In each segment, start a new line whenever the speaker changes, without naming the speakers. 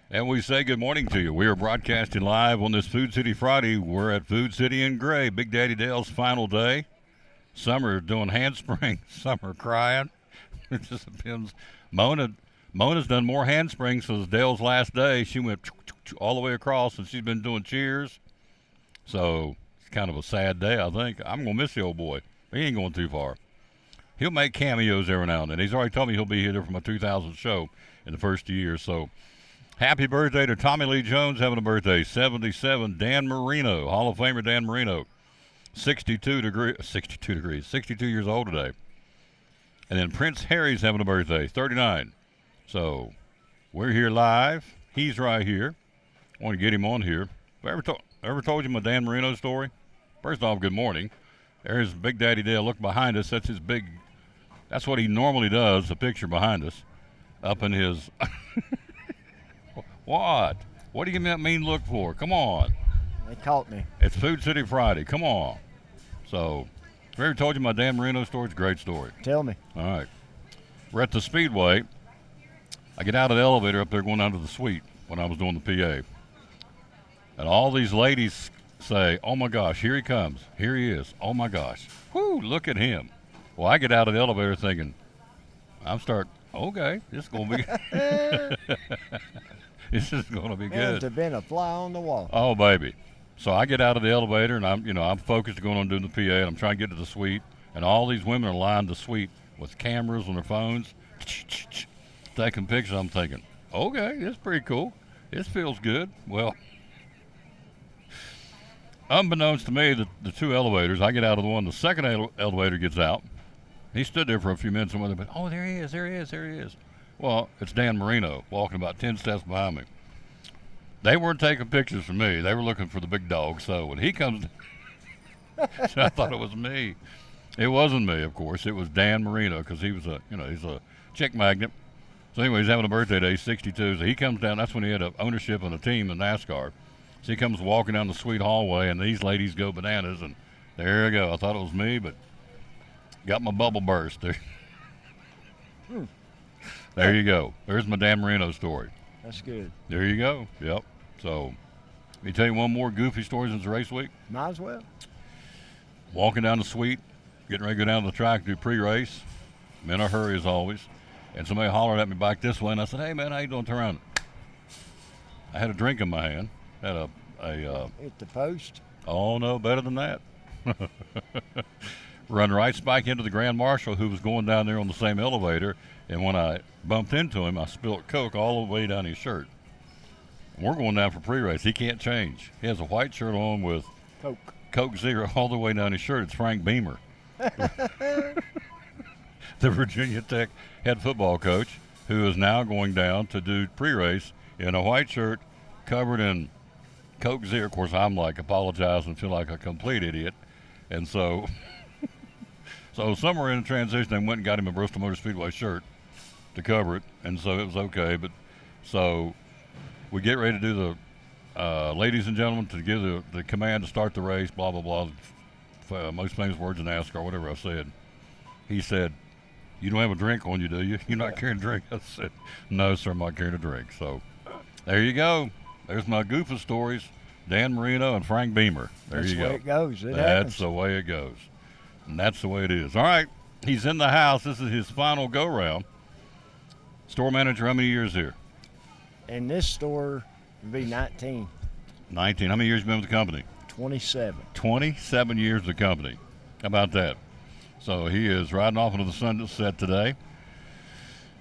And we say good morning to you. We are broadcasting live on this Food City Friday. We're at Food City in Gray, Big Daddy Dale's final day. Some are doing handsprings, some are crying. It just depends. Mona's done more handsprings since Dale's last day. She went all the way across, and she's been doing cheers. So it's kind of a sad day, I think. I'm going to miss the old boy. He ain't going too far. He'll make cameos every now and then. He's already told me he'll be here for my 2000 show in the first year. So happy birthday to Tommy Lee Jones having a birthday. 77. Dan Marino, Hall of Famer Dan Marino. 62 degrees, 62 years old today. And then Prince Harry's having a birthday, 39. So we're here live. He's right here. I want to get him on here. Ever told you my Dan Marino story? First off, good morning. There's Big Daddy Dale. Look behind us. That's what he normally does, the picture behind us. Up in his... What? What do you give me that mean look for? Come on.
They caught me.
It's Food City Friday. Come on. So, have I ever told you my Dan Marino story? It's a great story.
Tell me.
All right. We're at the Speedway. I get out of the elevator up there going down to the suite when I was doing the PA. And all these ladies say, oh, my gosh, here he comes. Here he is. Oh, my gosh. Whoo, look at him. Well, I get out of the elevator thinking, okay, this is going to be this is going to be good.
Must have been a fly on the wall.
Oh, baby. So I get out of the elevator, and I'm focused going on doing the PA, and I'm trying to get to the suite, and all these women are lined the suite with cameras on their phones, taking pictures. I'm thinking, okay, this is pretty cool. This feels good. Well, unbeknownst to me, the two elevators, I get out of the one, the second elevator gets out. He stood there for a few minutes and went, oh, there he is. Well, it's Dan Marino walking about 10 steps behind me. They weren't taking pictures for me. They were looking for the big dog. So when he comes, I thought it was me. It wasn't me, of course. It was Dan Marino because he's a chick magnet. So anyway, he's having a birthday day, 62. So he comes down. That's when he had ownership on a team in NASCAR. So he comes walking down the suite hallway, and these ladies go bananas. And there you go. I thought it was me, but got my bubble burst there. There you go. There's my Dan Marino story.
That's good.
There you go. Yep. So, let me tell you one more goofy story since race week.
Might as well.
Walking down the suite, getting ready to go down to the track to do pre-race. I'm in a hurry as always. And somebody hollered at me back this way, and I said, hey, man, how you doing? Turn around. I had a drink in my hand. Had
Hit the post.
Oh, no, better than that. Run right spike into the Grand Marshal who was going down there on the same elevator. And when I bumped into him, I spilled Coke all the way down his shirt. And we're going down for pre-race. He can't change. He has a white shirt on with Coke Zero all the way down his shirt. It's Frank Beamer, the Virginia Tech head football coach, who is now going down to do pre-race in a white shirt covered in Coke Zero. Of course, I'm apologizing and feel like a complete idiot. And so somewhere in the transition, they went and got him a Bristol Motor Speedway shirt to cover it, and so it was okay. But so we get ready to do the ladies and gentlemen to give the command to start the race, blah, blah, blah, most famous words in NASCAR, whatever I said. He said, you don't have a drink on you, do you? You're not carrying a drink? I said, no, sir, I'm not carrying a drink. So there you go. There's my goofy stories, Dan Marino and Frank Beamer. There you go.
That's the way it goes.
That's the way it goes. And that's the way it is. All right, he's in the house. This is his final go-round. Store manager, how many years here?
In this store, it'd be 19.
19. How many years you been with the company?
27.
27 years with the company. How about that? So he is riding off into the sunset today.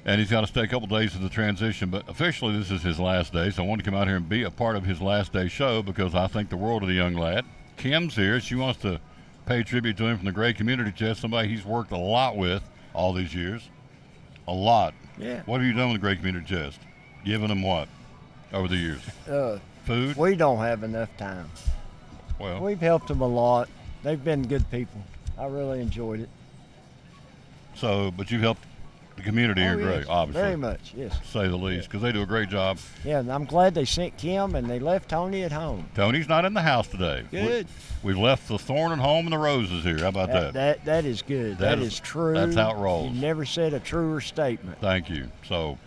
And he's got to stay a couple days for the transition. But officially, this is his last day. So I wanted to come out here and be a part of his last day show because I think the world of the young lad. Kim's here. She wants to pay tribute to him from the Gray Community Chest, somebody he's worked a lot with all these years. A lot.
Yeah.
What have you done with the Gray Community Chest? Given them what over the years? Food?
We don't have enough time.
Well,
We've helped them a lot. They've been good people. I really enjoyed it.
So, but you've helped the community here, Gray,
yes.
obviously.
Very much, yes.
To say the least, because they do a great job.
Yeah, and I'm glad they sent Kim and they left Tony at home.
Tony's not in the house today.
Good.
We've left the thorn at home and the roses here. How about that?
That is good.
That
That
is-
is true.
that's how it rolls.
You never said a truer statement.
Thank you. So,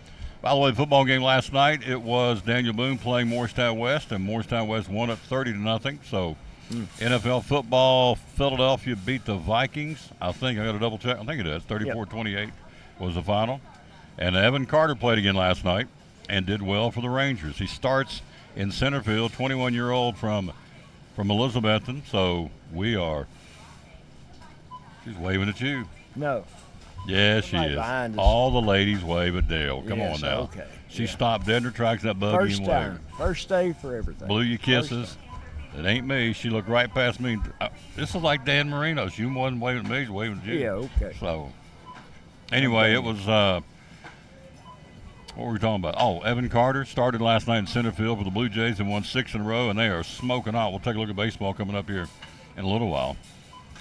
By the way, the football game last night, it was Daniel Boone playing Morristown West, and Morristown West won it 30-0. So, NFL football, Philadelphia beat the Vikings. I think I got to double check. I think it is 34-28 was the final. And Evan Carter played again last night and did well for the Rangers. He starts in center field, 21-year-old from Elizabethton. So she's waving at you.
No.
Yes, she
Right
is.
behind us.
All the ladies wave at Dale. Come
Yes,
on now.
okay.
She
Yeah.
stopped dead in her tracks, that buggy,
First
and
time.
waved.
First day for everything.
Blew you
First
kisses.
time.
It ain't me. She looked right past me. This is like Dan Marino. She wasn't waving at me. She was waving at you.
Yeah, okay.
So, anyway, it was, what were we talking about? Oh, Evan Carter started last night in center field for the Blue Jays and won 6 in a row, and they are smoking hot. We'll take a look at baseball coming up here in a little while.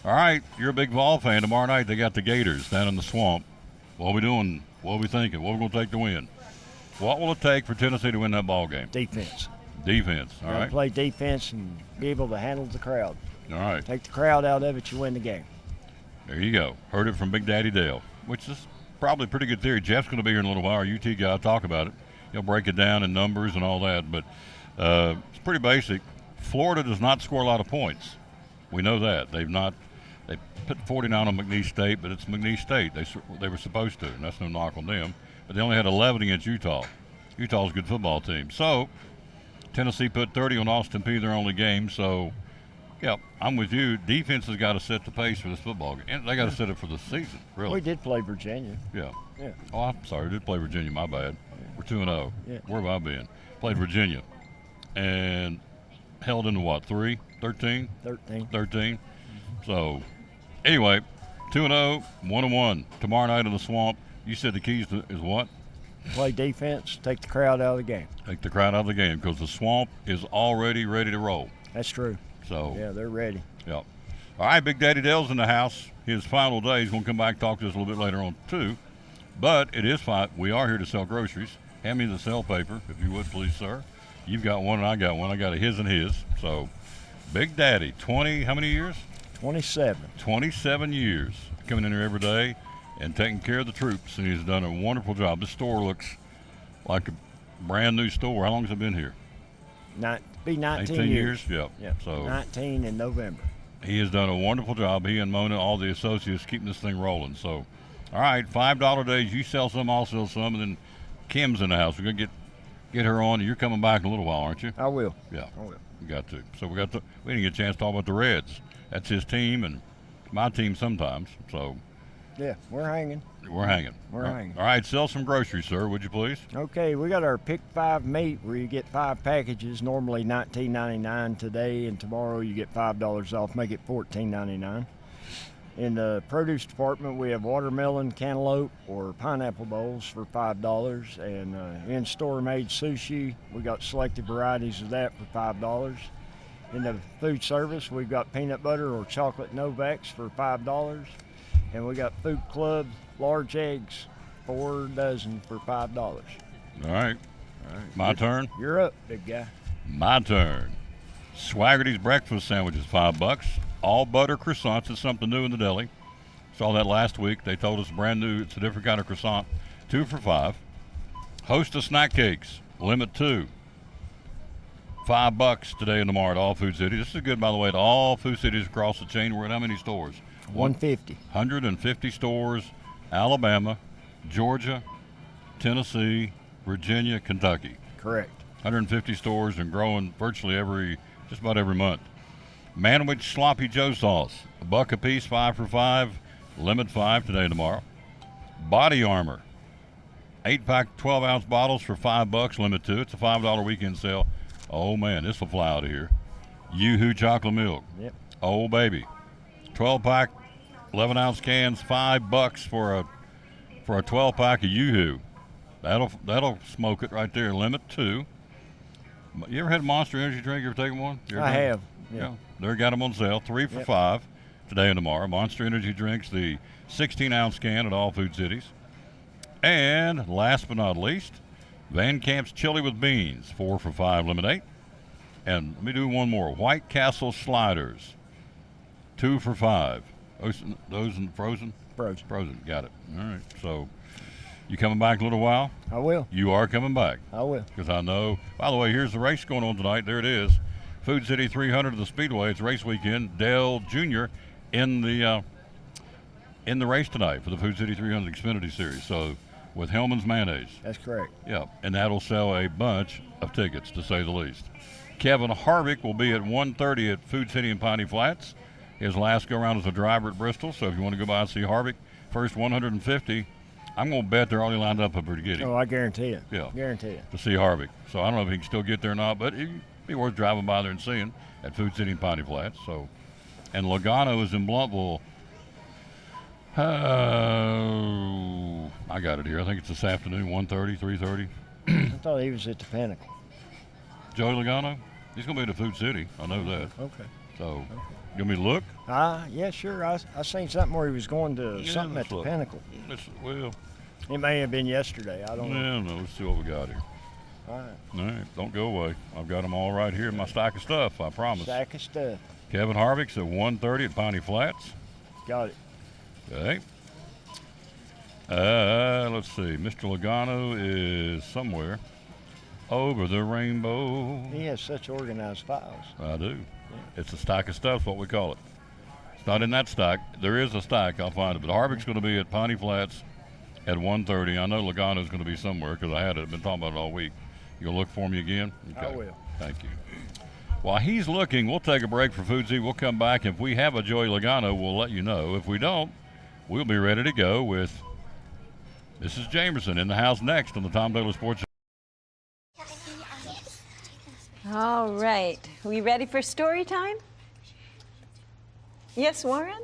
All right, you're a big Vol fan. Tomorrow night they got the Gators down in the Swamp. What are we doing? What are we thinking? What are we going to take to win? What will it take for Tennessee to win that ball game?
Defense.
Defense. All
Gotta
right.
play defense and be able to handle the crowd.
All right.
Take the crowd out of it, you win the game.
There you go. Heard it from Big Daddy Dale, which is probably a pretty good theory. Jeff's going to be here in a little while. Our UT guy will talk about it. He'll break it down in numbers and all that. But it's pretty basic. Florida does not score a lot of points. We know that. They put 49 on McNeese State, but it's McNeese State. They were supposed to, and that's no knock on them. But they only had 11 against Utah. Utah's a good football team. So Tennessee put 30 on Austin Peay, their only game. So, yeah, I'm with you. Defense has got to set the pace for this football game. And they got to set it for the season, really.
We did play Virginia.
Yeah.
Yeah.
Oh, I'm sorry. I did play Virginia. My bad. We're 2-0.
Yeah.
Where have I been? Played Virginia. And held into what, 13?
13.
So, anyway, 2-0, 1-1. Tomorrow night in the Swamp. You said the keys is what?
Play defense, take the crowd out of the game.
Take the crowd out of the game because the Swamp is already ready to roll.
That's true.
So,
Yeah, they're ready.
yeah. All right, Big Daddy Dale's in the house. His final day. He's going to come back and talk to us a little bit later on, too. But it is fine. We are here to sell groceries. Hand me the sale paper, if you would, please, sir. You've got one and I got one. I got a his and his. So, Big Daddy, 20, how many years?
27.
27 years coming in here every day and taking care of the troops, and he's done a wonderful job. This store looks like a brand new store. How long has it been here?
Be 19
years? Yeah.
Yeah.
So
19 in November.
he has done a wonderful job. He and Mona, all the associates, keeping this thing rolling. So, all right, $5 days. You sell some, I'll sell some, and then Kim's in the house. We're gonna get her on. You're coming back in a little while, aren't you?
I will.
Yeah.
I will.
We got to. So we didn't get a chance to talk about the Reds. That's his team and my team sometimes. So
Yeah, we're hanging.
we're hanging.
We're hanging.
All right, sell some groceries, sir, would you please?
Okay, we got our Pick 5 meat where you get 5 packages, normally $19.99 today, and tomorrow you get $5 off, make it $14.99. In the produce department, we have watermelon, cantaloupe, or pineapple bowls for $5, and in-store made sushi, we got selected varieties of that for $5. In the food service, we've got peanut butter or chocolate Novaks for $5, and we got Food Club large eggs, 4 dozen for $5.
All right. My turn.
You're up, big guy.
My turn. Swaggerty's breakfast sandwiches, $5. All butter croissants is something new in the deli. Saw that last week. They told us brand new. It's a different kind of croissant. 2 for $5. Host of snack cakes, limit 2. $5 today and tomorrow at all Food City. This is good, by the way, at all food cities across the chain. We're at how many stores?
150.
150 stores. Alabama, Georgia, Tennessee, Virginia, Kentucky.
Correct.
150 stores and growing virtually just about every month. Manwich Sloppy Joe sauce, $1 a piece, 5 for $5, limit 5 today and tomorrow. Body Armor, 8-pack 12-ounce bottles for $5, limit 2. It's a $5 weekend sale. Oh man, this will fly out of here. Yoo-hoo chocolate milk.
Yep.
Oh baby, 12-pack 11-ounce cans, $5 for a 12-pack of Yoo-hoo. That'll smoke it right there. Limit 2. You ever had a Monster Energy drink? You ever taken one?
I have. Yeah.
They got them on sale. 3 for $5 today and tomorrow. Monster Energy drinks, the 16-ounce can at all food cities. And last but not least, Van Camp's chili with beans, 4 for $5, limit 8. And let me do one more. White Castle sliders, 2 for $5. Those in frozen?
Frozen.
Frozen, got it. All right. So You coming back in a little while?
I will.
You are coming back.
I will.
Because I know. By the way, here's the race going on tonight. There it is. Food City 300 of the Speedway. It's race weekend. Dale Jr. in the race tonight for the Food City 300 Xfinity Series. So with Hellman's Mayonnaise.
That's correct.
Yeah, and that'll sell a bunch of tickets, to say the least. Kevin Harvick will be at 1:30 at Food City in Piney Flats. His last go-around as a driver at Bristol. So if you want to go by and see Harvick, first 150, I'm going to bet they're already lined up to get him.
Oh, I guarantee it.
Yeah.
Guarantee it.
To see Harvick. So I don't know if he can still get there or not, but it'd be worth driving by there and seeing at Food City in Piney Flats. So, and Logano is in Blountville. I got it here. I think it's this afternoon, 1:30, 3:30.
I thought he was at the Pinnacle.
Joey Logano? He's going to be at the Food City. I know that.
Okay.
So, you want me to look?
Yeah, sure. I seen something where he was going to
Yeah,
something
let's
at the
look.
Pinnacle.
Well,
It may have been yesterday. I don't know.
no, let's see what we got here.
All right.
All right, don't go away. I've got them all right here in my stack of stuff, I promise.
Sack of stuff.
Kevin Harvick's at 1:30 at Piney Flats.
Got it.
Okay. Let's see. Mr. Logano is somewhere over the rainbow.
He has such organized files.
I do. It's a stack of stuff, what we call it. It's not in that stack. There is a stack. I'll find it. But Harvick's going to be at Piney Flats at 1:30. I know Logano's going to be somewhere because I had it. I've been talking about it all week. You going to look for me again? Okay.
I will.
Thank you. While he's looking, we'll take a break for Food City. We'll come back. If we have a Joey Logano, we'll let you know. If we don't, we'll be ready to go with Mrs. Jamerson in the house next on the Tom Taylor Sports.
All right. We ready for story time? Yes, Warren?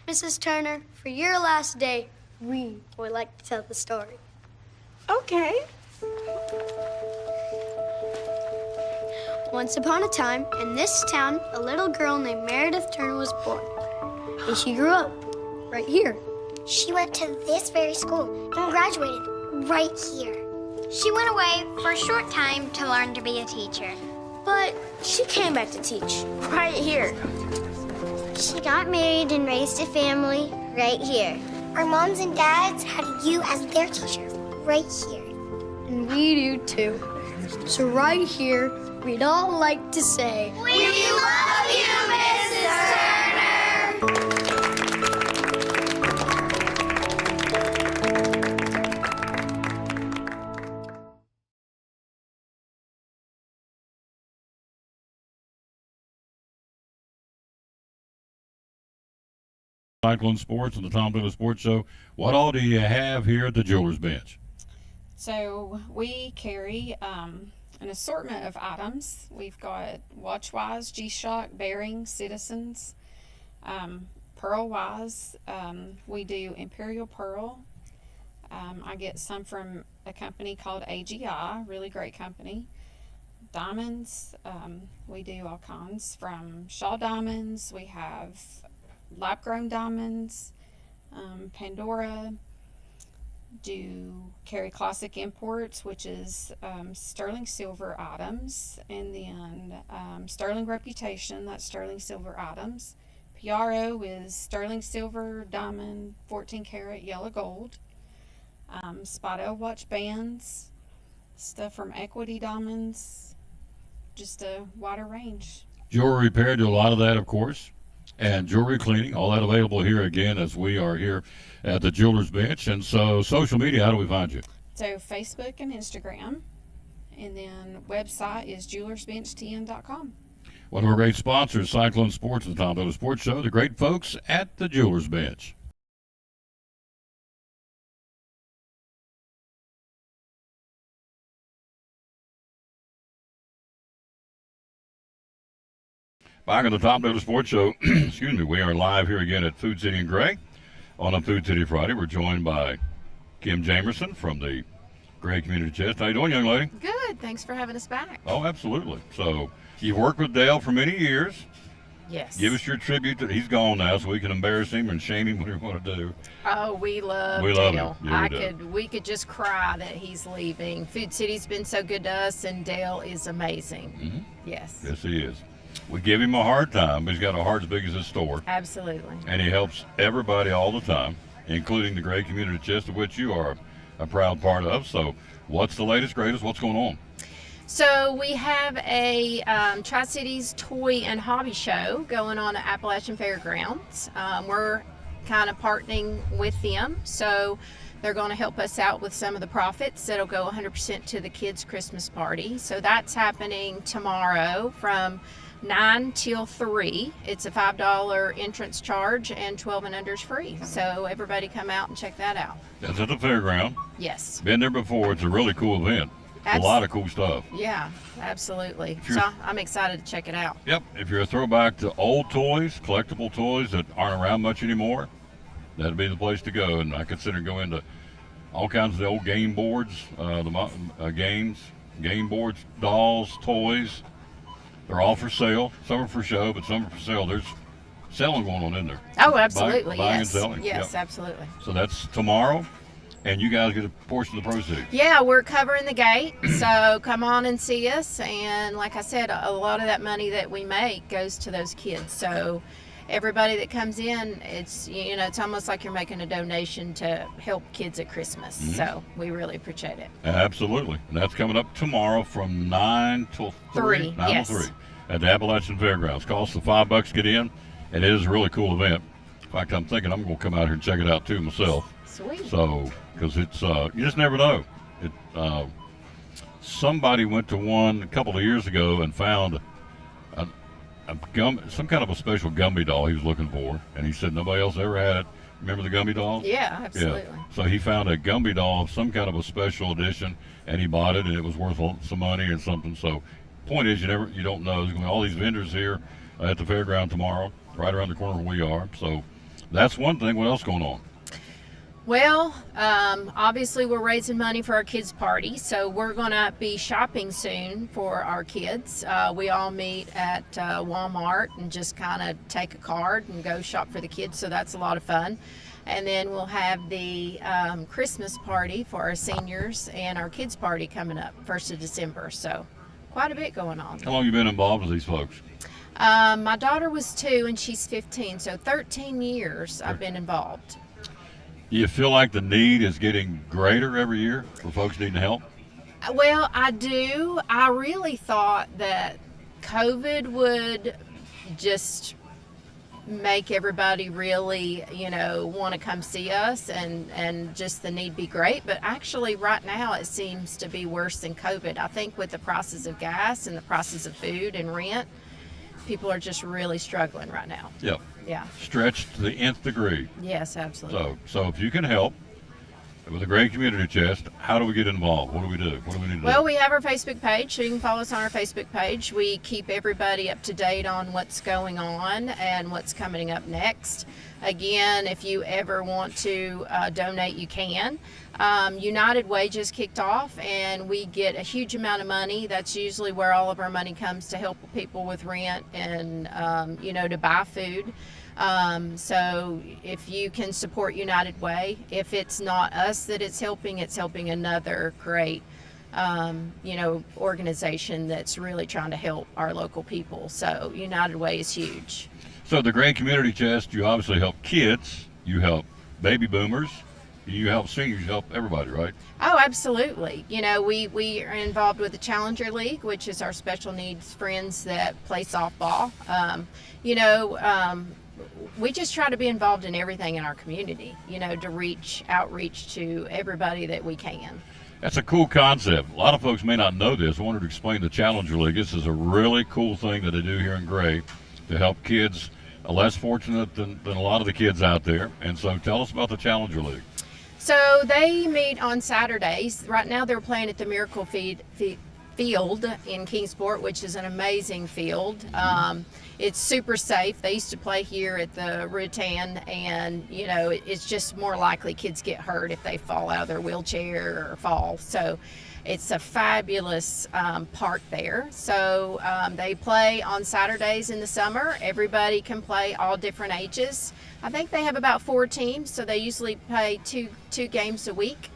Mrs. Turner, for your last day, we would like to tell the story.
Okay.
Once upon a time, in this town, a little girl named Meredith Turner was born. And she grew up right here.
She went to this very school and graduated right here. She went away for a short time to learn to be a teacher.
But she came back to teach right here.
She got married and raised a family right here. Our moms and dads had you as their teacher right here.
And we do too. So right here, we'd all like to say,
We love you, Mrs. Turner!
Cyclone Sports and the Tom Taylor Sports Show. What all do you have here at the Jewelers Bench?
So we carry an assortment of items. We've got Watchwise, G-Shock, Bearings, Citizens, Pearl-Wise. We do Imperial Pearl. I get some from a company called AGI, really great company. Diamonds, we do all kinds from Shaw Diamonds. We have lab-grown diamonds, Pandora. Do carry classic imports, which is sterling silver items, and then sterling reputation, that's sterling silver items. Piaro is sterling silver, diamond, 14 karat yellow gold. Spotto watch bands, stuff from Equity Diamonds, just a wider range.
Jewelry repair, do a lot of that, of course. And jewelry cleaning, all that available here again as we are here at the Jewelers Bench. And so social media, how do we find you?
So Facebook and Instagram, and then website is jewelersbenchtn.com.
One of our great sponsors, Cyclone Sports and the Tom Taylor Sports Show, the great folks at the Jewelers Bench. Back on the Tom Taylor Sports Show, excuse me, we are live here again at Food City and Gray on a Food City Friday. We're joined by Kim Jamerson from the Gray Community Chest. How you doing, young lady?
Good. Thanks for having us back.
Oh, absolutely. So you've worked with Dale for many years.
Yes.
Give us your tribute. He's gone now, so we can embarrass him and shame him, whatever we want to do.
Oh, we love
Dale.
Dale.
Yeah, we do.
We could just cry that he's leaving. Food City's been so good to us, and Dale is amazing.
Mm-hmm.
Yes.
Yes, he is. We give him a hard time, but he's got a heart as big as his store,
Absolutely.
and he helps everybody all the time. including the Gray Community Chest, of which you are a proud part of. So what's the latest, greatest? What's going on?
So we have a Tri-Cities Toy and Hobby Show going on at Appalachian Fairgrounds. We're kind of partnering with them, so they're going to help us out with some of the profits that'll go 100% to the kids' Christmas party. So that's happening tomorrow from 9 till 3. It's a $5 entrance charge, and 12 and under is free. So everybody come out and check that out.
That's at the fairground.
Yes.
Been there before. It's a really cool event. A lot of cool stuff.
Yeah, absolutely.
Sure.
So I'm excited to check it out.
Yep. If you're a throwback to old toys, collectible toys that aren't around much anymore, that'd be the place to go. And I consider going to all kinds of the old game boards, games, game boards, dolls, toys. They're all for sale. Some are for show, but some are for sale. There's selling going on in there.
Oh, absolutely.
Buying and
yes.
selling.
Yes,
Yep.
absolutely.
So that's tomorrow, and you guys get a portion of the proceeds.
Yeah, we're covering the gate, so come on and see us. And like I said, a lot of that money that we make goes to those kids. So everybody that comes in, it's it's almost like you're making a donation to help kids at Christmas.
Mm-hmm.
So we really appreciate it.
Absolutely. And that's coming up tomorrow from 9 till 3. 9
yes.
till 3 at the Appalachian Fairgrounds. Costs the $5 to get in, and it is a really cool event. In fact, I'm thinking I'm going to come out here and check it out too myself.
Sweet.
So, because it's, you just never know. Somebody went to one a couple of years ago and found some kind of a special Gumby doll he was looking for, and he said nobody else ever had it. Remember the Gumby dolls?
Yeah, absolutely.
Yeah. So he found a Gumby doll of some kind of a special edition, and he bought it, and it was worth some money and something. So, point is, you don't know. There's going to be all these vendors here at the fairground tomorrow, right around the corner where we are. So, that's one thing. What else going on?
Well, obviously we're raising money for our kids' party, so we're going to be shopping soon for our kids. We all meet at Walmart and just kind of take a card and go shop for the kids, so that's a lot of fun. And then we'll have the Christmas party for our seniors and our kids' party coming up 1st of December, so quite a bit going on.
How long have you been involved with these folks?
My daughter was 2 and she's 15, so 13 years I've been involved.
Do you feel like the need is getting greater every year for folks needing help?
Well, I do. I really thought that COVID would just make everybody really, want to come see us and just the need be great. But actually right now it seems to be worse than COVID. I think with the prices of gas and the prices of food and rent, people are just really struggling right now.
Yep.
Yeah.
Stretched to the nth degree.
Yes, absolutely.
So if you can help with the Gray Community Chest, how do we get involved? What do we do? What do we need to do?
Well, we have our Facebook page, so you can follow us on our Facebook page. We keep everybody up to date on what's going on and what's coming up next. Again, if you ever want to donate, you can. United Way just kicked off, and we get a huge amount of money. That's usually where all of our money comes to help people with rent and, to buy food. So if you can support United Way, if it's not us that it's helping another great, organization that's really trying to help our local people. So United Way is huge.
So the Gray Community Chest, you obviously help kids, you help baby boomers, you help seniors, you help everybody, right?
Oh, absolutely. We are involved with the Challenger League, which is our special needs friends that play softball. We just try to be involved in everything in our community, to outreach to everybody that we can.
That's a cool concept. A lot of folks may not know this. I wanted to explain the Challenger League. This is a really cool thing that they do here in Gray to help kids less fortunate than a lot of the kids out there. And so tell us about the Challenger League.
So they meet on Saturdays. Right now they're playing at the Miracle Field in Kingsport, which is an amazing field. It's super safe. They used to play here at the Rutan, and it's just more likely kids get hurt if they fall out of their wheelchair or fall. So it's a fabulous park there. So they play on Saturdays in the summer. Everybody can play, all different ages. I think they have about 4 teams, so they usually play two games a week.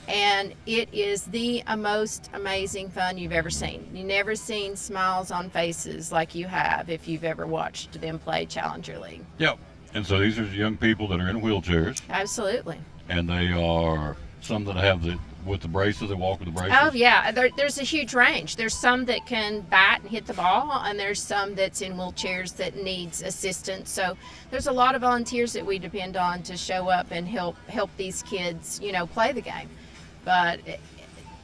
And it is the most amazing fun you've ever seen. You've never seen smiles on faces like you have if you've ever watched them play Challenger League.
Yep. And so these are young people that are in wheelchairs,
Absolutely.
and they are some that have with the braces, they walk with the braces.
Oh yeah, there's a huge range. There's some that can bat and hit the ball, and there's some that's in wheelchairs that needs assistance. So there's a lot of volunteers that we depend on to show up and help these kids, play the game. But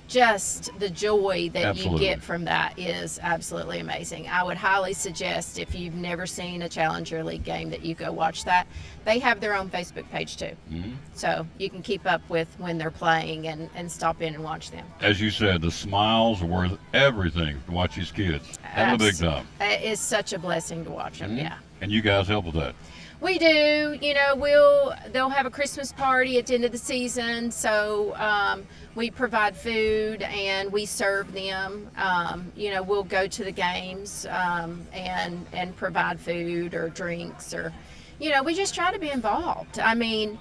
just the joy that
Absolutely.
you get from that is absolutely amazing. I would highly suggest, if you've never seen a Challenger League game, that you go watch that. They have their own Facebook page too.
Mhm.
So you can keep up with when they're playing and stop in and watch them.
As you said, the smiles are worth everything to watch these kids having a big time.
It's such a blessing to watch them, yeah.
And you guys help with that.
We do, they'll have a Christmas party at the end of the season, so we provide food and we serve them. We'll go to the games and provide food or drinks, or, we just try to be involved. I mean,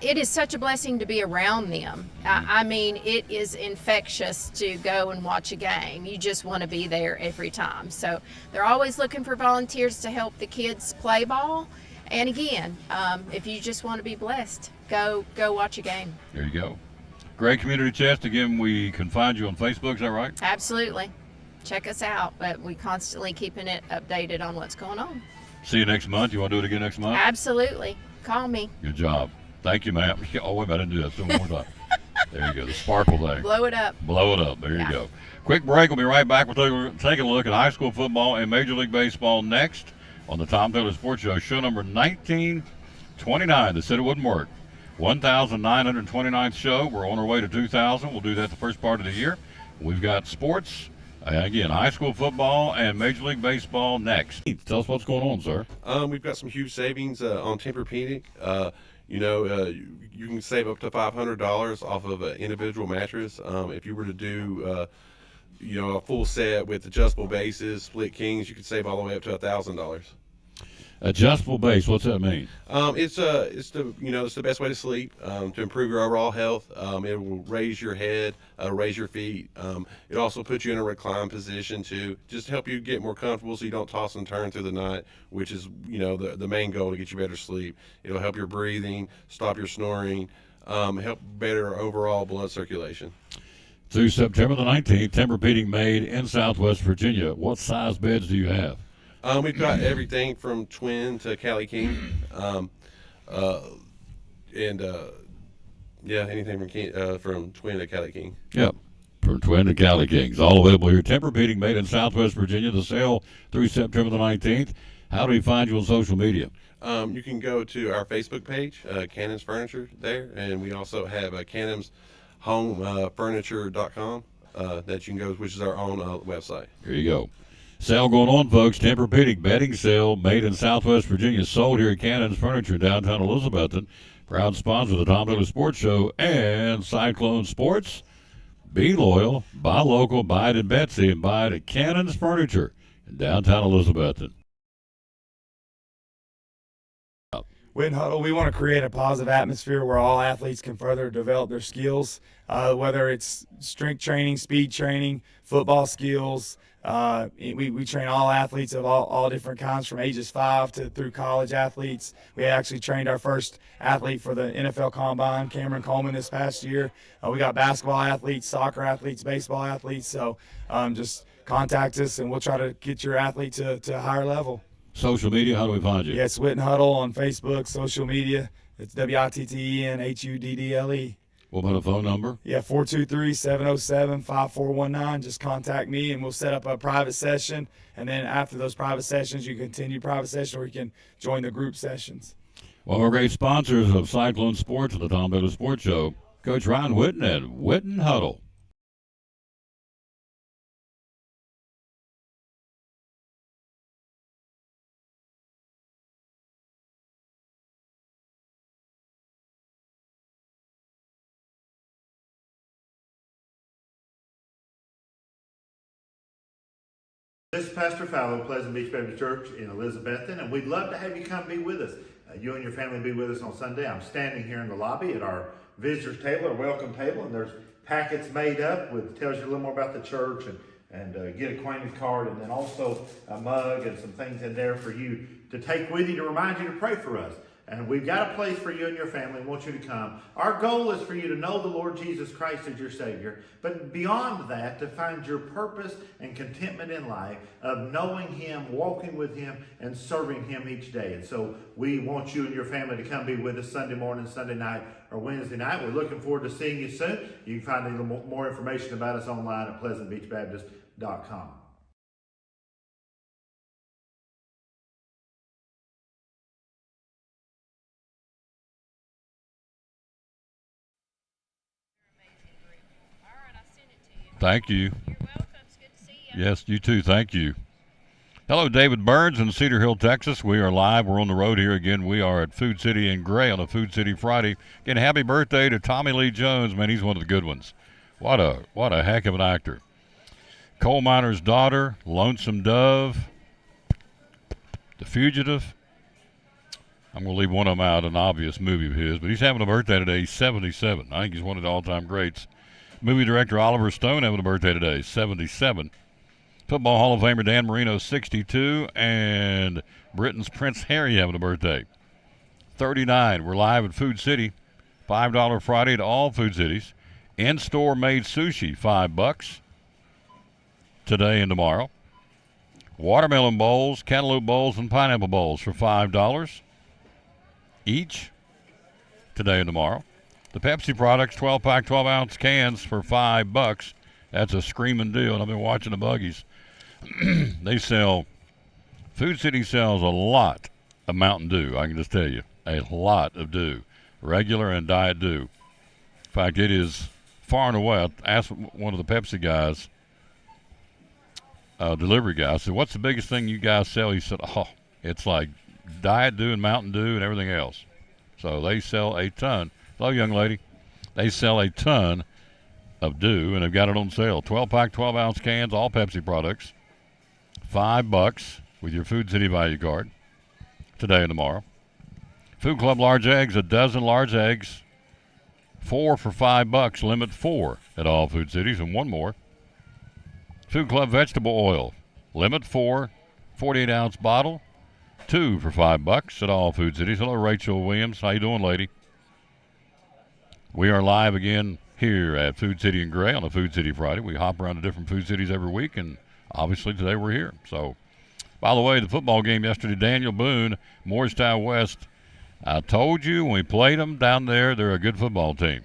it is such a blessing to be around them. I mean, it is infectious to go and watch a game. You just want to be there every time. So they're always looking for volunteers to help the kids play ball. And again, if you just want to be blessed, go watch a game.
There you go. Great community chest. Again, we can find you on Facebook. Is that right?
Absolutely. Check us out, but we constantly keeping it updated on what's going on.
See you next month. You want to do it again next month?
Absolutely. Call me.
Good job. Thank you, ma'am. Oh, wait a minute. I didn't do that. So one more time. There you go. The sparkle thing.
Blow it up.
Blow it up. There
Yeah.
you go. Quick break. We'll be right back. We're taking a look at high school football and Major League Baseball next on the Tom Taylor Sports Show, show number 1929. They said it wouldn't work. 1,929th show. We're on our way to 2,000. We'll do that the first part of the year. We've got sports, again, high school football and Major League Baseball next. Tell us what's going on, sir.
We've got some huge savings on Tempur-Pedic. You can save up to $500 off of an individual mattress. If you were to do, a full set with adjustable bases, split kings, you could save all the way up to $1,000.
Adjustable base, what's that mean?
It's the best way to sleep, to improve your overall health. It will raise your head, raise your feet. It also puts you in a recline position to just help you get more comfortable so you don't toss and turn through the night, which is, the main goal to get you better sleep. It'll help your breathing, stop your snoring, help better overall blood circulation.
Through September the 19th, Tempur-Pedic made in Southwest Virginia. What size beds do you have?
We've got everything from twin to Cali King, anything from twin to Cali King.
Yep, from twin to Cali Kings. All available here. Tempur-Pedic made in Southwest Virginia. The sale through September the 19th. How do we find you on social media?
You can go to our Facebook page, Cannon's Furniture there, and we also have Cannon's homefurniture.com that you can go, which is our own website.
Here you go. Sale going on, folks. Tempur-Pedic bedding sale made in Southwest Virginia, sold here at Cannon's Furniture, downtown Elizabethton. Proud sponsor of the Tom Taylor Sports Show and Cyclone Sports. Be loyal, buy local, buy it at Betsy, and buy it at Cannon's Furniture in downtown Elizabethton.
Witten Huddle, we want to create a positive atmosphere where all athletes can further develop their skills, whether it's strength training, speed training, football skills. We train all athletes of all different kinds, from ages 5 to through college athletes. We actually trained our first athlete for the NFL Combine, Cameron Coleman, this past year. We got basketball athletes, soccer athletes, baseball athletes. So just contact us, and we'll try to get your athlete to a higher level.
Social media, how do we find you?
Yeah, it's Witten Huddle on Facebook, social media. It's WITTENHUDDLE.
What about a phone number?
Yeah, 423-707-5419. Just contact me, and we'll set up a private session. And then after those private sessions, you continue private session, or you can join the group sessions.
Well, we're great sponsors of Cyclone Sports and the Tom Taylor Sports Show. Coach Ryan Witten at Witten Huddle.
This is Pastor Fallow, Pleasant Beach Baptist Church in Elizabethton, and we'd love to have you come be with us. You and your family be with us on Sunday. I'm standing here in the lobby at our visitors table, our welcome table, and there's packets made up with tells you a little more about the church and and get acquainted card, and then also a mug and some things in there for you to take with you to remind you to pray for us. And we've got a place for you and your family. We want you to come. Our goal is for you to know the Lord Jesus Christ as your Savior. But beyond that, to find your purpose and contentment in life of knowing Him, walking with Him, and serving Him each day. And so we want you and your family to come be with us Sunday morning, Sunday night, or Wednesday night. We're looking forward to seeing you soon. You can find a little more information about us online at PleasantBeachBaptist.com.
Thank you.
You're welcome. It's good to see you.
Yes, you too. Thank you. Hello, David Burns in Cedar Hill, Texas. We are live. We're on the road here again. We are at Food City in Gray on a Food City Friday. Again, happy birthday to Tommy Lee Jones. Man, he's one of the good ones. What a heck of an actor. Coal Miner's Daughter, Lonesome Dove, The Fugitive. I'm going to leave one of them out, an obvious movie of his, but he's having a birthday today. He's 77. I think he's one of the all-time greats. Movie director Oliver Stone having a birthday today, 77. Football Hall of Famer Dan Marino, 62. And Britain's Prince Harry having a birthday, 39. We're live at Food City. $5 Friday at all Food Cities. In-store made sushi, $5 today and tomorrow. Watermelon bowls, cantaloupe bowls, and pineapple bowls for $5 each today and tomorrow. The Pepsi products, 12-pack, 12-ounce cans for $5. That's a screaming deal, and I've been watching the buggies. Food City sells a lot of Mountain Dew, I can just tell you. A lot of Dew, regular and Diet Dew. In fact, it is far and away. I asked one of the Pepsi guys, delivery guy, I said, what's the biggest thing you guys sell? He said, it's like Diet Dew and Mountain Dew and everything else. So they sell a ton. Hello, young lady. They sell a ton of Dew, and they've got it on sale. 12-pack, 12-ounce cans, all Pepsi products. $5 with your Food City value card today and tomorrow. Food Club large eggs, a dozen large eggs, 4 for $5. Limit 4 at all Food Cities, and one more. Food Club vegetable oil, limit 4, 48-ounce bottle, 2 for $5 at all Food Cities. Hello, Rachel Williams. How you doing, lady? We are live again here at Food City in Gray on a Food City Friday. We hop around to different food cities every week, and obviously today we're here. So, by the way, the football game yesterday, Daniel Boone, Moorestown West. I told you when we played them down there, they're a good football team.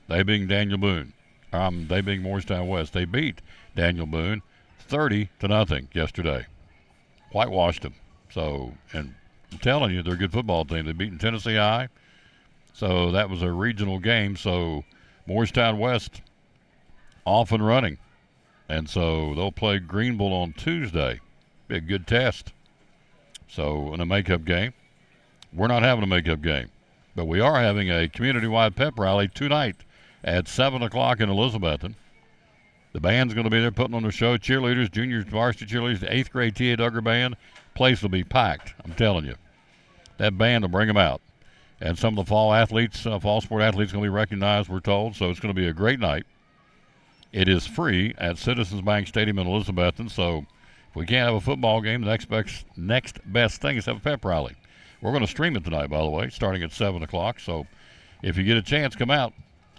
They being Daniel Boone. They being Moorestown West. They beat Daniel Boone 30-0 yesterday. Whitewashed them. So, and I'm telling you, they're a good football team. They've beaten Tennessee High. So that was a regional game. So Moorestown West off and running. And so they'll play Greenville on Tuesday. Be a good test. So in a makeup game. We're not having a makeup game. But we are having a community-wide pep rally tonight at 7 o'clock in Elizabethton. The band's going to be there putting on the show. Cheerleaders, juniors, varsity cheerleaders, the 8th grade T.A. Duggar band. Place will be packed, I'm telling you. That band will bring them out. And some of the fall athletes, fall sport athletes, going to be recognized, we're told. So it's going to be a great night. It is free at Citizens Bank Stadium in Elizabethton. So if we can't have a football game, the next best thing is have a pep rally. We're going to stream it tonight, by the way, starting at 7 o'clock. So if you get a chance, come out.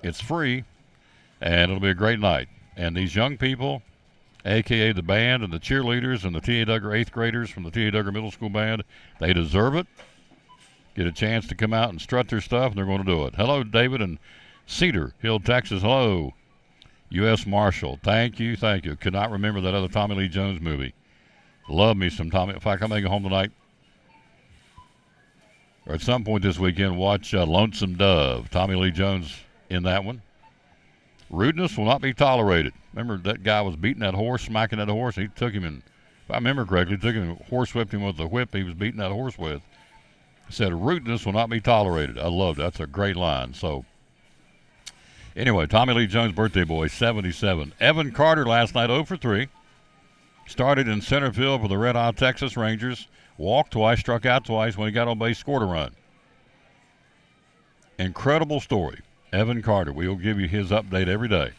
It's free, and it'll be a great night. And these young people, a.k.a. the band and the cheerleaders and the T.A. Duggar 8th graders from the T.A. Duggar Middle School Band, they deserve it. Get a chance to come out and strut their stuff, and they're going to do it. Hello, David in Cedar Hill, Texas. Hello, U.S. Marshal. Thank you, thank you. Could not remember that other Tommy Lee Jones movie. Love me some Tommy. In fact, I'm making home tonight, or at some point this weekend, watch Lonesome Dove. Tommy Lee Jones in that one. Rudeness will not be tolerated. Remember that guy was beating that horse, smacking that horse. He took him and, if I remember correctly, horsewhipped him with the whip he was beating that horse with. He said, rudeness will not be tolerated. I loved it. That's a great line. So, anyway, Tommy Lee Jones, birthday boy, 77. Evan Carter last night, 0 for 3. Started in center field for the Red Hot Texas Rangers. Walked twice, struck out twice. When he got on base, scored a run. Incredible story. Evan Carter. We'll give you his update every day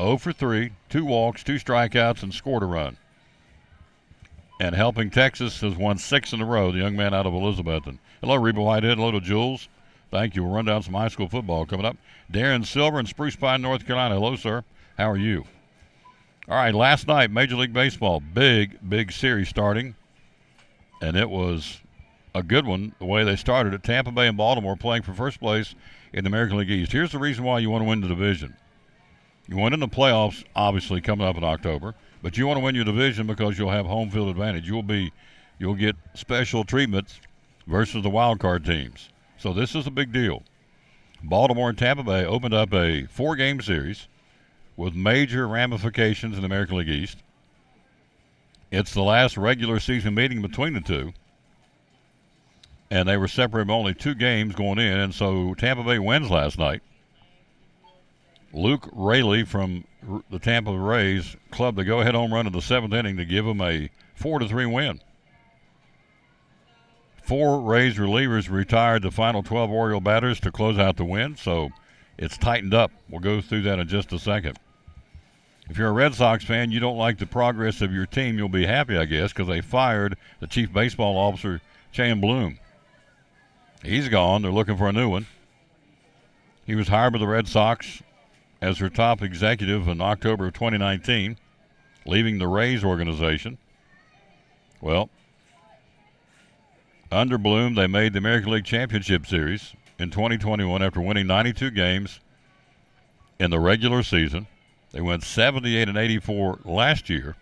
0 for 3, 2 walks, 2 strikeouts, and scored a run. And Helping Texas has won 6 in a row, the young man out of Elizabethton. Hello, Reba Whitehead. Hello to Jules. Thank you. We'll run down some high school football coming up. Darren Silver in Spruce Pine, North Carolina. Hello, sir. How are you? All right, last night, Major League Baseball, big series starting. And it was a good one, the way they started it. Tampa Bay and Baltimore playing for first place in the American League East. Here's the reason why you want to win the division. You win in the playoffs, obviously, coming up in October. But you want to win your division because you'll have home field advantage. You'll get special treatments versus the wild card teams. So this is a big deal. Baltimore and Tampa Bay opened up a 4-game series with major ramifications in the American League East. It's the last regular season meeting between the two. And they were separated by only 2 games going in. And so Tampa Bay wins last night. Luke Raley from the Tampa Rays clubbed the go-ahead home run in the 7th inning to give them a 4-3 win. 4 Rays relievers retired the final 12 Oriole batters to close out the win, so it's tightened up. We'll go through that in just a second. If you're a Red Sox fan, you don't like the progress of your team, you'll be happy, I guess, because they fired the chief baseball officer, Chan Bloom. He's gone. They're looking for a new one. He was hired by the Red Sox as their top executive in October of 2019, leaving the Rays organization. Well, under Bloom, they made the American League Championship Series in 2021 after winning 92 games in the regular season. They went 78-84 last year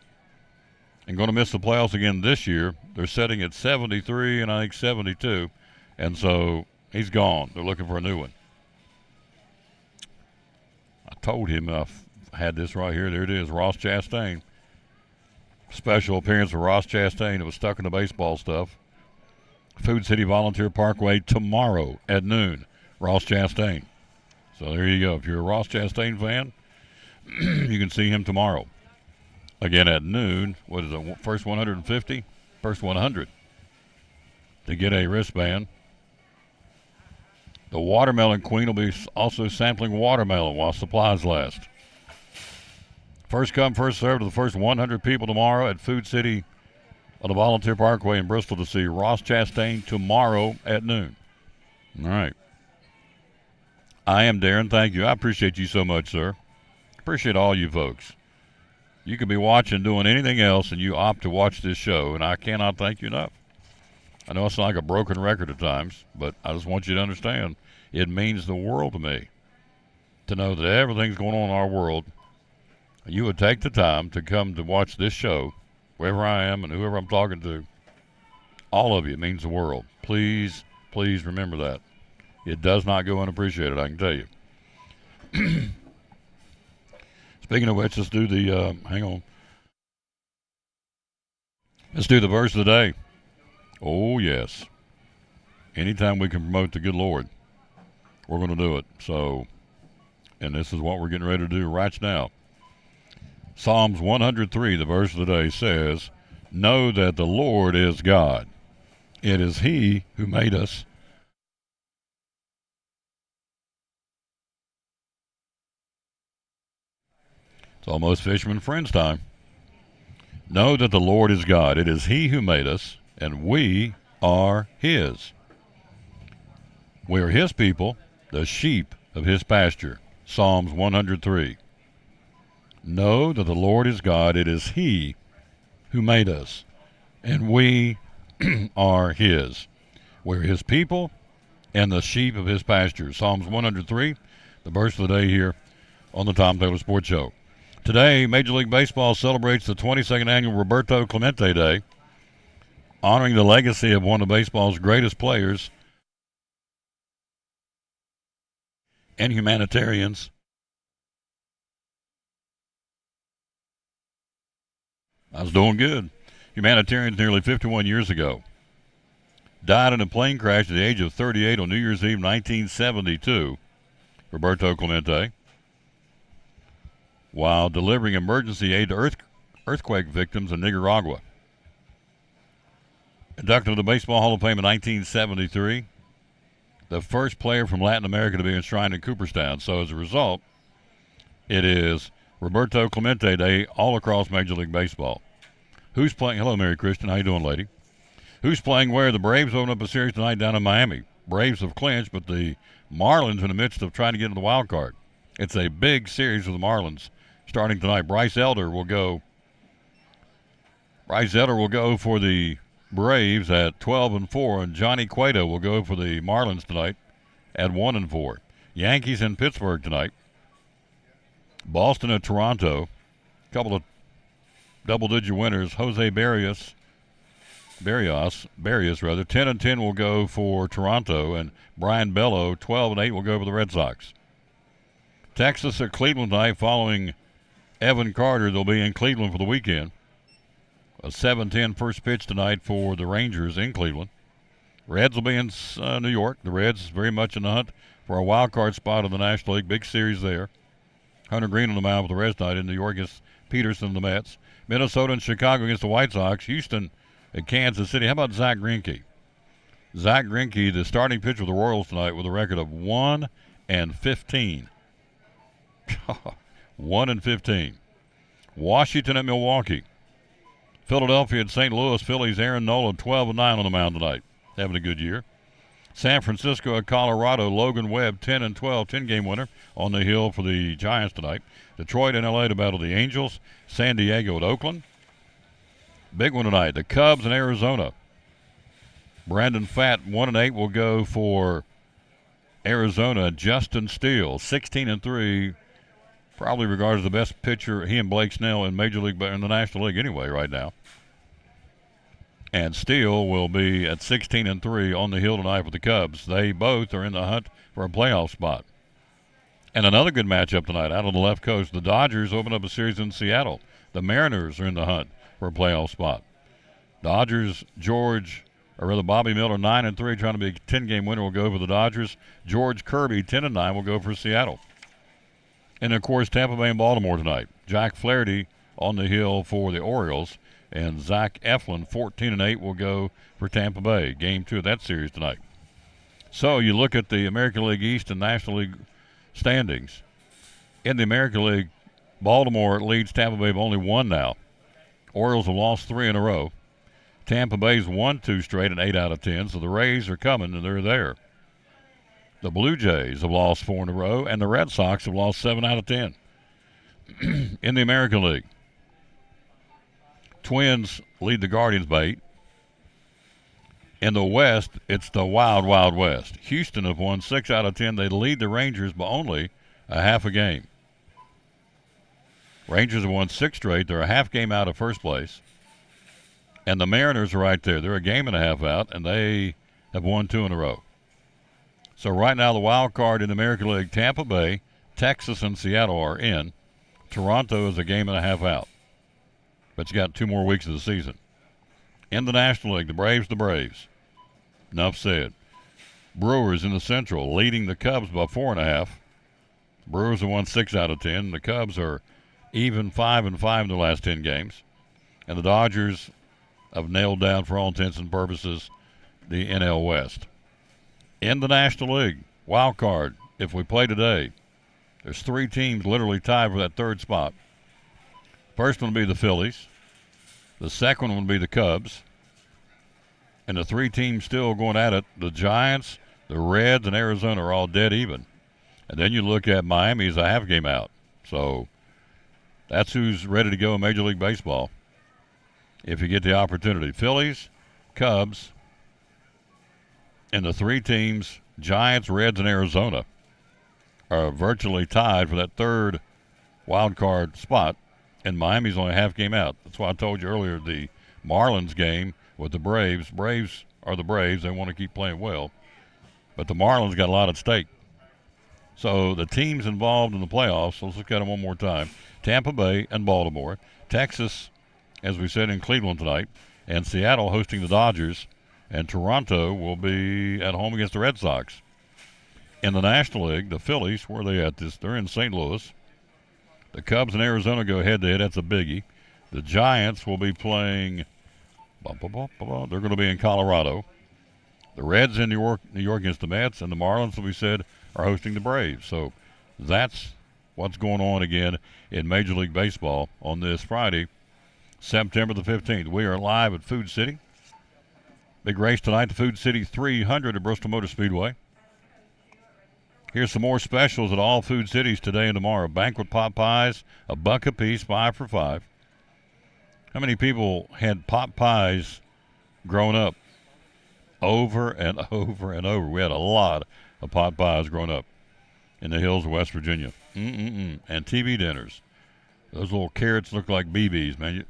and going to miss the playoffs again this year. They're setting at 73 and I think 72, and so he's gone. They're looking for a new one. I told him I had this right here. There it is, Ross Chastain. Special appearance of Ross Chastain. It was stuck in the baseball stuff. Food City Volunteer Parkway tomorrow at noon. Ross Chastain. So there you go. If you're a Ross Chastain fan, you can see him tomorrow. Again at noon. What is it? First 150? First 100 to get a wristband. The Watermelon Queen will be also sampling watermelon while supplies last. First come, first served to the first 100 people tomorrow at Food City on the Volunteer Parkway in Bristol to see Ross Chastain tomorrow at noon. All right. I am Darren. Thank you. I appreciate you so much, sir. Appreciate all you folks. You could be watching, doing anything else, and you opt to watch this show, and I cannot thank you enough. I know it's like a broken record at times, but I just want you to understand it means the world to me to know that everything's going on in our world. You would take the time to come to watch this show, wherever I am and whoever I'm talking to. All of you, it means the world. Please, please remember that. It does not go unappreciated, I can tell you. Speaking of which, let's do the, hang on. Let's do the verse of the day. Oh, yes. Anytime we can promote the good Lord, we're going to do it. So, and this is what we're getting ready to do right now. Psalms 103, the verse of the day says, "Know that the Lord is God. It is He who made us." It's almost Fisherman Friends time. Know that the Lord is God. It is He who made us, and we are His. We are His people, the sheep of His pasture. Psalms 103. Know that the Lord is God. It is He who made us, and we are His. We're His people and the sheep of His pasture. Psalms 103, the verse of the day here on the Tom Taylor Sports Show. Today, Major League Baseball celebrates the 22nd annual Roberto Clemente Day, honoring the legacy of one of baseball's greatest players and humanitarians. I was doing good. Humanitarians nearly 51 years ago. Died in a plane crash at the age of 38 on New Year's Eve 1972. Roberto Clemente. While delivering emergency aid to earthquake victims in Nicaragua. Inducted to the Baseball Hall of Fame in 1973. The first player from Latin America to be enshrined in Cooperstown. So as a result, it is Roberto Clemente Day all across Major League Baseball. Who's playing? Hello, Mary Christian. How you doing, lady? Who's playing where? The Braves open up a series tonight down in Miami. Braves have clinched, but the Marlins in the midst of trying to get into the wild card. It's a big series with the Marlins starting tonight. Bryce Elder will go for the Braves at 12-4, and Johnny Cueto will go for the Marlins tonight at 1-4. Yankees in Pittsburgh tonight. Boston at Toronto. A couple of double-digit winners. Jose Barrios, 10-10 will go for Toronto, and Brian Bello, 12-8 will go for the Red Sox. Texas at Cleveland tonight following Evan Carter. They'll be in Cleveland for the weekend. A 7-10 first pitch tonight for the Rangers in Cleveland. Reds will be in New York. The Reds very much in the hunt for a wild card spot in the National League. Big series there. Hunter Green on the mound for the Reds tonight. In New York against Peterson and the Mets. Minnesota and Chicago against the White Sox. Houston at Kansas City. How about Zach Greinke? Zach Greinke, the starting pitcher for the Royals tonight with a record of 1-15. 1-15. Washington at Milwaukee. Philadelphia at St. Louis. Phillies Aaron Nola 12-9 on the mound tonight. Having a good year. San Francisco at Colorado. Logan Webb 10-12, 10-game winner on the hill for the Giants tonight. Detroit and LA to battle the Angels. San Diego at Oakland. Big one tonight. The Cubs in Arizona. Brandon Pfaadt 1-8 will go for Arizona. Justin Steele 16-3. Probably regarded as the best pitcher, he and Blake Snell in Major League, in the National League anyway right now. And Steele will be at 16-3 on the hill tonight for the Cubs. They both are in the hunt for a playoff spot. And another good matchup tonight out on the left coast. The Dodgers open up a series in Seattle. The Mariners are in the hunt for a playoff spot. Dodgers, Bobby Miller 9-3, trying to be a 10-game winner, will go for the Dodgers. George Kirby 10-9 will go for Seattle. And, of course, Tampa Bay and Baltimore tonight. Jack Flaherty on the hill for the Orioles. And Zach Eflin, 14-8, will go for Tampa Bay. Game 2 of that series tonight. So you look at the American League East and National League standings. In the American League, Baltimore leads Tampa Bay by only 1 now. Orioles have lost 3 in a row. Tampa Bay's won 2 straight and 8 out of 10, so the Rays are coming and they're there. The Blue Jays have lost 4 in a row, and the Red Sox have lost 7 out of 10. In the American League, Twins lead the Guardians by 8. In the West, it's the Wild Wild West. Houston have won 6 out of 10. They lead the Rangers by only a half a game. Rangers have won 6 straight. They're a half game out of first place. And the Mariners are right there. They're a game and a half out, and they have won 2 in a row. So right now the wild card in the American League, Tampa Bay, Texas, and Seattle are in. Toronto is a game and a half out. But you got 2 more weeks of the season. In the National League, the Braves. Enough said. Brewers in the Central leading the Cubs by 4.5. Brewers have won 6 out of 10. The Cubs are even 5-5 in the last 10 games. And the Dodgers have nailed down, for all intents and purposes, the NL West. In the National League, wild card, if we play today, there's 3 teams literally tied for that 3rd spot. First one will be the Phillies. The second one will be the Cubs. And the 3 teams still going at it, the Giants, the Reds, and Arizona are all dead even. And then you look at Miami as a half game out. So that's who's ready to go in Major League Baseball if you get the opportunity. Phillies, Cubs, and the 3 teams, Giants, Reds, and Arizona, are virtually tied for that 3rd wild card spot, and Miami's only a half game out. That's why I told you earlier the Marlins game with the Braves. Braves are the Braves. They want to keep playing well. But the Marlins got a lot at stake. So the teams involved in the playoffs, let's look at them one more time. Tampa Bay and Baltimore. Texas, as we said, in Cleveland tonight. And Seattle hosting the Dodgers. And Toronto will be at home against the Red Sox. In the National League, the Phillies, where are they at this? They're in St. Louis. The Cubs and Arizona go head-to-head. That's a biggie. The Giants will be playing, they're going to be in Colorado. The Reds in New York against the Mets. And the Marlins, as we said, are hosting the Braves. So that's what's going on again in Major League Baseball on this Friday, September the 15th. We are live at Food City. Big race tonight, the Food City 300 at Bristol Motor Speedway. Here's some more specials at all Food Cities today and tomorrow. Banquet pot pies, $1 a piece, 5 for $5. How many people had pot pies growing up? Over and over and over. We had a lot of pot pies growing up in the hills of West Virginia. And TV dinners. Those little carrots look like BBs, man. In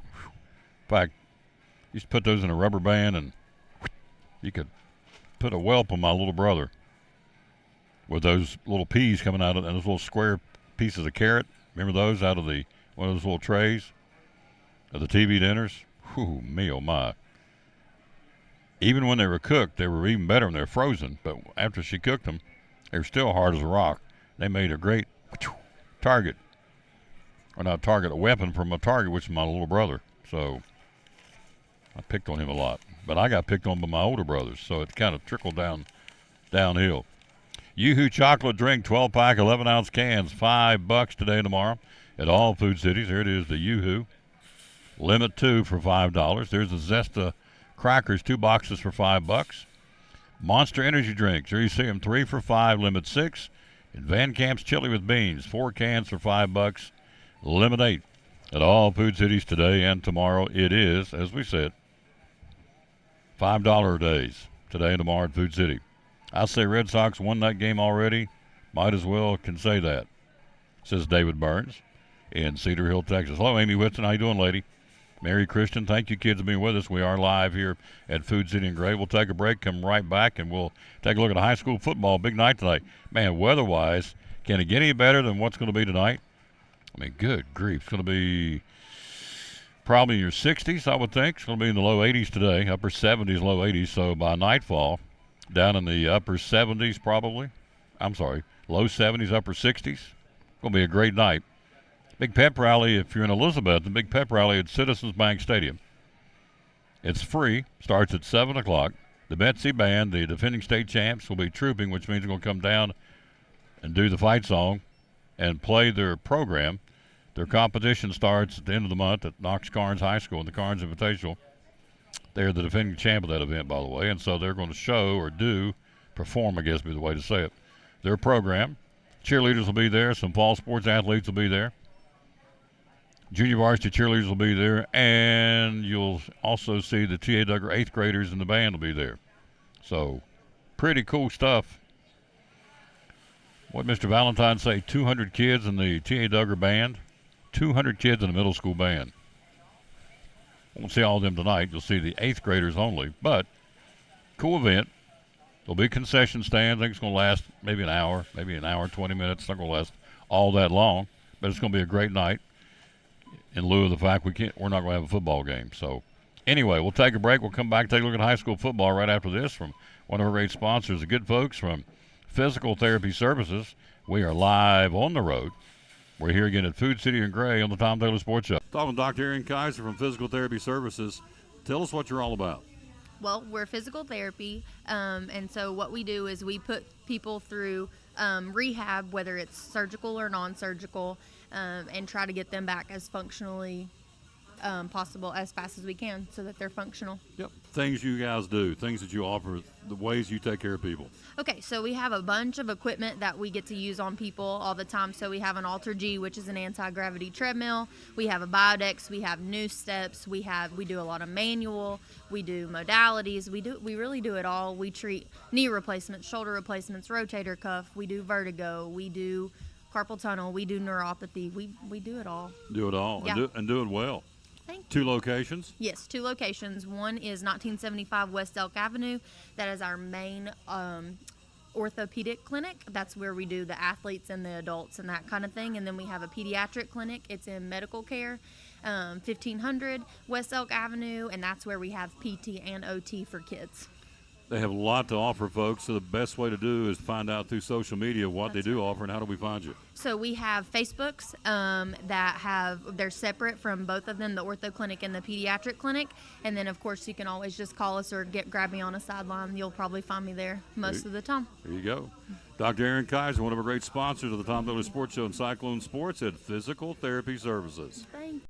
fact, you used to put those in a rubber band and you could put a whelp on my little brother with those little peas coming out of and those little square pieces of carrot. Remember those out of one of those little trays of the TV dinners? Whew, me oh my. Even when they were cooked, they were even better when they were frozen. But after she cooked them, they were still hard as a rock. They made a great target. Or not target, a weapon from a target, which is my little brother. So I picked on him a lot. But I got picked on by my older brothers, so it kind of trickled downhill. Yoo-Hoo chocolate drink, 12-pack, 11-ounce cans, $5 today and tomorrow at all Food Cities. There it is, the Yoo-Hoo. Limit 2 for $5. There's the Zesta crackers, 2 boxes for $5. Monster energy drinks, there you see them, 3 for $5, limit 6. And Van Camp's chili with beans, 4 cans for $5, limit 8. At all Food Cities today and tomorrow, it is, as we said, $5 days today and tomorrow at Food City. I say Red Sox won that game already. Might as well can say that, says David Burns in Cedar Hill, Texas. Hello, Amy Whitson. How you doing, lady? Mary Christian, thank you, kids, for being with us. We are live here at Food City and Gray. We'll take a break, come right back, and we'll take a look at high school football. Big night tonight. Man, weather-wise, can it get any better than what's going to be tonight? I mean, good grief. It's going to be probably in your 60s, I would think. It's going to be in the low 80s today, upper 70s, low 80s. So by nightfall, down in the upper 70s probably. I'm sorry, low 70s, upper 60s. It's going to be a great night. Big pep rally, if you're in Elizabeth, the big pep rally at Citizens Bank Stadium. It's free, starts at 7 o'clock. The Betsy Band, the defending state champs, will be trooping, which means they're going to come down and do the fight song and play their program. Their competition starts at the end of the month at Knox Carnes High School in the Carnes Invitational. They're the defending champ of that event, by the way, and so they're going to show or perform, I guess would be the way to say it, their program. Cheerleaders will be there. Some fall sports athletes will be there. Junior varsity cheerleaders will be there, and you'll also see the T.A. Duggar 8th graders and the band will be there. So, pretty cool stuff. What did Mr. Valentine say? 200 kids in the T.A. Duggar band? 200 kids in the middle school band. Won't see all of them tonight. You'll see the 8th graders only, but cool event. There'll be concession stands. I think it's going to last maybe an hour, 20 minutes. It's not going to last all that long, but it's going to be a great night. In lieu of the fact we're not going to have a football game. So anyway, we'll take a break. We'll come back, take a look at high school football right after this from one of our great sponsors, the good folks from Physical Therapy Services. We are live on the road. We're here again at Food City and Gray on the Tom Taylor Sports Show. Talking to Dr. Aaron Kaiser from Physical Therapy Services. Tell us what you're all about.
Well, we're physical therapy, and so what we do is we put people through rehab, whether it's surgical or non-surgical, and try to get them back as functionally possible as fast as we can so that they're functional.
Yep. Things you guys do, things that you offer, the ways you take care of people.
Okay, so we have a bunch of equipment that we get to use on people all the time. So we have an Alter G, which is an anti-gravity treadmill. We have a Biodex. We have new steps. We do a lot of manual. We do modalities. We really do it all. We treat knee replacements, shoulder replacements, rotator cuff. We do vertigo. We do carpal tunnel. We do neuropathy. We do it all. Do it all,
yeah. and do it well.
Thank you.
2 locations?
Yes, 2 locations. One is 1975 West Elk Avenue. That is our main orthopedic clinic. That's where we do the athletes and the adults and that kind of thing. And then we have a pediatric clinic. It's in medical care, 1500 West Elk Avenue, and that's where we have PT and OT for kids.
They have a lot to offer, folks, so the best way to do is find out through social media what they do offer, and how do we find you?
So we have Facebooks they're separate from both of them, the ortho clinic and the pediatric clinic. And then, of course, you can always just call us or grab me on a sideline. You'll probably find me there most of the time.
There you go. Dr. Aaron Kaiser, one of our great sponsors of the Tom Dillard Sports Show and Cyclone Sports at Physical Therapy Services.
Thank you.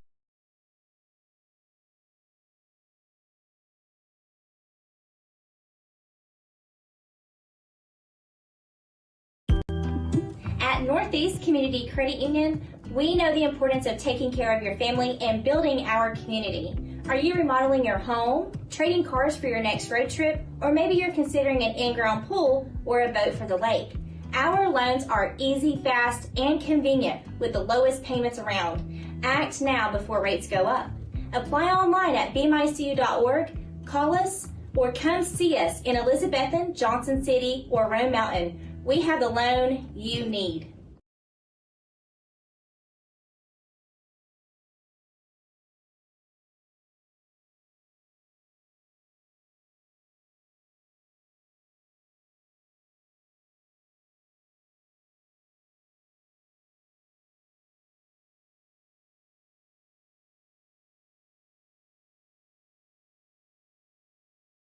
At Northeast Community Credit Union, we know the importance of taking care of your family and building our community. Are you remodeling your home, trading cars for your next road trip, or maybe you're considering an in-ground pool or a boat for the lake? Our loans are easy, fast, and convenient with the lowest payments around. Act now before rates go up. Apply online at bmycu.org, call us, or come see us in Elizabethton, Johnson City, or Rome Mountain. We have the loan you need.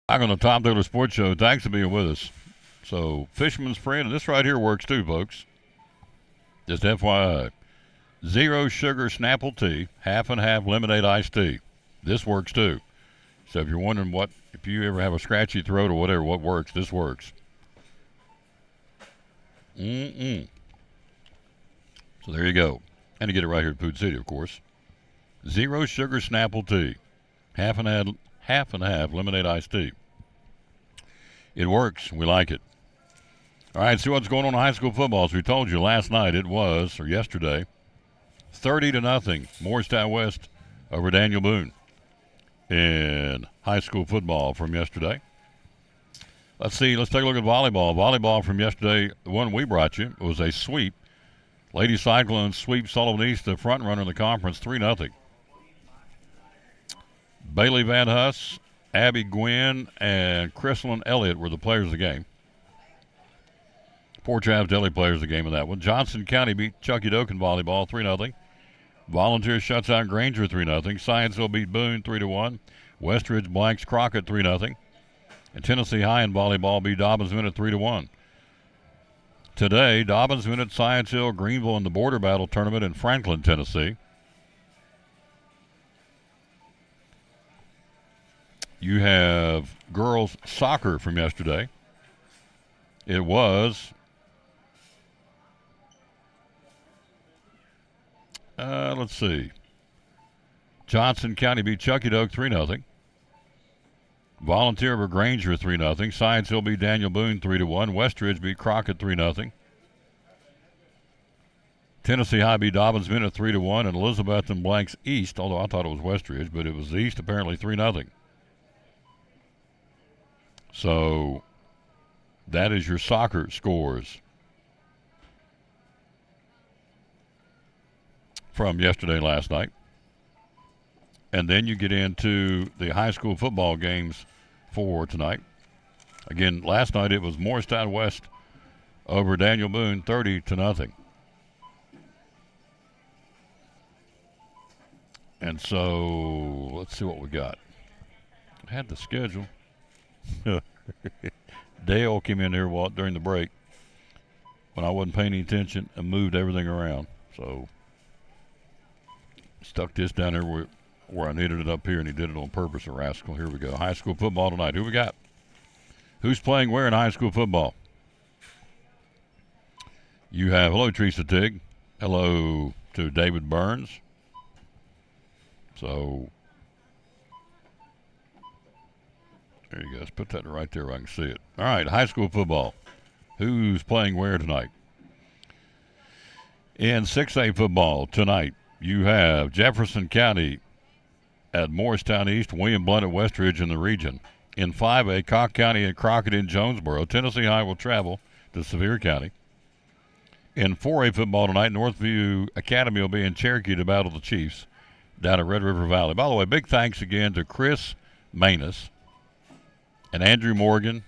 Back on the Tom Dillard Sports Show. Thanks for being with us. So, Fisherman's Friend, and this right here works too, folks. Just FYI. Zero sugar Snapple tea, half and half lemonade iced tea. This works too. So if you're wondering if you ever have a scratchy throat or whatever, what works, this works. So there you go. And you get it right here at Food City, of course. Zero sugar Snapple tea, half and half lemonade iced tea. It works. We like it. All right, see what's going on in high school football. As we told you last night, yesterday, 30-0, Morristown West over Daniel Boone in high school football from yesterday. Let's take a look at volleyball. Volleyball from yesterday, the one we brought you, was a sweep. Lady Cyclones sweep Sullivan East, the front runner in the conference, 3-0. Bailey Van Huss, Abby Gwynn, and Chrislyn Elliott were the players of the game. Port Travis Deli players of the game in that one. Johnson County beat Chucky Doak in volleyball 3-0. Volunteers shuts out Granger 3-0. Scienceville beat Boone 3-1. Westridge blanks Crockett 3-0. And Tennessee High in volleyball beat Dobbinsville at 3-1. Today, Dobbinsville at Scienceville, Greenville in the Border Battle Tournament in Franklin, Tennessee. You have girls soccer from yesterday. It was let's see. Johnson County beat Chucky Doak 3-0. Volunteer over Granger 3-0. Scienceville beat Daniel Boone 3-1. Westridge beat Crockett 3-0. Tennessee High beat Dobbinsville at 3-1, and Elizabethton blanks East, although I thought it was Westridge, but it was East apparently 3-0. So that is your soccer scores from yesterday, last night. And then you get into the high school football games for tonight. Again, last night it was Morristown West over Daniel Boone 30-0. And so let's see what we got. I had the schedule. Dale came in here during the break when I wasn't paying any attention and moved everything around. So stuck this down there where I needed it up here, and he did it on purpose, a rascal. Here we go. High school football tonight. Who we got? Who's playing where in high school football? You have, hello, Teresa Tig. Hello to David Burns. So there you go. Let's put that right there where I can see it. All right, high school football. Who's playing where tonight? In 6A football tonight, you have Jefferson County at Morristown East, William Blount at Westridge in the region. In 5A, Cock County and Crockett in Jonesboro. Tennessee High will travel to Sevier County. In 4A football tonight, Northview Academy will be in Cherokee to battle the Chiefs down at Red River Valley. By the way, big thanks again to Chris Manus and Andrew Morgan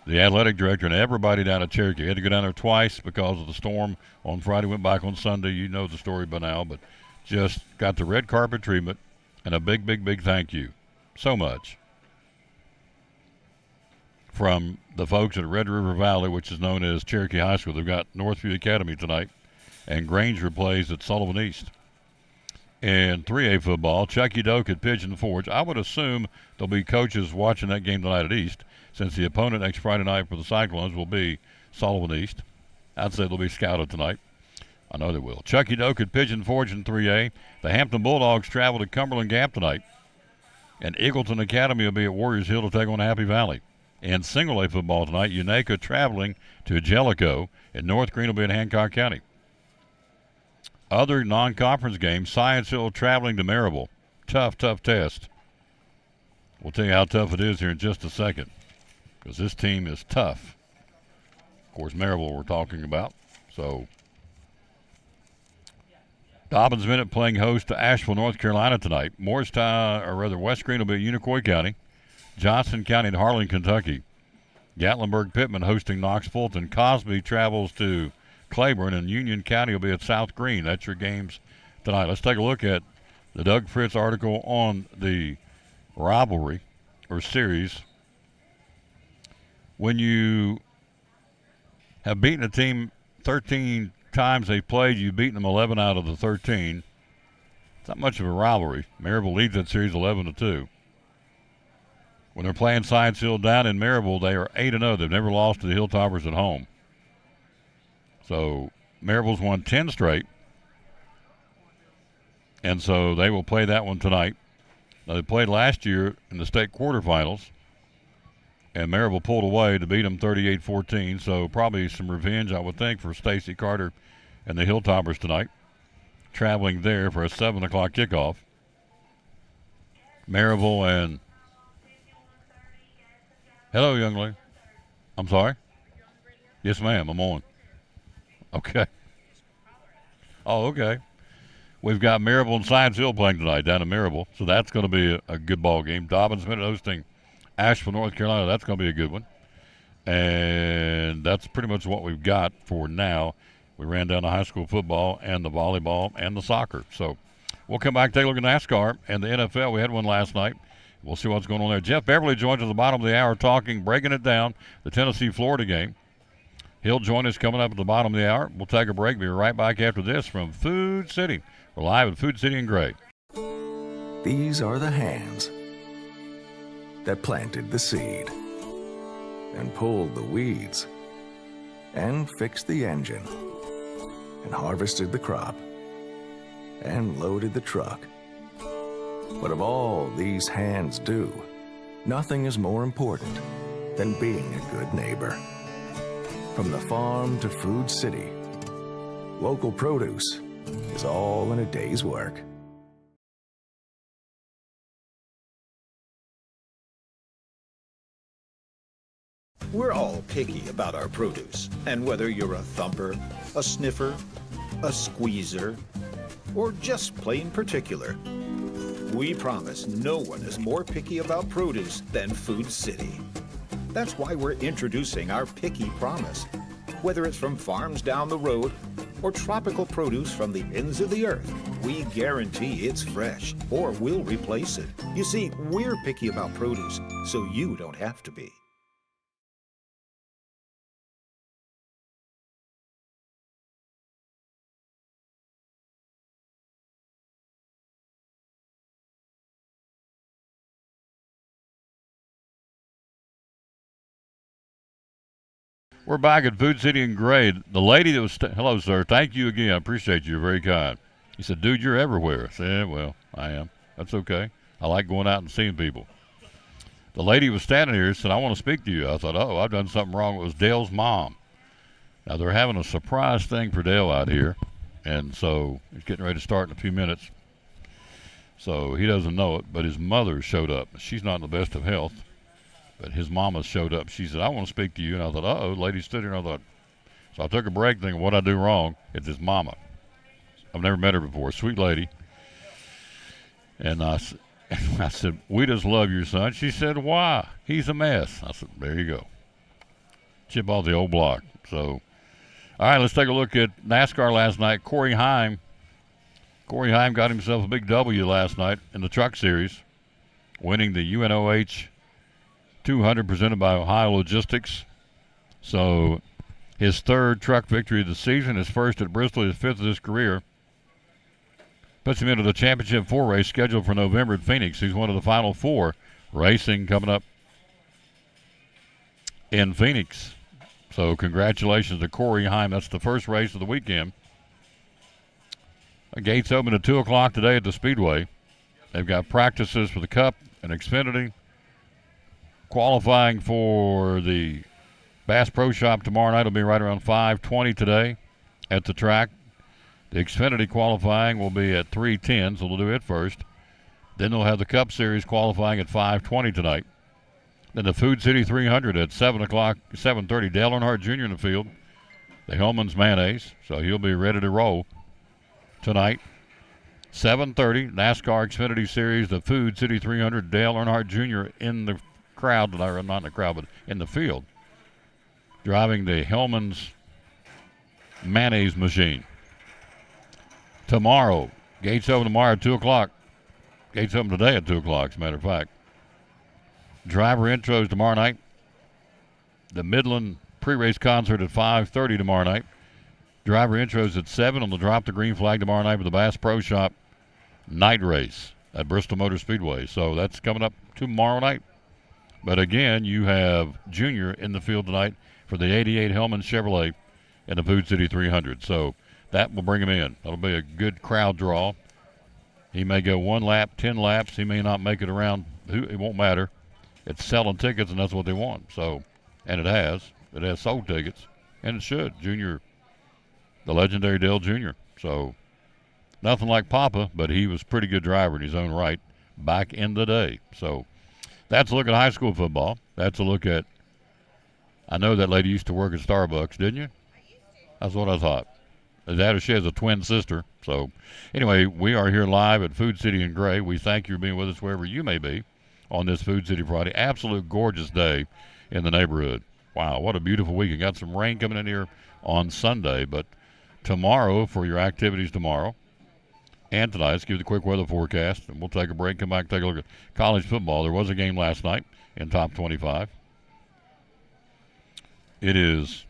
the athletic director, and everybody down at Cherokee. Had to go down there twice because of the storm on Friday, went back on Sunday. You know the story by now, but just got the red carpet treatment, and a big, big, big thank you so much from the folks at Red River Valley, which is known as Cherokee High School. They've got Northview Academy tonight, and Granger plays at Sullivan East. In 3A football, Chucky Doak at Pigeon Forge. I would assume there'll be coaches watching that game tonight at East, since the opponent next Friday night for the Cyclones will be Sullivan East. I'd say they'll be scouted tonight. I know they will. Chucky Doak at Pigeon Forge in 3A. The Hampton Bulldogs travel to Cumberland Gap tonight. And Eagleton Academy will be at Warriors Hill to take on Happy Valley. In single A football tonight, Unaka traveling to Jellicoe, and North Green will be in Hancock County. Other non-conference games, Science Hill traveling to Maryville. Tough test. We'll tell you how tough it is here in just a second, because this team is tough. Of course, Maryville we're talking about. So, Dobbins Minute playing host to Asheville, North Carolina tonight. West Green will be at Unicoi County. Johnson County and Harlan, Kentucky. Gatlinburg Pittman hosting Knox Fulton. Cosby travels to Claiborne, and Union County will be at South Green. That's your games tonight. Let's take a look at the Doug Fritz article on the rivalry or series. When you have beaten a team 13 times they've played, you've beaten them 11 out of the 13. It's not much of a rivalry. Maryville leads that series 11-2. When they're playing Science Hill down in Maryville, they are 8-0. They've never lost to the Hilltoppers at home. So Maryville's won 10 straight. And so they will play that one tonight. Now, they played last year in the state quarterfinals, and Maryville pulled away to beat them 38-14. So probably some revenge, I would think, for Stacy Carter and the Hilltoppers tonight, traveling there for a 7 o'clock kickoff. Maryville and hello, young lady. I'm sorry? Yes, ma'am. I'm on. Okay. Oh, okay. We've got Maryville and Science Hill playing tonight down in Maryville, so that's going to be a good ball game. Dobbins Minute hosting Asheville, North Carolina. That's going to be a good one. And that's pretty much what we've got for now. We ran down the high school football and the volleyball and the soccer. So we'll come back, take a look at NASCAR and the NFL. We had one last night. We'll see what's going on there. Jeff Beverly joins us at the bottom of the hour breaking it down, the Tennessee-Florida game. He'll join us coming up at the bottom of the hour. We'll take a break. Be right back after this from Food City. We're live at Food City in Gray.
These are the hands that planted the seed and pulled the weeds and fixed the engine and harvested the crop and loaded the truck. But of all these hands do, nothing is more important than being a good neighbor. From the farm to Food City, local produce is all in a day's work.
We're all picky about our produce, and whether you're a thumper, a sniffer, a squeezer, or just plain particular, we promise no one is more picky about produce than Food City. That's why we're introducing our Picky Promise. Whether it's from farms down the road or tropical produce from the ends of the earth, we guarantee it's fresh or we'll replace it. You see, we're picky about produce, so you don't have to be.
We're back at Food City in Gray. The lady that was, hello, sir. Thank you again. I appreciate you. You're very kind. He said, dude, you're everywhere. I said, yeah, well, I am. That's okay. I like going out and seeing people. The lady was standing here and said, I want to speak to you. I thought, oh, I've done something wrong. It was Dale's mom. Now, they're having a surprise thing for Dale out here, and so he's getting ready to start in a few minutes. So he doesn't know it, but his mother showed up. She's not in the best of health. But his mama showed up. She said, I want to speak to you. And I thought, uh-oh, the lady stood here. And I thought, so I took a break thinking, what I do wrong? It's his mama. I've never met her before. Sweet lady. And I said, we just love your son. She said, why? He's a mess. I said, there you go. chip off the old block. So, all right, let's take a look at NASCAR last night. Corey Heim got himself a big W last night in the Truck Series, winning the UNOH 200 presented by Ohio Logistics. So his third truck victory of the season, his first at Bristol, his fifth of his career. Puts him into the Championship 4 race scheduled for November at Phoenix. He's one of the final 4 racing coming up in Phoenix. So congratulations to Corey Heim. That's the first race of the weekend. The gates open at 2 o'clock today at the Speedway. They've got practices for the Cup and Xfinity. Qualifying for the Bass Pro Shop tomorrow night will be right around 5:20 today at the track. The Xfinity qualifying will be at 3:10, so they'll do it first. Then they'll have the Cup Series qualifying at 5:20 tonight. Then the Food City 300 at 7 o'clock, 7:30. Dale Earnhardt Jr. in the field. The Hellman's Mayonnaise, so he'll be ready to roll tonight. 7:30, NASCAR Xfinity Series, the Food City 300. Dale Earnhardt Jr. in the crowd, not in the crowd, but in the field, driving the Hellman's Mayonnaise machine. Tomorrow, gates open tomorrow at 2 o'clock. Gates open today at 2 o'clock, as a matter of fact. Driver intros tomorrow night. The Midland pre-race concert at 5:30 tomorrow night. Driver intros at 7 on the Drop the Green Flag tomorrow night with the Bass Pro Shop night race at Bristol Motor Speedway. So that's coming up tomorrow night. But again, you have Junior in the field tonight for the 88 Hellman Chevrolet in the Food City 300. So that will bring him in. That'll be a good crowd draw. He may go 1 lap, 10 laps. He may not make it around. It won't matter. It's selling tickets, and that's what they want. So, and it has. It has sold tickets, and it should. Junior, the legendary Dale Jr. So nothing like Papa, but he was a pretty good driver in his own right back in the day. So that's a look at high school football. That's a look at, I know that lady used to work at Starbucks, didn't you? That's what I thought. That she has a twin sister. So anyway, we are here live at Food City in Gray. We thank you for being with us wherever you may be on this Food City Friday. Absolute gorgeous day in the neighborhood. Wow, what a beautiful weekend. Got some rain coming in here on Sunday, but tomorrow for your activities tomorrow and tonight, let's give you the quick weather forecast, and we'll take a break, come back, take a look at college football. There was a game last night in top 25. It is,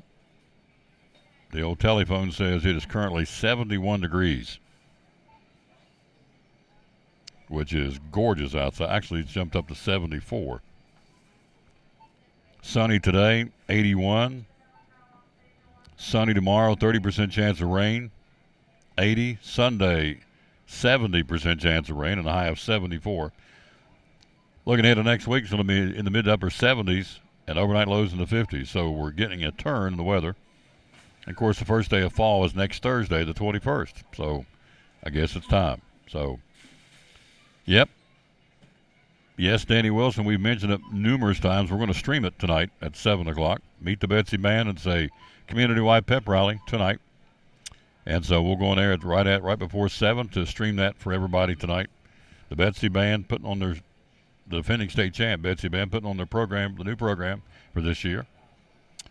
the old telephone says it is currently 71 degrees, which is gorgeous outside. Actually, it's jumped up to 74. Sunny today, 81. Sunny tomorrow, 30% chance of rain. 80. Sunday, 70% chance of rain and a high of 74. Looking ahead to next week, it's going to be in the mid to upper 70s and overnight lows in the 50s. So we're getting a turn in the weather. And of course, the first day of fall is next Thursday, the 21st. So I guess it's time. So, yep. Yes, Danny Wilson, we've mentioned it numerous times. We're going to stream it tonight at 7 o'clock. Meet the Betsy Band. It's a community-wide pep rally tonight. And so we'll go on there right before 7 to stream that for everybody tonight. The Betsy Band putting on the defending state champ, Betsy Band, putting on their program, the new program for this year.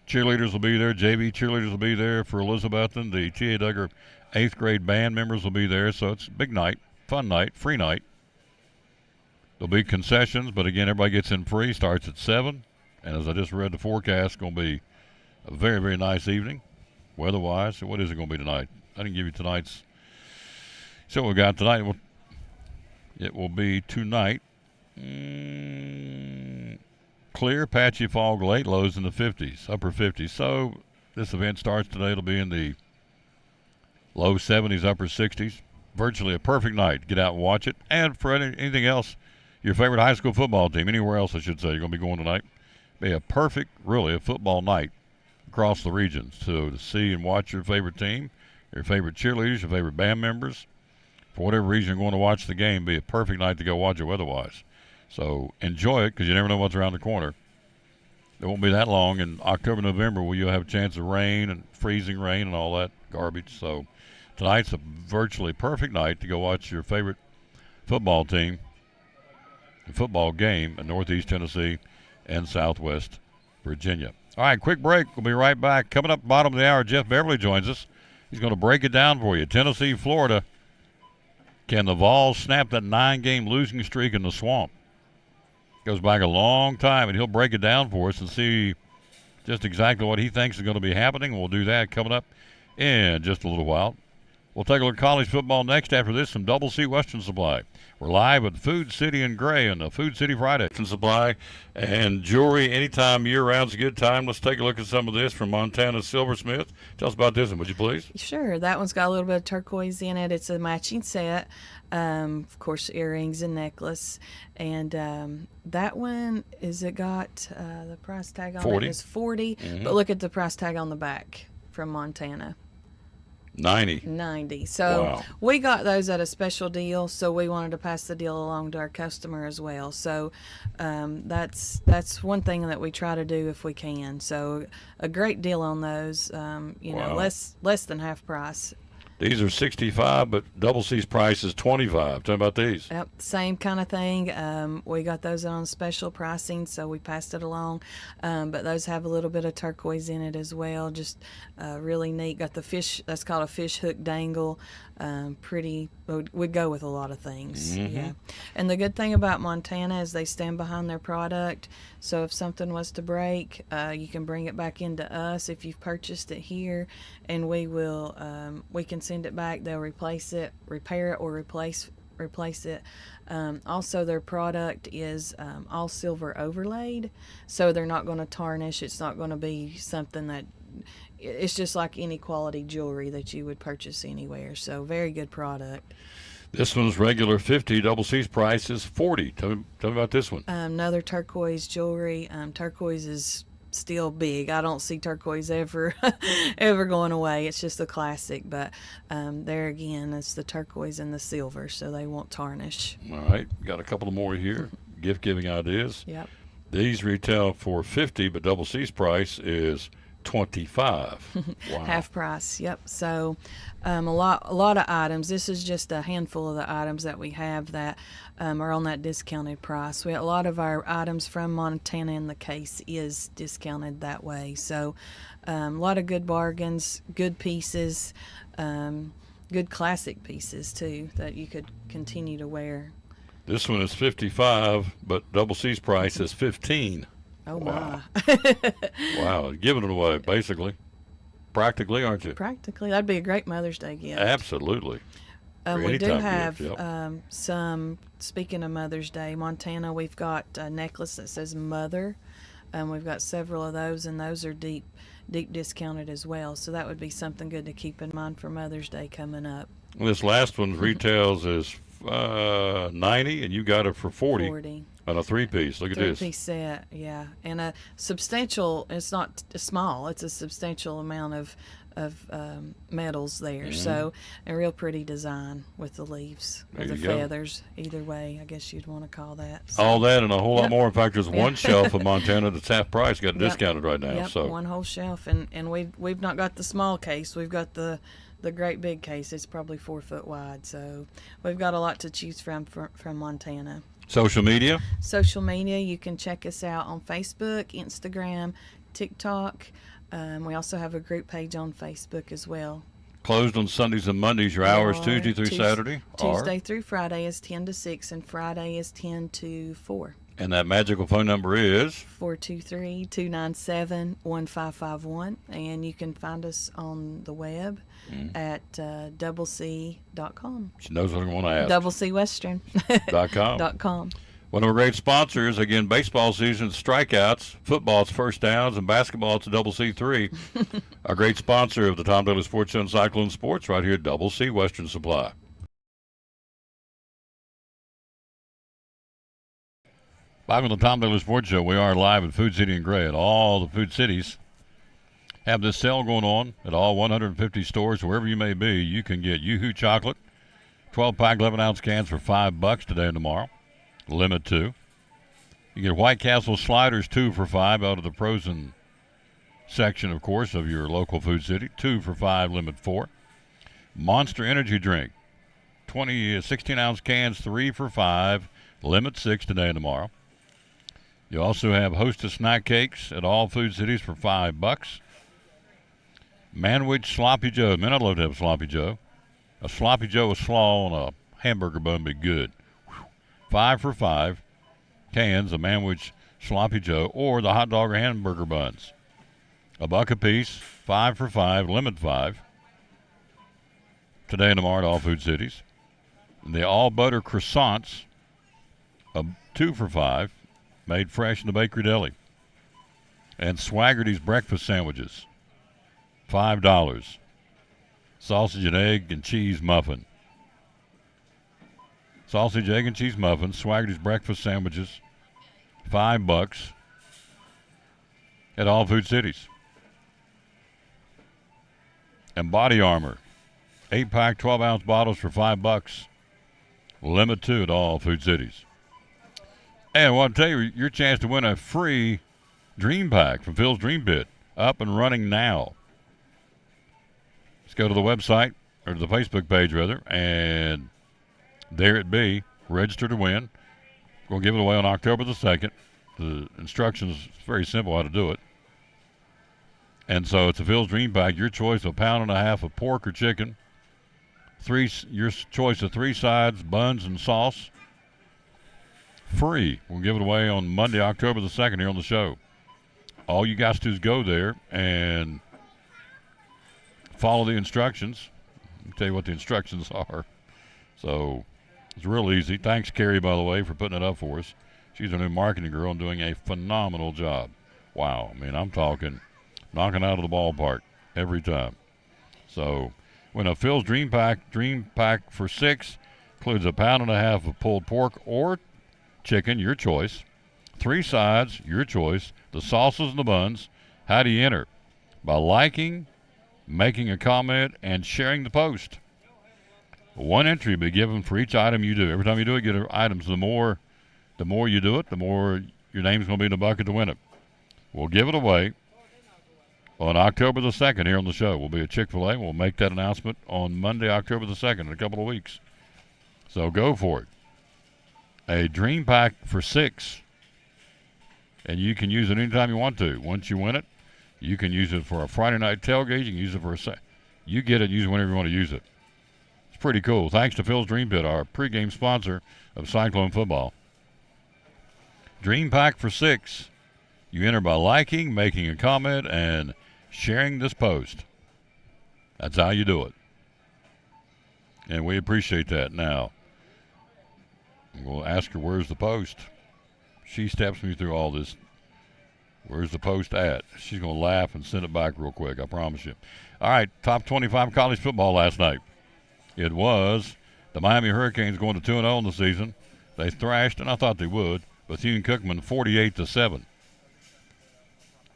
Cheerleaders will be there. JV cheerleaders will be there for Elizabethton. The T.A. Duggar 8th grade band members will be there. So it's a big night, fun night, free night. There'll be concessions, but again, everybody gets in free. Starts at 7. And as I just read the forecast, it's going to be a very, very nice evening, weather-wise. So what is it going to be tonight? I didn't give you tonight's. So what we got tonight, it will be tonight. Clear, patchy fog late, lows in the 50s, upper 50s. So this event starts today. It'll be in the low 70s, upper 60s. Virtually a perfect night. Get out and watch it. And for anything else, your favorite high school football team, anywhere else I should say, you're going to be going tonight. Be a perfect, really, a football night across the regions. So to see and watch your favorite team, your favorite cheerleaders, your favorite band members, for whatever reason you're going to watch the game, be a perfect night to go watch it weather-wise. So enjoy it because you never know what's around the corner. It won't be that long in October, November where you'll have a chance of rain and freezing rain and all that garbage. So tonight's a virtually perfect night to go watch your favorite football team, football game in Northeast Tennessee and Southwest Virginia. All right, quick break. We'll be right back. Coming up bottom of the hour, Jeff Beverly joins us. He's going to break it down for you. Tennessee, Florida. Can the Vols snap that 9-game losing streak in the Swamp? Goes back a long time, and he'll break it down for us and see just exactly what he thinks is going to be happening. We'll do that coming up in just a little while. We'll take a look at college football next. After this, some Double C Western Supply. We're live at Food City in Gray on the Food City Friday. Western Supply and jewelry anytime, year-round is a good time. Let's take a look at some of this from Montana Silversmith. Tell us about this one, would you please?
Sure. That one's got a little bit of turquoise in it. It's a matching set. Of course, earrings and necklace. And that one, it got the price tag on
40.
it is $40.
Mm-hmm.
But look at the price tag on the back from Montana.
90.
So
wow.
We got those at a special deal, so we wanted to pass the deal along to our customer as well. So that's one thing that we try to do if we can. So a great deal on those.
Wow.
Less than half price.
These are 65, but Double C's price is 25. Tell me about these.
Yep, same kind of thing. We got those on special pricing, so we passed it along. But those have a little bit of turquoise in it as well. Just really neat. Got the fish. That's called a fish hook dangle. Pretty. Would go with a lot of things.
Mm-hmm.
Yeah. And the good thing about Montana is they stand behind their product. So if something was to break, you can bring it back into us if you've purchased it here, and we will. We can send it back. They'll replace it, repair it, or replace it. Also, their product is all silver overlaid, so they're not going to tarnish. It's not going to be something that. It's just like any quality jewelry that you would purchase anywhere. So very good product.
This one's regular 50. Double C's price is 40. Tell me about this one.
Another turquoise jewelry. Turquoise is still big. I don't see turquoise ever going away. It's just a classic. But there again, it's the turquoise and the silver, so they won't tarnish.
All right. Got a couple of more here. Gift-giving ideas.
Yep.
These retail for 50, but Double C's price is 25. Wow.
Half price. Yep. So a lot of items. This is just a handful of the items that we have that are on that discounted price. A lot of our items from Montana in the case is discounted that way. So a lot of good bargains, good pieces, good classic pieces too that you could continue to wear.
This one is 55, but Double C's price is 15.
Oh,
wow.
my.
Wow, giving it away, basically. Practically, aren't you?
Practically. That'd be a great Mother's Day gift.
Absolutely.
We do have
gift, yep.
some, speaking of Mother's Day, Montana, we've got a necklace that says Mother. We've got several of those, and those are deep discounted as well. So that would be something good to keep in mind for Mother's Day coming up.
This last one retails is 90, and you got it for 40. On a three-piece. Look at this.
Three-piece set, yeah. And a substantial, it's not small, it's a substantial amount of metals there.
Mm-hmm.
So a real pretty design with the leaves or
There
the
you go.
feathers. Either way, I guess you'd want to call that. So,
All that and a whole lot
Yep.
more. In fact, there's one shelf of Montana that's half price. Got it
Yep.
discounted right now.
Yep,
So
one whole shelf. And we've not got the small case. We've got the great big case. It's probably 4 foot wide. So we've got a lot to choose from Montana.
social media.
Social media, you can check us out on Facebook, Instagram, TikTok. We also have a group page on Facebook as well.
Closed on Sundays and Mondays. Your hours Tuesday through Saturday.
Tuesday through Friday is 10 to 6, and Friday is 10 to 4.
And that magical phone number is
423-297-1551. And you can find us on the web at doublec.com.
She knows what I want to ask.
doublec.com.
One of our great sponsors, again, baseball season, strikeouts, football's first downs, and basketball, it's Double C3. Our great sponsor of the Tom Daly Sports Show and Cyclone Sports right here at Double C Western Supply. Live on the Tom Daly Sports Show, we are live at Food City in Gray. At all the food cities have this sale going on at all 150 stores, wherever you may be. You can get Yoo-Hoo chocolate, 12-pack, 11-ounce cans for $5 today and tomorrow. Limit 2. You get White Castle sliders 2 for $5 out of the frozen section, of course, of your local Food City. 2 for $5, limit 4. Monster Energy drink, 16-ounce cans, 3 for $5, limit 6 today and tomorrow. You also have Hostess snack cakes at all Food Cities for $5. Manwich Sloppy Joe. Man, I'd love to have a Sloppy Joe. A Sloppy Joe with slaw on a hamburger bun would be good. 5 for $5 cans of Manwich Sloppy Joe or the hot dog or hamburger buns. $1 a piece, 5 for $5, limit 5. Today and tomorrow at all Food Cities. The all butter croissants, 2 for $5, made fresh in the Bakery Deli. And Swaggerty's breakfast sandwiches, $5. Sausage and egg and cheese muffin. Sausage, egg, and cheese muffin, Swaggerty's breakfast sandwiches, $5 at all Food Cities. And Body Armor, 8-pack, 12-ounce bottles for $5. Limit 2 at all Food Cities. And I want to tell you, your chance to win a free Dream Pack from Phil's Dream Pit, up and running now. Let's go to the website, or to the Facebook page, rather, and there it be. Register to win. We'll give it away on October the 2nd. The instructions, it's very simple how to do it. And so it's a Phil's Dream Pack, your choice of 1.5 pounds of pork or chicken. Your choice of 3 sides, buns, and sauce. Free. We'll give it away on Monday, October the 2nd here on the show. All you guys do is go there and follow the instructions. I'll tell you what the instructions are. So it's real easy. Thanks, Carrie, by the way, for putting it up for us. She's our new marketing girl and doing a phenomenal job. Wow. I mean, I'm talking knocking out of the ballpark every time. So when a Phil's Dream Pack for 6 includes 1.5 pounds of pulled pork or chicken, your choice. 3 sides, your choice. The sauces and the buns. How do you enter? By liking, making a comment, and sharing the post. 1 entry will be given for each item you do. Every time you do it, you get items. The more you do it, the more your name's going to be in the bucket to win it. We'll give it away on October the 2nd here on the show. We'll be at Chick-fil-A. We'll make that announcement on Monday, October the 2nd, in a couple of weeks. So go for it. A Dream Pack for 6. And you can use it anytime you want to. Once you win it, you can use it for a Friday night tailgate. You can use it for you get it, use it whenever you want to use it. It's pretty cool. Thanks to Phil's Dream Pit, our pregame sponsor of Cyclone football. Dream Pack for 6. You enter by liking, making a comment, and sharing this post. That's how you do it. And we appreciate that. Now, we'll ask her, where's the post? She steps me through all this. Where's the post at? She's going to laugh and send it back real quick, I promise you. All right, top 25 college football last night. It was the Miami Hurricanes going to 2-0 in the season. They thrashed, and I thought they would, Bethune-Cookman 48-7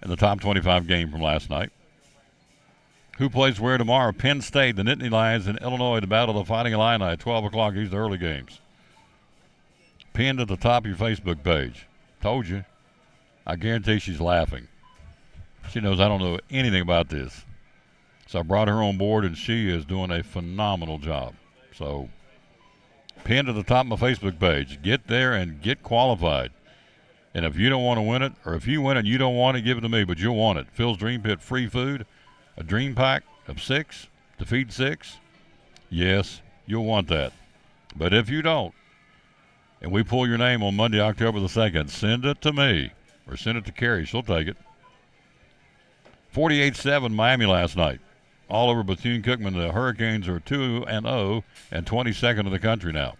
in the top 25 game from last night. Who plays where tomorrow? Penn State, the Nittany Lions, and Illinois, the Battle of the Fighting Illini at 12 o'clock. These are the early games. Pinned at the top of your Facebook page. Told you. I guarantee she's laughing. She knows I don't know anything about this. So I brought her on board, and she is doing a phenomenal job. So pinned at the top of my Facebook page. Get there and get qualified. And if you don't want to win it, or if you win it and you don't want it, give it to me, but you'll want it. Phil's Dream Pit free food, a Dream Pack of 6 to feed 6. Yes, you'll want that. But if you don't, and we pull your name on Monday, October the 2nd, send it to me or send it to Carrie. She'll take it. 48-7 Miami last night. All over Bethune-Cookman. The Hurricanes are 2-0 and 22nd in the country now.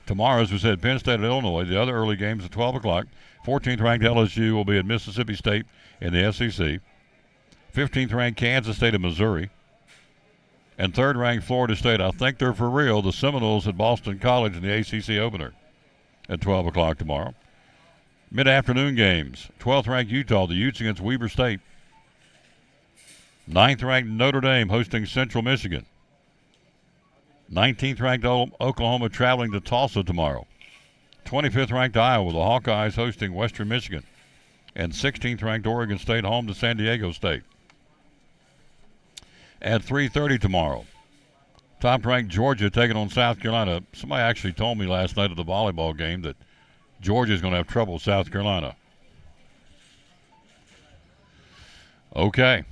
Tomorrow, as we said, Penn State at Illinois. The other early games at 12 o'clock. 14th ranked LSU will be at Mississippi State in the SEC. 15th ranked Kansas State at Missouri. And 3rd ranked Florida State. I think they're for real. The Seminoles at Boston College in the ACC opener at 12 o'clock tomorrow. Mid-afternoon games. 12th ranked Utah, the Utes against Weber State. 9th ranked Notre Dame hosting Central Michigan. 19th ranked Oklahoma traveling to Tulsa tomorrow. 25th ranked Iowa, the Hawkeyes hosting Western Michigan. And 16th ranked Oregon State home to San Diego State. At 3:30 tomorrow, top ranked Georgia taking on South Carolina. Somebody actually told me last night at the volleyball game that Georgia's going to have trouble with South Carolina. Okay.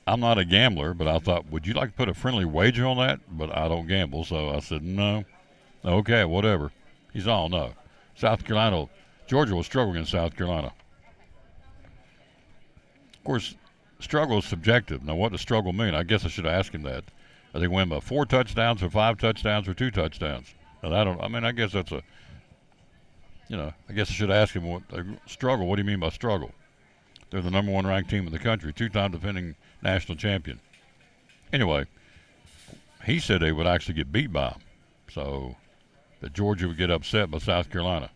I'm not a gambler, but I thought, would you like to put a friendly wager on that? But I don't gamble, so I said no. Okay, whatever. He's all no. South Carolina, Georgia will struggle against South Carolina. Of course, struggle is subjective. Now, what does struggle mean? I guess I should ask him that. Are they win by 4 touchdowns or 5 touchdowns or 2 touchdowns? And I guess that's a, I guess I should ask him what struggle. What do you mean by struggle? They're the number 1 ranked team in the country, 2-time defending national champion. Anyway, he said they would actually get beat by them. So that Georgia would get upset by South Carolina.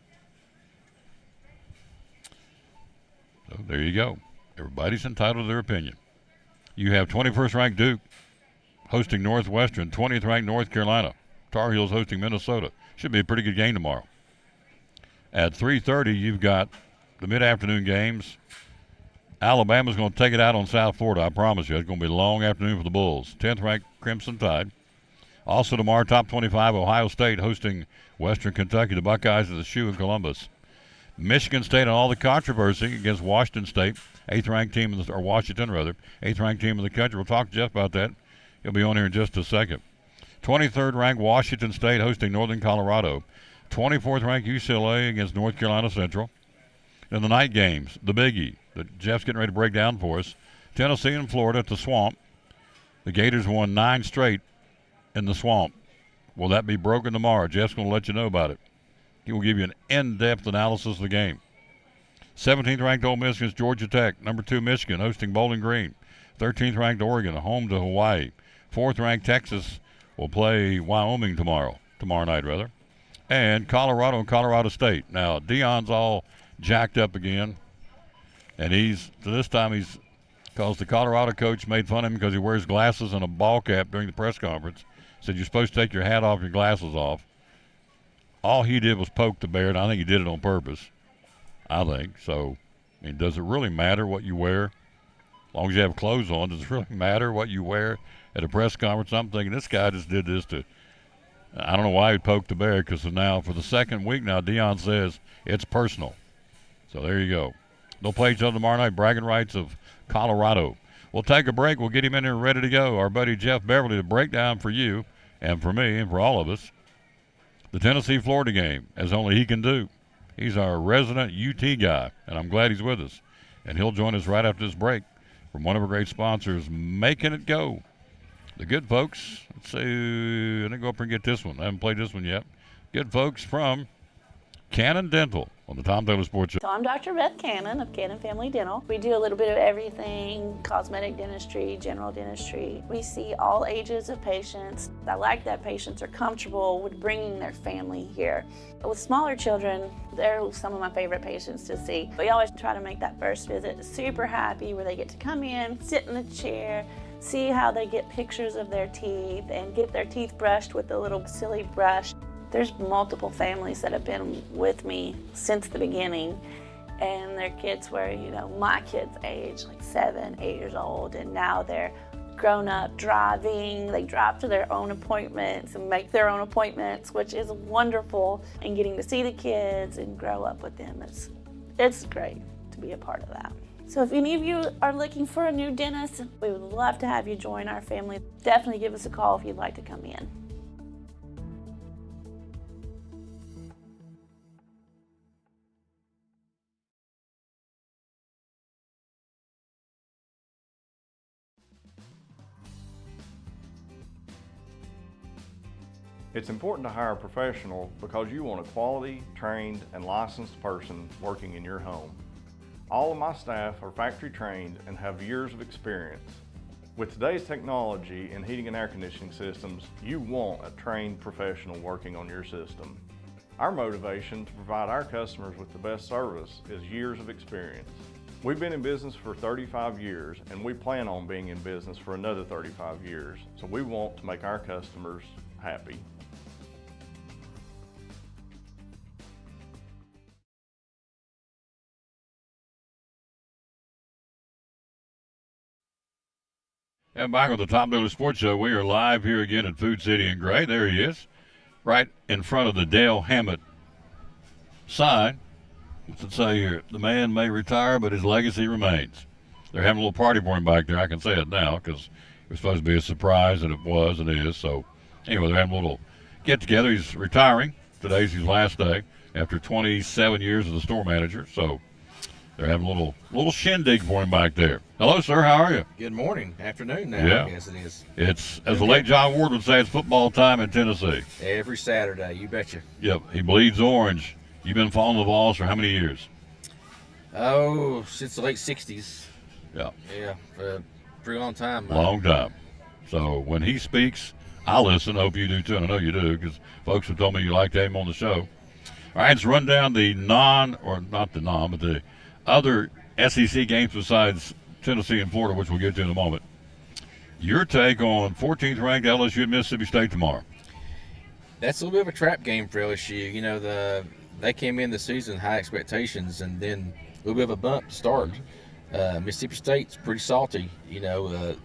So there you go. Everybody's entitled to their opinion. You have 21st ranked Duke hosting Northwestern, 20th ranked North Carolina. Tar Heels hosting Minnesota. Should be a pretty good game tomorrow. At 3:30, you've got the mid-afternoon games. Alabama's going to take it out on South Florida, I promise you. It's going to be a long afternoon for the Bulls. 10th ranked Crimson Tide. Also tomorrow, top 25, Ohio State hosting Western Kentucky. The Buckeyes at the Shoe in Columbus. Michigan State on all the controversy against Washington State, 8th ranked team, 8th ranked team in the country. We'll talk to Jeff about that. He'll be on here in just a second. 23rd ranked Washington State hosting Northern Colorado. 24th ranked UCLA against North Carolina Central. In the night games, the biggie that Jeff's getting ready to break down for us. Tennessee and Florida at the Swamp. The Gators won 9 straight in the Swamp. Will that be broken tomorrow? Jeff's going to let you know about it. He will give you an in-depth analysis of the game. 17th ranked Ole Miss against Georgia Tech. Number 2 Michigan hosting Bowling Green. 13th ranked Oregon home to Hawaii. 4th ranked Texas will play Wyoming tomorrow night. And Colorado and Colorado State. Now, Deion's all jacked up again. And because the Colorado coach made fun of him because he wears glasses and a ball cap during the press conference. Said you're supposed to take your hat off, your glasses off. All he did was poke the bear, and I think he did it on purpose. I think. So, does it really matter what you wear? As long as you have clothes on, does it really matter what you wear at a press conference? I'm thinking this guy just did this I don't know why he poked the bear, because now for the second week now, Deion says it's personal. So there you go. They'll play each other tomorrow night, bragging rights of Colorado. We'll take a break. We'll get him in here ready to go. Our buddy Jeff Beverly to break down for you and for me and for all of us the Tennessee-Florida game, as only he can do. He's our resident UT guy, and I'm glad he's with us. And he'll join us right after this break from one of our great sponsors, Making It Go. The good folks, let's see, I didn't go up and get this one. I haven't played this one yet. Good folks from Cannon Dental on the Tom Taylor Sports Show.
So I'm Dr. Beth Cannon of Cannon Family Dental. We do a little bit of everything, cosmetic dentistry, general dentistry. We see all ages of patients. I like that patients are comfortable with bringing their family here. With smaller children, they're some of my favorite patients to see. We always try to make that first visit super happy, where they get to come in, sit in the chair, see how they get pictures of their teeth and get their teeth brushed with a little silly brush. There's multiple families that have been with me since the beginning, and their kids were, my kids' age, like 7, 8 years old, and now they're grown up driving. They drive to their own appointments and make their own appointments, which is wonderful, and getting to see the kids and grow up with them. It's great to be a part of that. So if any of you are looking for a new dentist, we would love to have you join our family. Definitely give us a call if you'd like to come in.
It's important to hire a professional because you want a quality, trained, and licensed person working in your home. All of my staff are factory trained and have years of experience. With today's technology in heating and air conditioning systems, you want a trained professional working on your system. Our motivation to provide our customers with the best service is years of experience. We've been in business for 35 years, and we plan on being in business for another 35 years, so we want to make our customers happy.
And back on the Tom Taylor Sports Show, we are live here again at Food City in Gray. There he is, right in front of the Dale Hammett sign. What's it say here? The man may retire, but his legacy remains. they're having a little party for him back there. I can say it now because it was supposed to be a surprise, and it was and is. So anyway, they're having a little get-together. He's retiring. Today's his last day after 27 years as the store manager. So they're having a little shindig for him back there. Hello, sir. How are you?
Good morning, afternoon now,
Yeah.
I guess it is.
It's, as the late John Ward would say, it's football time in Tennessee.
Every Saturday, you betcha.
Yep, he bleeds orange. You've been following the Vols for how many years?
Oh, since the late 60s.
Yeah.
Yeah, for a pretty long time.
Long time. So when he speaks, I listen. Hope you do too, and I know you do because folks have told me you like to have him on the show. All right, let's run down the the other SEC games besides Tennessee and Florida, which we'll get to in a moment. Your take on 14th ranked LSU at Mississippi State tomorrow?
That's a little bit of a trap game for LSU. You know, they came in the season high expectations, and then a little bit of a bump to start. Mississippi State's pretty salty. You know,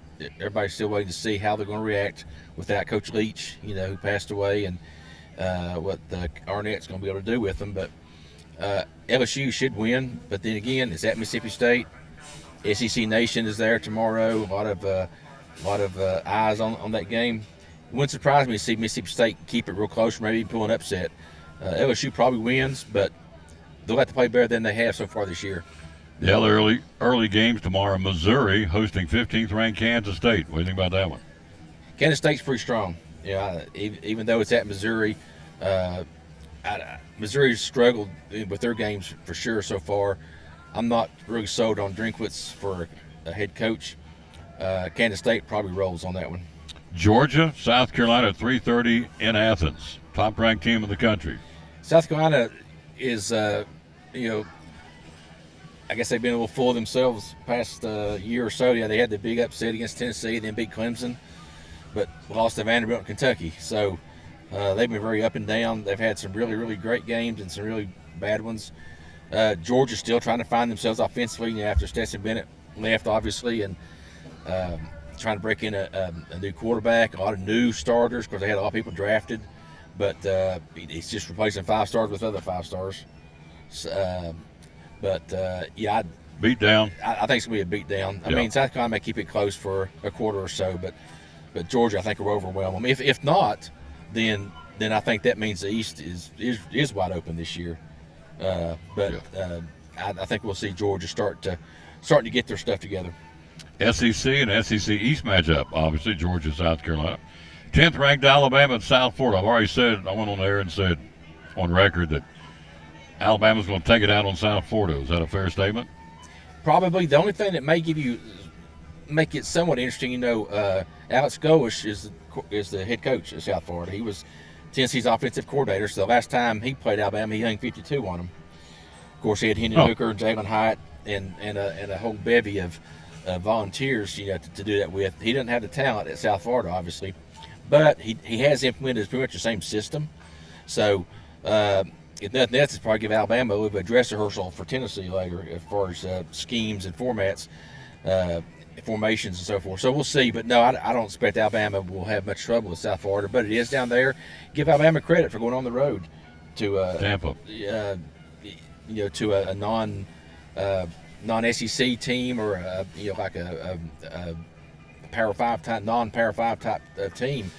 everybody's still waiting to see how they're going to react without Coach Leach, you know, who passed away, and what Arnett's going to be able to do with them. But LSU should win. But then again, it's at Mississippi State. SEC Nation is there tomorrow. A lot of eyes on that game. It wouldn't surprise me to see Mississippi State keep it real close, or maybe even pull an upset. LSU probably wins, but they'll have to play better than they have so far this year.
The other early games tomorrow, Missouri hosting 15th ranked Kansas State. What do you think about that one?
Kansas State's pretty strong. Yeah, even though it's at Missouri, Missouri's struggled with their games for sure so far. I'm not really sold on Drinkwitz for a head coach. Kansas State probably rolls on that one.
Georgia, South Carolina at 3:30 in Athens. Top-ranked team in the country.
South Carolina is, you know, I guess they've been a little full of themselves past year or so. Yeah, they had the big upset against Tennessee, then beat Clemson, but lost to Vanderbilt and Kentucky. So they've been very up and down. They've had some really, really great games and some really bad ones. Georgia's still trying to find themselves offensively, you know, after Stetson Bennett left, obviously, and trying to break in a new quarterback, a lot of new starters because they had a lot of people drafted. But it's just replacing 5 stars with other 5 stars. Yeah,
beat down.
I think it's gonna be a beat down. I mean, South Carolina may keep it close for a quarter or so, but Georgia, I think, will overwhelm them. If not, then I think that means the East is wide open this year. I think we'll see Georgia starting to get their stuff together.
SEC and SEC East matchup, obviously, Georgia, South Carolina. 10th ranked Alabama and South Florida. I've already said, I went on there and said on record that Alabama's going to take it out on South Florida. Is that a fair statement?
Probably. The only thing that may make it somewhat interesting, you know, Alex Golesh is the head coach of South Florida. He was Tennessee's offensive coordinator, so the last time he played Alabama, he hung 52 on them. Of course, he had Hendon Hooker, Jalen Hyatt, and a whole bevy of volunteers, you know, to do that with. He doesn't have the talent at South Florida, obviously, but he has implemented pretty much the same system. So if nothing else, it's probably give Alabama a little bit of dress rehearsal for Tennessee later as far as schemes and formats, formations and so forth. So we'll see. But no, I don't expect Alabama will have much trouble with South Florida. But it is down there. Give Alabama credit for going on the road to
Tampa.
You know, to a non-SEC team or you know, like a Power 5 type, non-Power 5 type team.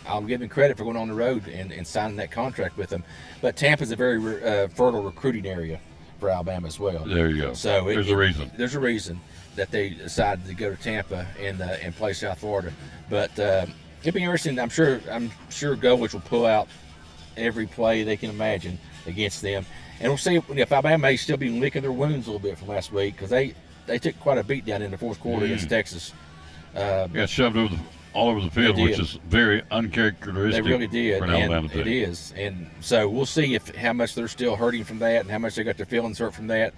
I'll give them credit for going on the road and signing that contract with them. But Tampa's a very fertile recruiting area for Alabama as well.
There you go.
So
there's a reason.
There's a reason that they decided to go to Tampa and play South Florida. But it'll be interesting. I'm sure Golesh will pull out every play they can imagine against them. And we'll see if Alabama may still be licking their wounds a little bit from last week because they took quite a beat down in the fourth quarter against Texas.
Got shoved all over the field, which is very uncharacteristic.
They really did,
for an Alabama team.
It is. And so we'll see how much they're still hurting from that and how much they got their feelings hurt from that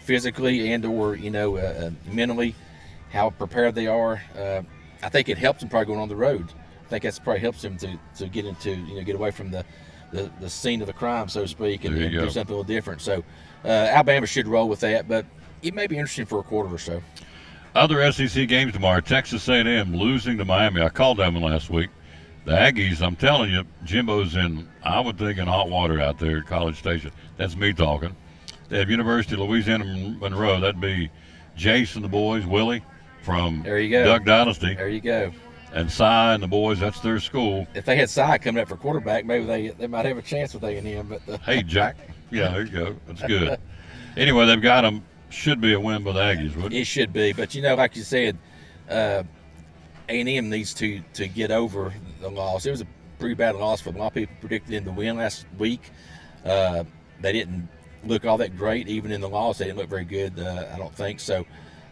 physically and or, you know, mentally, how prepared they are. I think it helps them probably going on the road. I think that's probably helps them to get into, you know, get away from the scene of the crime, so to speak, and do something a little different. So Alabama should roll with that, but it may be interesting for a quarter or so.
Other SEC games tomorrow, Texas A&M losing to Miami. I called that one last week. The Aggies, I'm telling you, Jimbo's in, I would think, in hot water out there at College Station. That's me talking. They have University of Louisiana Monroe. That'd be Jace and the boys, Willie from
There you go.
Duck Dynasty.
There you go.
And Cy and the boys, that's their school.
If they had Cy coming up for quarterback, maybe they might have a chance with A&M. But
Hey, Jack. Yeah, there you go. That's good. Anyway, they've got them. Should be a win by the Aggies, wouldn't it?
It should be. But, like you said, A&M needs to get over the loss. It was a pretty bad loss for a lot of people predicted them to win last week. They didn't look all that great. Even in the loss, they didn't look very good, I don't think. So,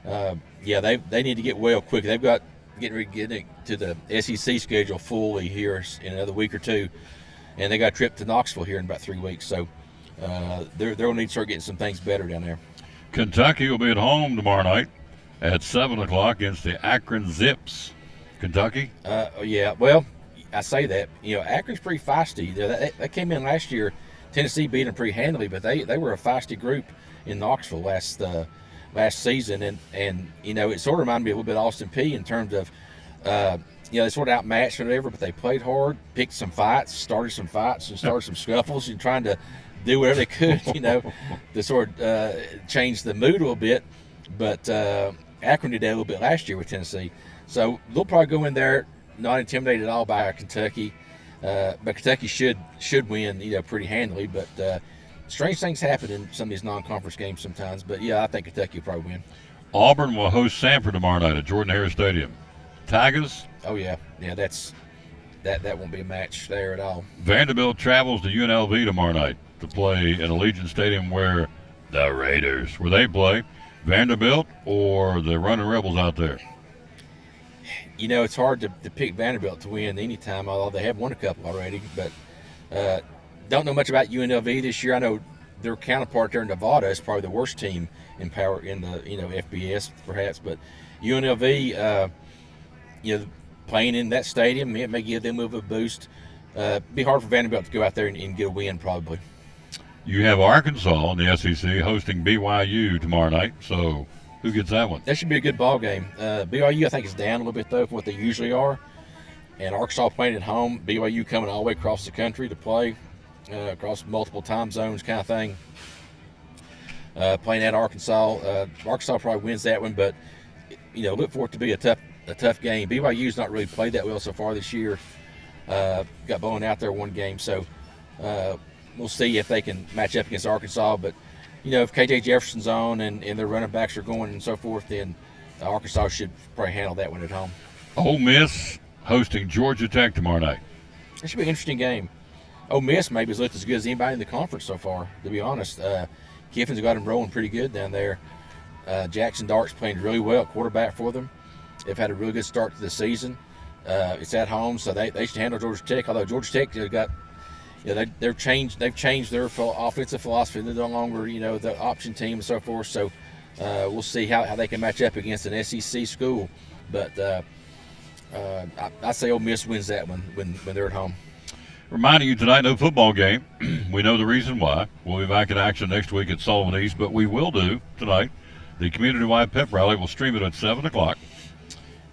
they need to get well quick. They've got getting to the SEC schedule fully here in another week or two, and they got a trip to Knoxville here in about 3 weeks. So they're going to need to start getting some things better down there.
Kentucky will be at home tomorrow night at 7 o'clock against the Akron Zips. Kentucky?
Yeah, well, I say that. Akron's pretty feisty. They came in last year. Tennessee beat them pretty handily, but they were a feisty group in Knoxville last season, and it sort of reminded me a little bit of Austin Peay in terms of they sort of outmatched or whatever, but they played hard, picked some fights, started some scuffles, and trying to do whatever they could, to sort of change the mood a little bit. But Akron did that a little bit last year with Tennessee, so they'll probably go in there not intimidated at all by Kentucky. But Kentucky should win, pretty handily. But strange things happen in some of these non-conference games sometimes. But yeah, I think Kentucky will probably win.
Auburn will host Samford tomorrow night at Jordan-Hare Stadium. Tigers?
Oh yeah, that won't be a match there at all.
Vanderbilt travels to UNLV tomorrow night to play in Allegiant Stadium where the Raiders, where they play. Vanderbilt or the Running Rebels out there?
It's hard to pick Vanderbilt to win anytime, although they have won a couple already. But don't know much about UNLV this year. I know their counterpart there in Nevada is probably the worst team in power in the FBS perhaps. But UNLV, playing in that stadium, it may give them a little boost. Be hard for Vanderbilt to go out there and get a win probably.
You have Arkansas in the SEC hosting BYU tomorrow night. So who gets that one?
That should be a good ball game. BYU, I think, is down a little bit, though, from what they usually are. And Arkansas playing at home, BYU coming all the way across the country to play, across multiple time zones kind of thing. Playing at Arkansas. Arkansas probably wins that one, but, look for it to be a tough game. BYU's not really played that well so far this year. Got blown out there one game, so we'll see if they can match up against Arkansas, but if KJ Jefferson's on and their running backs are going and so forth, then Arkansas should probably handle that one at home.
Ole Miss hosting Georgia Tech tomorrow night.
That should be an interesting game. Ole Miss maybe has looked as good as anybody in the conference so far, to be honest. Kiffin's got them rolling pretty good down there. Jackson Dart's playing really well at quarterback for them. They've had a really good start to the season. It's at home, so they should handle Georgia Tech, although Georgia Tech they've changed their offensive philosophy. They're no longer, the option team and so forth. So we'll see how they can match up against an SEC school. But I say Ole Miss wins that one when they're at home.
Reminding you tonight, no football game. We know the reason why. We'll be back in action next week at Sullivan East, but we will do tonight. The community-wide pep rally will stream it at 7 o'clock.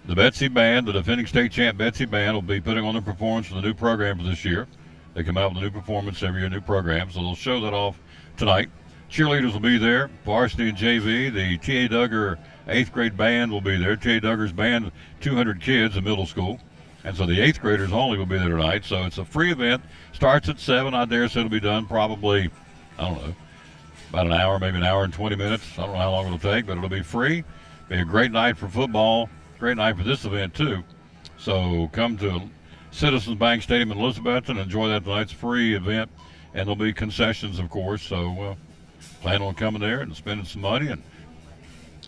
The Betsy Band, the defending state champ Betsy Band, will be putting on their performance for the new program for this year. They come out with a new performance every year, new program, so they'll show that off tonight. Cheerleaders will be there, varsity and JV. The T.A. Duggar 8th grade band will be there. T.A. Duggar's band, 200 kids in middle school. And so the 8th graders only will be there tonight. So it's a free event. Starts at 7. I dare say it'll be done probably, about an hour, maybe an hour and 20 minutes. I don't know how long it'll take, but it'll be free. Be a great night for football. Great night for this event, too. So come to Citizens Bank Stadium in Elizabethton. Enjoy that tonight. It's a free event, and there'll be concessions, of course. So plan on coming there and spending some money and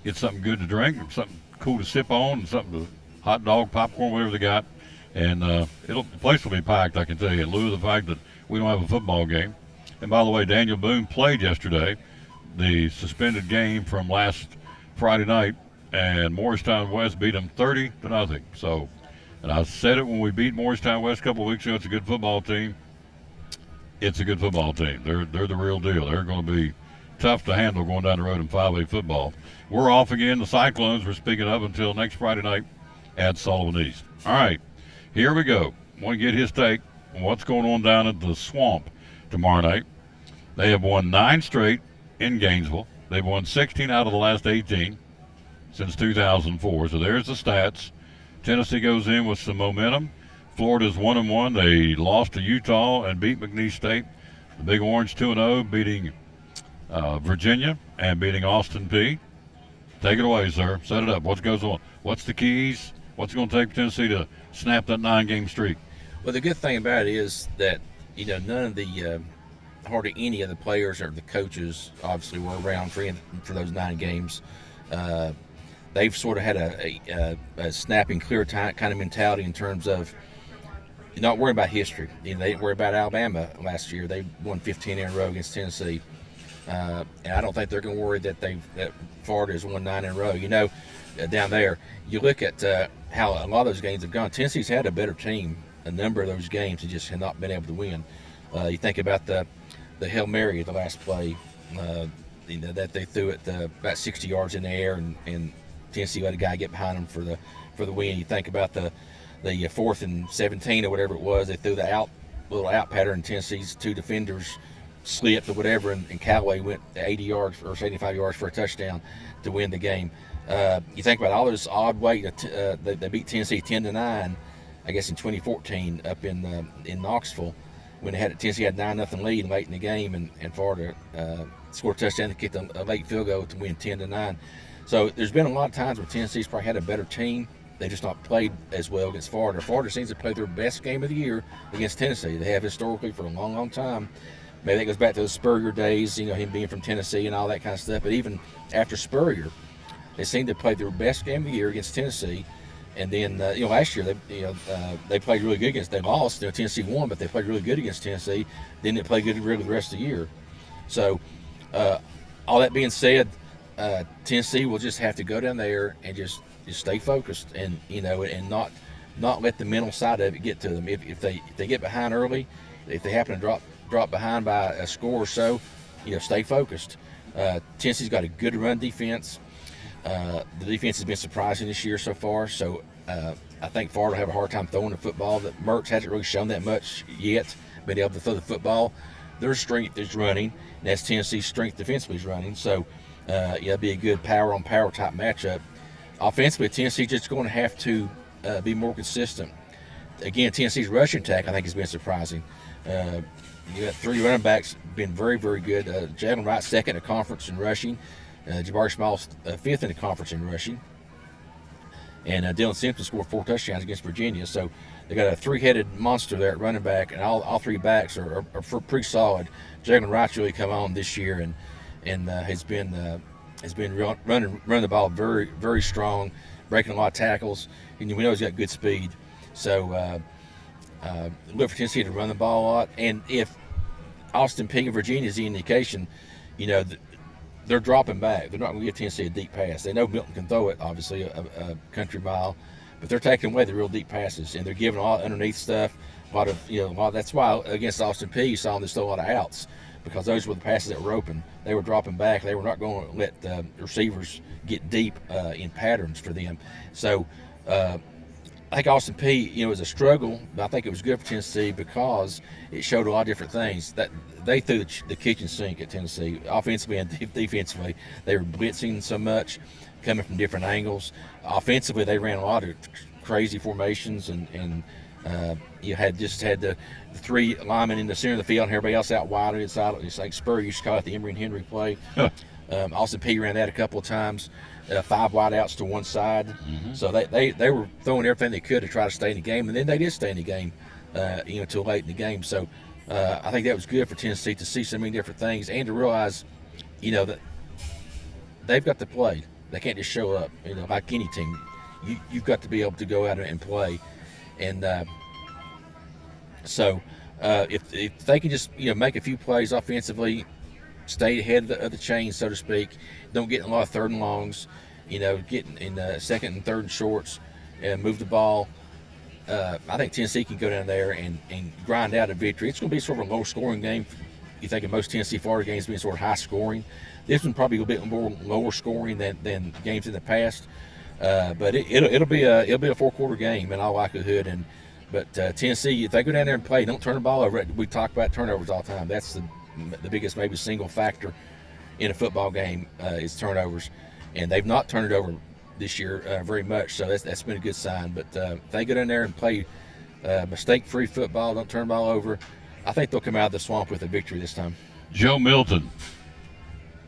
get something good to drink, and something cool to sip on, and something to hot dog, popcorn, whatever they got. And the place will be packed, I can tell you, in lieu of the fact that we don't have a football game. And by the way, Daniel Boone played yesterday, the suspended game from last Friday night, and Morristown West beat them 30-0. So. And I said it when we beat Morristown West a couple of weeks ago. It's a good football team. It's a good football team. They're the real deal. They're going to be tough to handle going down the road in 5A football. We're off again. The Cyclones we're speaking of until next Friday night at Sullivan East. All right, here we go. Want to get his take on what's going on down at the Swamp tomorrow night. They have won 9 straight in Gainesville. They've won 16 out of the last 18. since 2004. So there's the stats. Tennessee goes in with some momentum. Florida's 1-1. They lost to Utah and beat McNeese State. The Big Orange 2-0, beating Virginia and beating Austin Peay. Take it away, sir. Set it up. What goes on? What's the keys? What's it going to take for Tennessee to snap that 9-game streak?
Well, the good thing about it is that, none of the, hardly any of the players or the coaches obviously were around for those 9 games. They've sort of had a snapping clear time kind of mentality in terms of not worrying about history. They didn't worry about Alabama last year. They won 15 in a row against Tennessee. And I don't think they're going to worry that Florida has won 9 in a row. Down there, you look at how a lot of those games have gone. Tennessee's had a better team a number of those games and just have not been able to win. You think about the Hail Mary at the last play, that they threw it about 60 yards in the air, and Tennessee let a guy get behind them for the win. You think about the 4th and 17 or whatever it was. They threw the little out pattern, and Tennessee's 2 defenders slipped or whatever, and Callaway went 80 yards or 75 yards for a touchdown to win the game. You think about all those odd way. They beat Tennessee 10-9, I guess in 2014 up in Knoxville, when Tennessee had 9-0 lead late in the game, and Florida scored a touchdown to kick a late field goal to win 10-9. So there's been a lot of times where Tennessee's probably had a better team. They just not played as well against Florida. Florida seems to play their best game of the year against Tennessee. They have historically for a long, long time. Maybe that goes back to the Spurrier days, him being from Tennessee and all that kind of stuff. But even after Spurrier, they seem to play their best game of the year against Tennessee. And then, last year they played really good against. They lost. Tennessee won, but they played really good against Tennessee. Then they played good really the rest of the year. So, all that being said, Tennessee will just have to go down there and just stay focused, and and not let the mental side of it get to them. If they get behind early, if they happen to drop behind by a score or so, stay focused. Tennessee's got a good run defense. The defense has been surprising this year so far, so I think Florida will have a hard time throwing the football. That Mertz hasn't really shown that much yet, been able to throw the football. Their strength is running, and that's Tennessee's strength defensively is running. So, it'll be a good power-on-power type matchup. Offensively, Tennessee's just going to have to be more consistent. Again, Tennessee's rushing attack, I think, has been surprising. You got 3 running backs, been very, very good. Jalen Wright, 2nd in the conference in rushing. Jabari Smalls, 5th in the conference in rushing. And Dylan Simpson scored 4 touchdowns against Virginia. So they got a 3-headed monster there at running back, and all 3 backs are pretty solid. Jalen Wright's really come on this year and has been running the ball very, very strong, breaking a lot of tackles, and we know he's got good speed. So look for Tennessee to run the ball a lot. And if Austin Peay and Virginia is the indication, they're dropping back. They're not going to give Tennessee a deep pass. They know Milton can throw it, obviously, a country mile, but they're taking away the real deep passes, and they're giving a lot of underneath stuff. That's why against Austin Peay you saw them just throw a lot of outs, because those were the passes that were open. They were dropping back. They were not going to let the receivers get deep in patterns for them. So I think Austin Peay, was a struggle, but I think it was good for Tennessee because it showed a lot of different things. That they threw the kitchen sink at Tennessee, offensively and defensively. They were blitzing so much, coming from different angles. Offensively, they ran a lot of crazy formations, and you had the 3 linemen in the center of the field and everybody else out wide inside. It's like Spurrier used to call it the Emory and Henry play. Austin Peay ran that a couple of times. 5 wideouts to one side. Mm-hmm. So they were throwing everything they could to try to stay in the game, and then they did stay in the game, till late in the game. So I think that was good for Tennessee to see so many different things and to realize, that they've got to play. They can't just show up, like any team. You've got to be able to go out and play, and so if they can just make a few plays offensively, stay ahead of the chain, so to speak. Don't get in a lot of 3rd and longs. Get in 2nd and 3rd and shorts and move the ball. I think Tennessee can go down there and grind out a victory. It's going to be sort of a low-scoring game. You think of most Tennessee-Florida games being sort of high-scoring. This one probably a bit more lower-scoring than games in the past. But it'll be a 4-quarter game in all likelihood. But Tennessee, if they go down there and play, don't turn the ball over. We talk about turnovers all the time. That's the biggest maybe single factor in a football game is turnovers, and they've not turned it over this year very much. So that's been a good sign. But if they get in there and play mistake-free football, don't turn the ball over, I think they'll come out of the swamp with a victory this time.
Joe Milton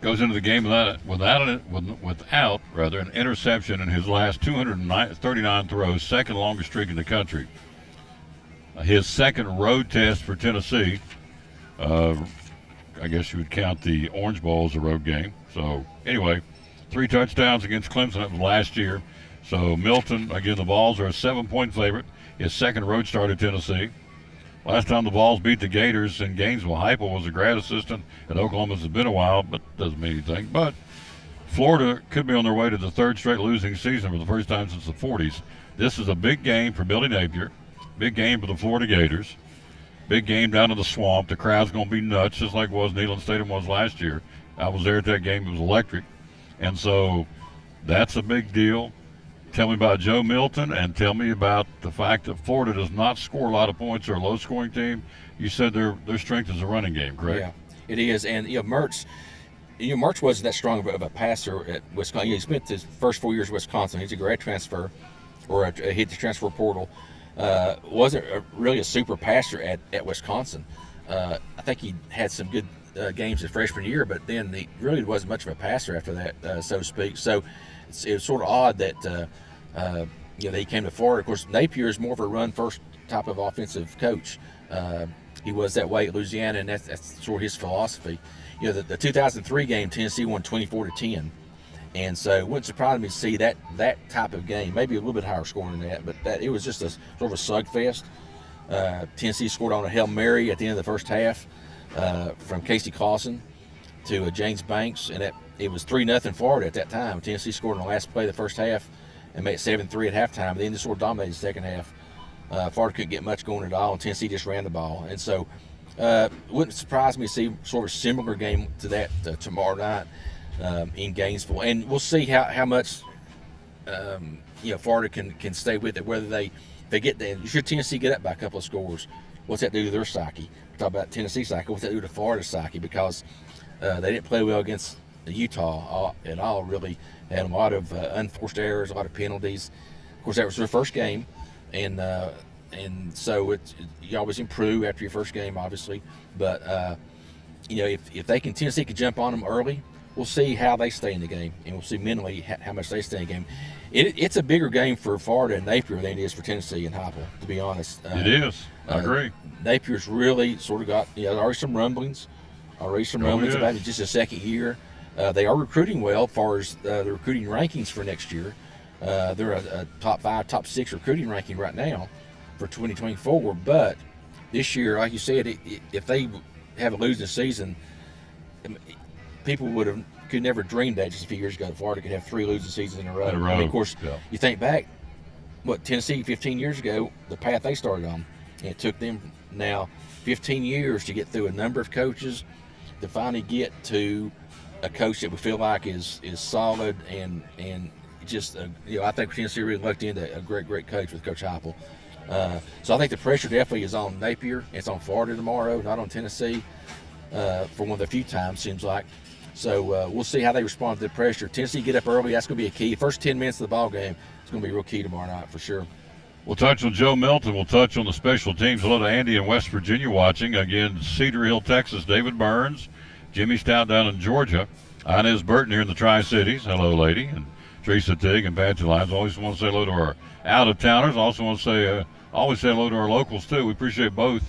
goes into the game without an interception in his last 239 throws, second longest streak in the country. His second road test for Tennessee. I guess you would count the Orange Bowl as a road game. So anyway, 3 touchdowns against Clemson. That was last year. So Milton, again, the Vols are a 7-point favorite. His second road start at Tennessee. Last time the Vols beat the Gators in Gainesville, Heupel was a grad assistant at Oklahoma. It's been a while, but doesn't mean anything. But Florida could be on their way to the 3rd straight losing season for the first time since the 40s. This is a big game for Billy Napier. Big game for the Florida Gators. Big game down in the swamp. The crowd's going to be nuts, just like Neyland Stadium was last year. I was there at that game. It was electric. And so that's a big deal. Tell me about Joe Milton, and tell me about the fact that Florida does not score a lot of points. They're a low-scoring team. You said their strength is a running game, correct?
Yeah, it is. And, Mertz wasn't that strong of a passer at Wisconsin. He spent his first 4 years at Wisconsin. He's a grad transfer, or hit the transfer portal. Wasn't really a super passer at Wisconsin. I think he had some good games his freshman year, but then he really wasn't much of a passer after that, so to speak. So it was sort of odd that he came to Florida. Of course, Napier is more of a run-first type of offensive coach. He was that way at Louisiana, and that's sort of his philosophy. The 2003 game, Tennessee won 24-10. And so it wouldn't surprise me to see that type of game, maybe a little bit higher scoring than that, but it was just a sort of a slugfest. Tennessee scored on a Hail Mary at the end of the first half from Casey Clausen to James Banks, and it was 3-0 Florida at that time. Tennessee scored on the last play of the first half and made it 7-3 at halftime. Then just sort of dominated the second half. Florida couldn't get much going at all, and Tennessee just ran the ball. And so it wouldn't surprise me to see sort of a similar game to that tomorrow night. In Gainesville, and we'll see how much Florida can stay with it. Whether they get there, should Tennessee get up by a couple of scores, what's that do to their psyche? Talk about Tennessee psyche. What's that do to Florida psyche? Because they didn't play well against Utah at all. Really had a lot of unforced errors, a lot of penalties. Of course, that was their first game, and so you always improve after your first game, obviously. But if Tennessee can jump on them early. We'll see how they stay in the game, and we'll see mentally how much they stay in the game. It's a bigger game for Florida and Napier than it is for Tennessee and Heupel, to be honest.
It is. I agree.
Napier's really sort of got already some rumblings about it, just a second year. They are recruiting well as far as the recruiting rankings for next year. They're a top 5, top 6 recruiting ranking right now for 2024. But this year, like you said, if they have a losing season, people could never dream that just a few years ago. Florida could have 3 losing seasons in a row. I mean, of course, you think back, Tennessee 15 years ago, the path they started on, and it took them now 15 years to get through a number of coaches to finally get to a coach that we feel like is solid and just I think Tennessee really lucked into a great coach with Coach Heupel. So I think the pressure definitely is on Napier. It's on Florida tomorrow, not on Tennessee. For one of the few times, seems like. So we'll see how they respond to the pressure. Tennessee get up early. That's going to be a key. First 10 minutes of the ball game is going to be real key tomorrow night for sure.
We'll touch on Joe Milton. We'll touch on the special teams. Hello to Andy in West Virginia watching. Again, Cedar Hill, Texas, David Burns. Jimmy Stout down in Georgia. Inez Burton here in the Tri-Cities. Hello, lady. And Teresa Tig and Patsy Lyons. Always want to say hello to our out-of-towners. Also want to say always say hello to our locals, too. We appreciate both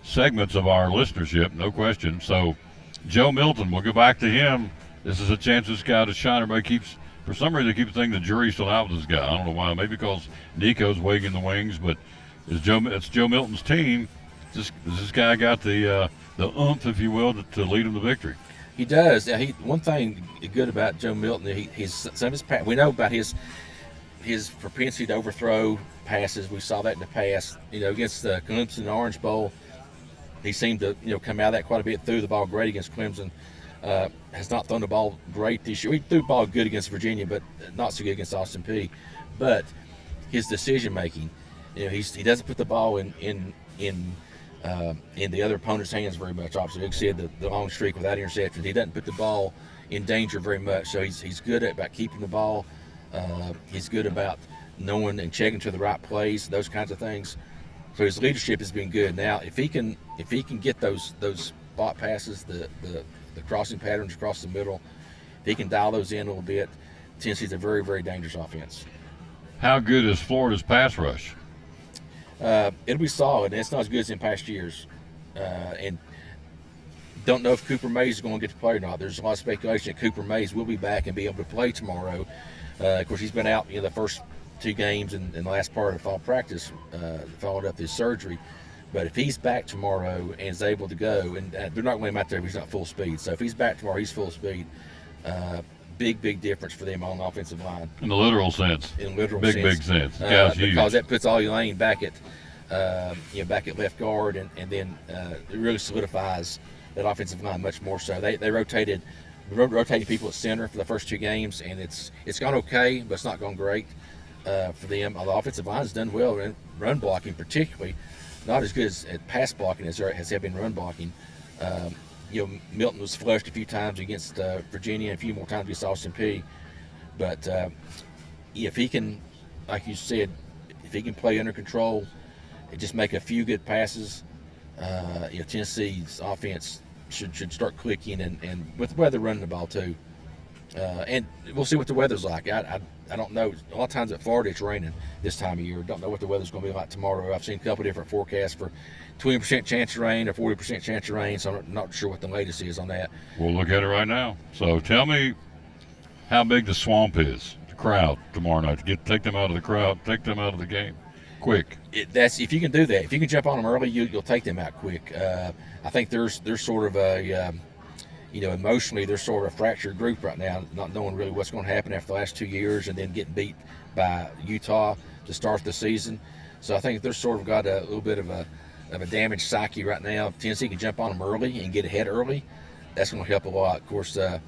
segments of our listenership, no question. So Joe Milton, we'll go back to him. This is a chance this guy to shine. Everybody for some reason, keeps thinking the jury's still out with this guy. I don't know why. Maybe because Nico's waiting in the wings, but it's Joe Milton's team. Does this guy got the oomph, if you will, to lead him to victory?
He does. One thing good about Joe Milton, we know about his propensity to overthrow passes. We saw that in the past. Against the Clemson Orange Bowl. He seemed to, come out of that quite a bit, threw the ball great against Clemson. Has not thrown the ball great this year. He threw the ball good against Virginia, but not so good against Austin Peay. But his decision making, he doesn't put the ball in the other opponent's hands very much. Obviously, you said the long streak without interceptions. He doesn't put the ball in danger very much. So he's good about keeping the ball He's good about knowing and checking to the right place, those kinds of things. So his leadership has been good. Now, if he can get those spot passes, the crossing patterns across the middle, if he can dial those in a little bit, Tennessee's a very, very dangerous offense.
How good is Florida's pass rush?
It'll be solid. It's not as good as in past years. And don't know if Cooper Mays is going to get to play or not. There's a lot of speculation that Cooper Mays will be back and be able to play tomorrow. Of course, he's been out the first 2 games and the last part of fall practice, followed up his surgery. But if he's back tomorrow and is able to go, and they're not going to let him out there if he's not full speed. So if he's back tomorrow, he's full speed. Big difference for them on the offensive line.
In the literal sense.
In literal
big
sense.
Guys,
because that puts Ollie Lane back at back at left guard, and then it really solidifies that offensive line much more so. They rotated people at center for the first 2 games, and it's gone okay, but it's not gone great for them. The offensive line's done well in run blocking, particularly. Not as good at pass blocking as they've been run blocking. Milton was flushed a few times against Virginia, and a few more times against Austin Peay. But if he can, like you said, if he can play under control and just make a few good passes, Tennessee's offense should start clicking, and with the weather running the ball too. And we'll see what the weather's like. I don't know. A lot of times at Florida it's raining this time of year. Don't know what the weather's going to be like tomorrow. I've seen a couple different forecasts for 20% chance of rain or 40% chance of rain, so I'm not sure what the latest is on that.
We'll look at it right now. So tell me how big the swamp is, the crowd tomorrow night. Take them out of the crowd, take them out of the game quick.
That's if you can do that. If you can jump on them early, you'll take them out quick. I think there's sort of a emotionally they're sort of a fractured group right now, not knowing really what's going to happen after the last 2 years, and then getting beat by Utah to start the season. So I think they're sort of got a little bit of a damaged psyche right now. If Tennessee can jump on them early and get ahead early, that's going to help a lot. Of course, a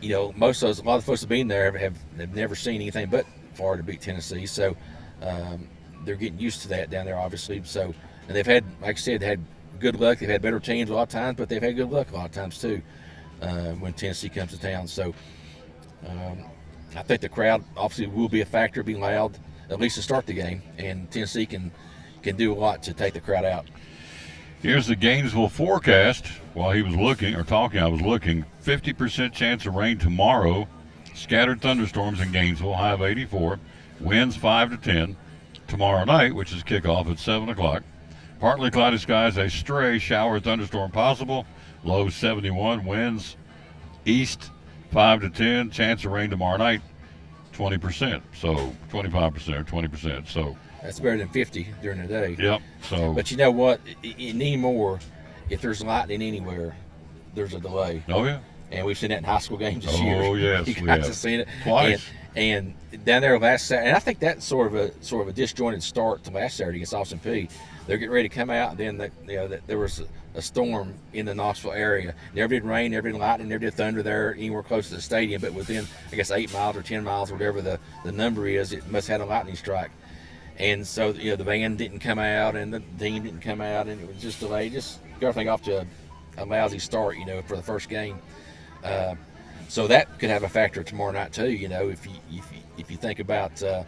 lot of the folks that have been there have never seen anything but Florida beat Tennessee, so they're getting used to that down there, obviously. So, and they've had, like I said, had good luck. They've had better teams a lot of times, but they've had good luck a lot of times too when Tennessee comes to town. So I think the crowd obviously will be a factor, be loud, at least to start the game, and Tennessee can do a lot to take the crowd out.
Here's the Gainesville forecast. While he was looking or talking, I was looking. 50% chance of rain tomorrow. Scattered thunderstorms in Gainesville, high of 84. Winds 5 to 10. Tomorrow night, which is kickoff at 7 o'clock. Partly cloudy skies, a stray shower thunderstorm possible. Low 71. Winds east 5 to 10. Chance of rain tomorrow night, 20%. So 25% or 20%. So
that's better than 50 during the day.
Yep. So,
but you know what? Anymore, if there's lightning anywhere, there's a delay.
Oh yeah.
And we've seen that in high school games this year.
Oh yes,
you guys have seen it
twice.
And down there last Saturday, and I think that's sort of a disjointed start to last Saturday against Austin Peay. They're getting ready to come out, and then there was a storm in the Knoxville area. Never did rain, never did lightning, never did thunder there anywhere close to the stadium, but within, I guess, 8 miles or 10 miles, whatever the number is, it must have had a lightning strike. And so, the band didn't come out, and the team didn't come out, and it was just delayed. Just got everything off to a lousy start, for the first game. So that could have a factor tomorrow night too. If you think about a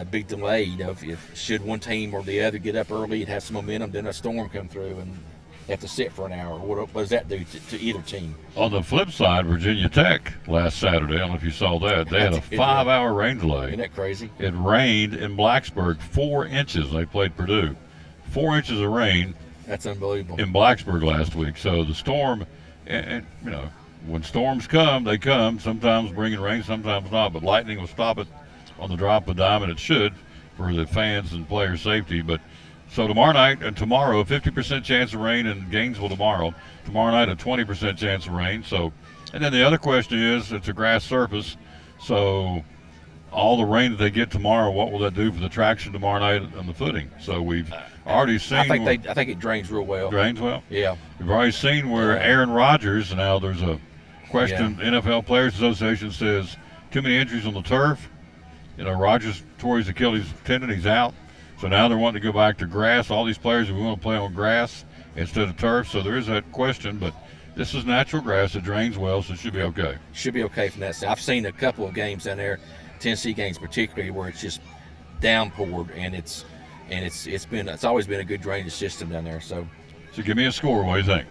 big delay, if should one team or the other get up early and have some momentum, then a storm come through and have to sit for an hour. What does that do to either team?
On the flip side, Virginia Tech last Saturday, I don't know if you saw that, they had a 5-hour rain delay.
Isn't that crazy?
It rained in Blacksburg 4 inches. They played Purdue. 4 inches of rain.
That's unbelievable.
In Blacksburg last week. So the storm, and when storms come, they come, sometimes bringing rain, sometimes not, but lightning will stop it on the drop of a dime, and it should for the fans and player safety. But so tomorrow night and tomorrow, a 50% chance of rain in Gainesville tomorrow. Tomorrow night, a 20% chance of rain. So, and then the other question is, it's a grass surface, so all the rain that they get tomorrow, what will that do for the traction tomorrow night on the footing? So we've already seen.
I think it drains real well.
Drains well?
Yeah.
We've already seen where Aaron Rodgers, now there's a question, NFL Players Association says too many injuries on the turf. Rodgers tore his Achilles tendon, he's out. So now they're wanting to go back to grass. All these players who want to play on grass instead of turf. So there is that question, but this is natural grass. It drains well, so it should be okay.
Should be okay from that side. I've seen a couple of games down there. Tennessee games particularly where it's just downpoured and it's always been a good drainage system down there. So
give me a score. What do you think?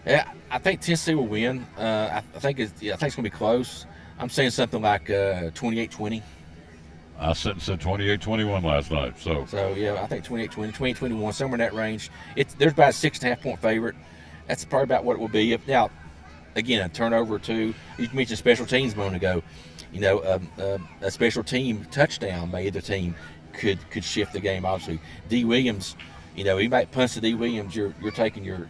Yeah, I think Tennessee will win. I think it's going to be close. I'm saying something like 28-20.
I said 28-21 last night. So
yeah, I think 28-20, 28-21, somewhere in that range. There's about a 6.5 point favorite. That's probably about what it will be. Now, again, a turnover or two. You mentioned special teams a moment ago. You know, a special team touchdown by either team could shift the game. Obviously, D. Williams, you know, he might punch to D. Williams. You're taking your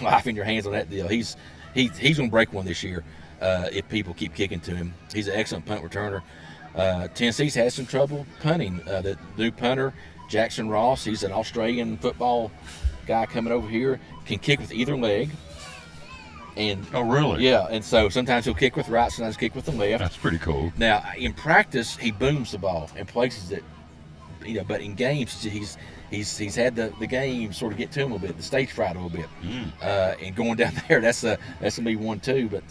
life in your hands on that deal. He's going to break one this year if people keep kicking to him. He's an excellent punt returner. Tennessee's had some trouble punting. The new punter, Jackson Ross, he's an Australian football guy coming over here, can kick with either leg. And
oh, really?
Yeah, and so sometimes he'll kick with right, sometimes kick with the left.
That's pretty cool.
Now, in practice, he booms the ball and places it, you know, but in games, he's had the game sort of get to him a little bit, the stage fright a little bit. And going down there, that's going to be 1-2, but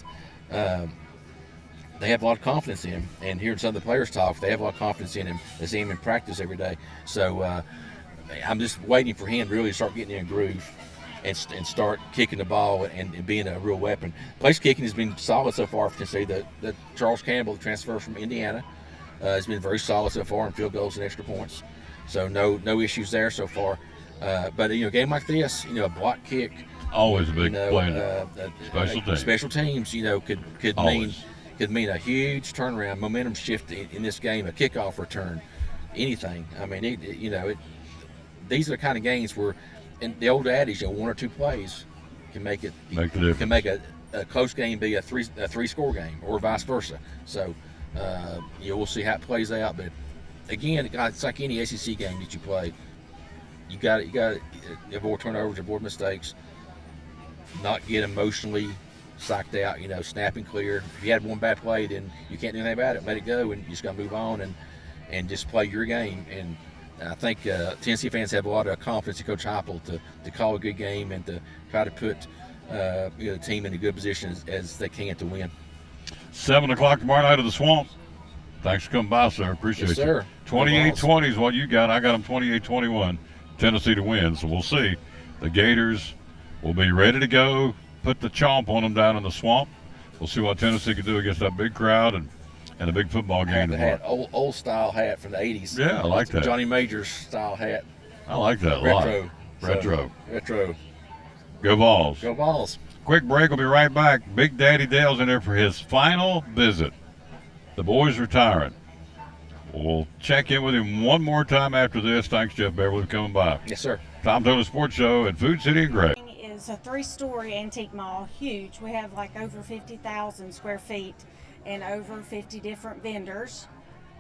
they have a lot of confidence in him. And hearing some of the players talk, they have a lot of confidence in him. They see him in practice every day. So I'm just waiting for him to really start getting in a groove and start kicking the ball and being a real weapon. Place kicking has been solid so far for Tennessee. The Charles Campbell, the transfer from Indiana, has been very solid so far in field goals and extra points. So no issues there so far. But you know, a game like this, you know, a block kick,
always a big play.
Special teams, you know, could mean a huge turnaround, momentum shift in this game, a kickoff return, anything. I mean, these are the kind of games where, in the old adage, you know, 1 or 2 plays can make the difference. Can make a close game be a three score game, or vice versa. So, you know, we'll see how it plays out. But again, it's like any SEC game that you play. You got to avoid turnovers, avoid mistakes, not get emotionally psyched out. You know, snap and clear. If you had one bad play, then you can't do anything about it. Let it go, and you just got to move on and just play your game. And I think Tennessee fans have a lot of confidence in Coach Heupel to call a good game and to try to put the team in a good position as they can to win.
7 o'clock tomorrow night at the Swamp. Thanks for coming by, sir. Appreciate
yes, sir.
you. 28-20 is what you got. I got them 28-21. Tennessee to win. So we'll see. The Gators will be ready to go. Put the chomp on them down in the Swamp. We'll see what Tennessee can do against that big crowd and a big football game tomorrow.
Hat, old style hat from the 80s.
Yeah, I like that.
Johnny Majors style hat.
I like that a lot. Retro. Go Vols.
Go Vols.
Quick break. We'll be right back. Big Daddy Dale's in there for his final visit. The boy's retiring. We'll check in with him one more time after this. Thanks, Jeff Beverly, for coming by.
Yes, sir.
Tom Taylor Sports Show at Food City and Gray.
It's a 3-story antique mall, huge. We have like over 50,000 square feet and over 50 different vendors,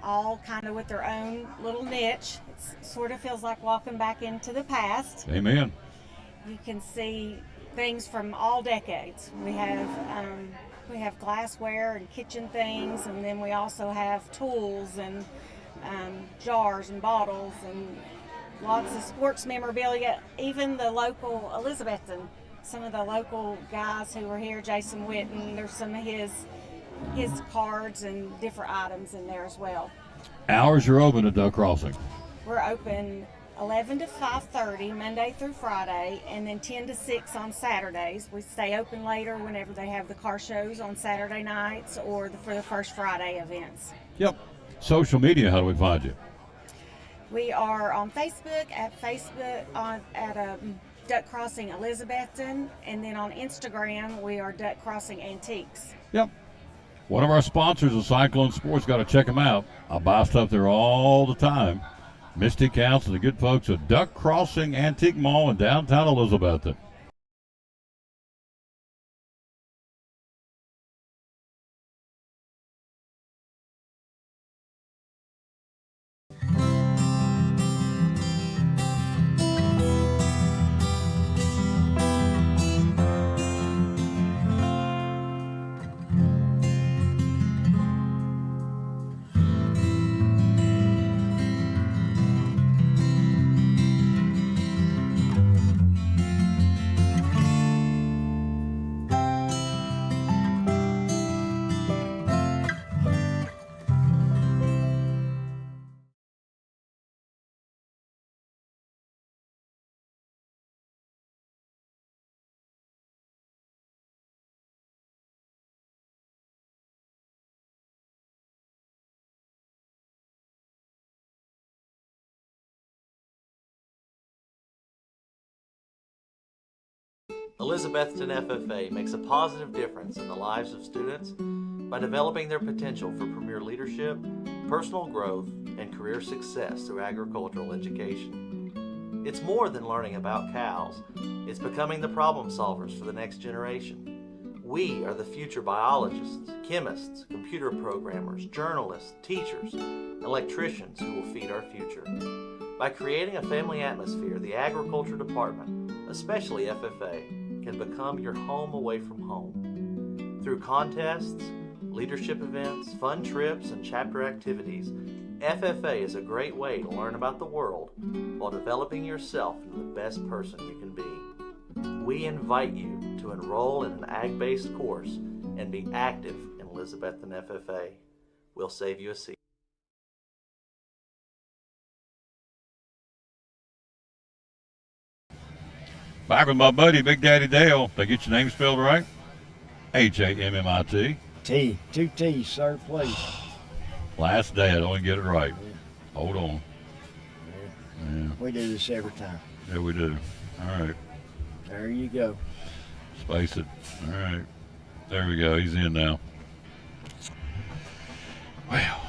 all kind of with their own little niche. It sort of feels like walking back into the past.
Amen.
You can see things from all decades. We have glassware and kitchen things, and then we also have tools and jars and bottles and lots of sports memorabilia. Even the local Elizabethton, some of the local guys who were here, Jason Witten, there's some of his cards and different items in there as well.
Hours are open at Duck Crossing.
We're open 11 to 5:30 Monday through Friday, and then 10 to 6 on Saturdays. We stay open later whenever they have the car shows on Saturday nights or for the First Friday events.
Yep. Social media, how do we find you?
We are on Facebook at Duck Crossing Elizabethton, and then on Instagram we are Duck Crossing Antiques.
Yep. One of our sponsors is Cyclone Sports. Got to check them out. I buy stuff there all the time. Misty Counts and the good folks at Duck Crossing Antique Mall in downtown Elizabethton.
Elizabethton FFA makes a positive difference in the lives of students by developing their potential for premier leadership, personal growth, and career success through agricultural education. It's more than learning about cows. It's becoming the problem solvers for the next generation. We are the future biologists, chemists, computer programmers, journalists, teachers, electricians who will feed our future. By creating a family atmosphere, the Agriculture Department, especially FFA, can become your home away from home. Through contests, leadership events, fun trips, and chapter activities, FFA is a great way to learn about the world while developing yourself into the best person you can be. We invite you to enroll in an ag-based course and be active in Elizabethton FFA. We'll save you a seat.
Back with my buddy, Big Daddy Dale. Did I get your name spelled right? Hammit.
T. 2 T's, sir, please.
Last day, I don't get it right. Yeah. Hold on.
Yeah. We do this every time.
Yeah, we do. All right.
There you go.
Space it. All right. There we go. He's in now. Well,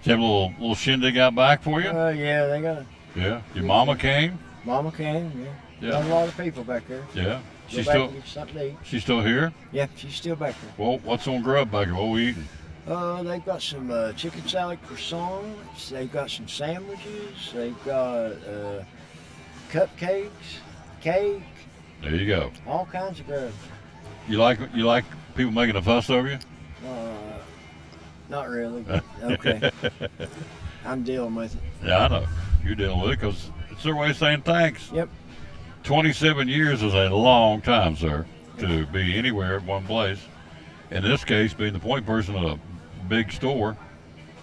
did you have a little shindig out back for you?
Yeah, they got it.
Yeah. Your mama came?
Mama came, yeah.
Yeah.
Got a lot of people back there.
Yeah.
She's still something to eat.
She's still here?
Yeah, she's still back there.
Well, what's on grub back there? What are we eating?
They've got some chicken salad croissants. They've got some sandwiches. They've got cupcakes, cake.
There you go.
All kinds of grub.
You like people making a fuss over you?
Not really. But okay. I'm dealing with it.
Yeah, I know. You're dealing with it because it's their way of saying thanks.
Yep.
27 years is a long time, sir, to be anywhere at one place. In this case, being the point person of a big store,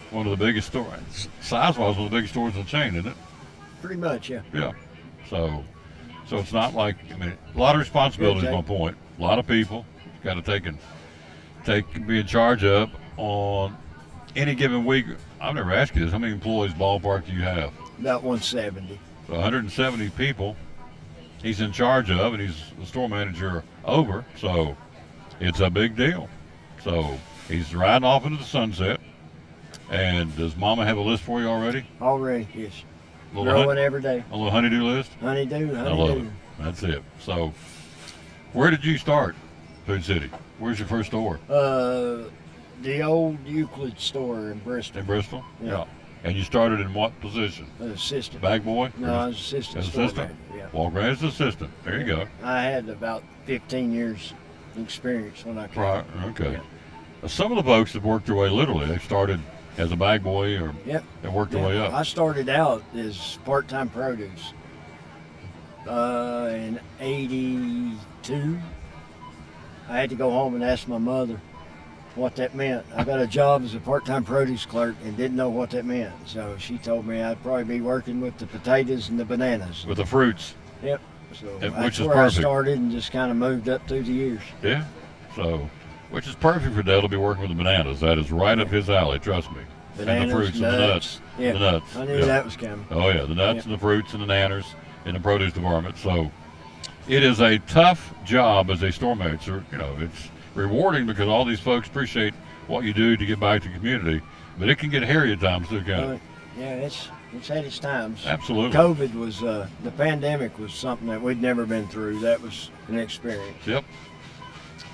one of the biggest stores, size-wise, one of the biggest stores in the chain, isn't it?
Pretty much, yeah.
Yeah. So it's not like, I mean, a lot of responsibility is my point. A lot of people got to be in charge of on any given week. I've never asked you this. How many employees ballpark do you have?
About 170.
So 170 people he's in charge of, and he's the store manager over, so it's a big deal. So he's riding off into the sunset. And does Mama have a list for you already?
Already, yes. Growing every day.
A little honeydew list?
Honeydew.
I love it. That's it. So where did you start, Food City? Where's your first store?
The old Euclid store in Bristol.
In Bristol?
Yeah.
And you started in what position?
Assistant.
Bag boy?
No, I was assistant.
Assistant?
Yeah.
Walk right as assistant. There you go.
I had about 15 years experience when I came.
Right, okay. Yeah. Some of the folks have worked their way literally. They started as a bag boy or and worked their way up.
I started out as part-time produce in 82. I had to go home and ask my mother what that meant. I got a job as a part-time produce clerk and didn't know what that meant. So she told me I'd probably be working with the potatoes and the bananas.
With the fruits.
Yep. So
that's
where
perfect.
I started and just kind of moved up through the years.
Yeah. So, which is perfect for Dale to be working with the bananas. That is right up his alley, trust me.
Bananas,
and the fruits
nuts.
and the nuts.
Yeah.
The nuts.
I knew that was coming.
Oh yeah, the nuts and the fruits and the nanners in the produce department. So it is a tough job as a store manager. You know, it's rewarding because all these folks appreciate what you do to get back to the community, but it can get hairy at times too, can't it?
Yeah, it's had its times.
Absolutely.
COVID was the pandemic was something that we'd never been through. That was an experience.
Yep.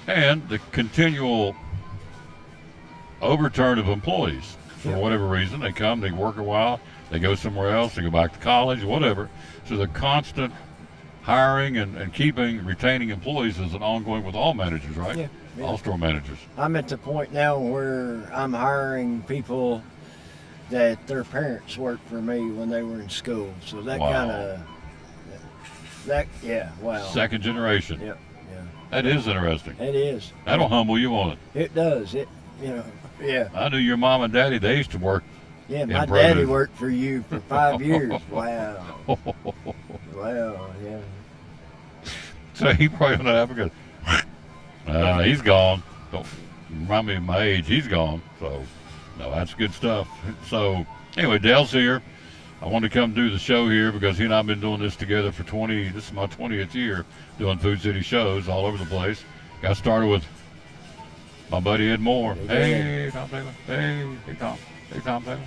And the continual overturn of employees for whatever reason. They come, they work a while, they go somewhere else, they go back to college, whatever. So the constant hiring and retaining employees is an ongoing with all managers, right?
Yeah.
All store managers.
I'm at the point now where I'm hiring people that their parents worked for me when they were in school. So that kind of, wow.
Second generation.
Yep. Yeah.
That is interesting.
It is.
That'll humble you, won't it?
It does. Yeah.
I knew your mom and daddy, they used to work.
Yeah, my daddy worked for you for 5 years. Wow. Wow, yeah.
So he probably not have a good. He's gone. Don't remind me of my age. He's gone. So, no, that's good stuff. So, anyway, Dale's here. I wanted to come do the show here because he and I have been doing this together for this is my 20th year doing Food City shows all over the place. Got started with my buddy Ed Moore. Hey, Tom Taylor. Hey, Tom. Hey, Tom Taylor.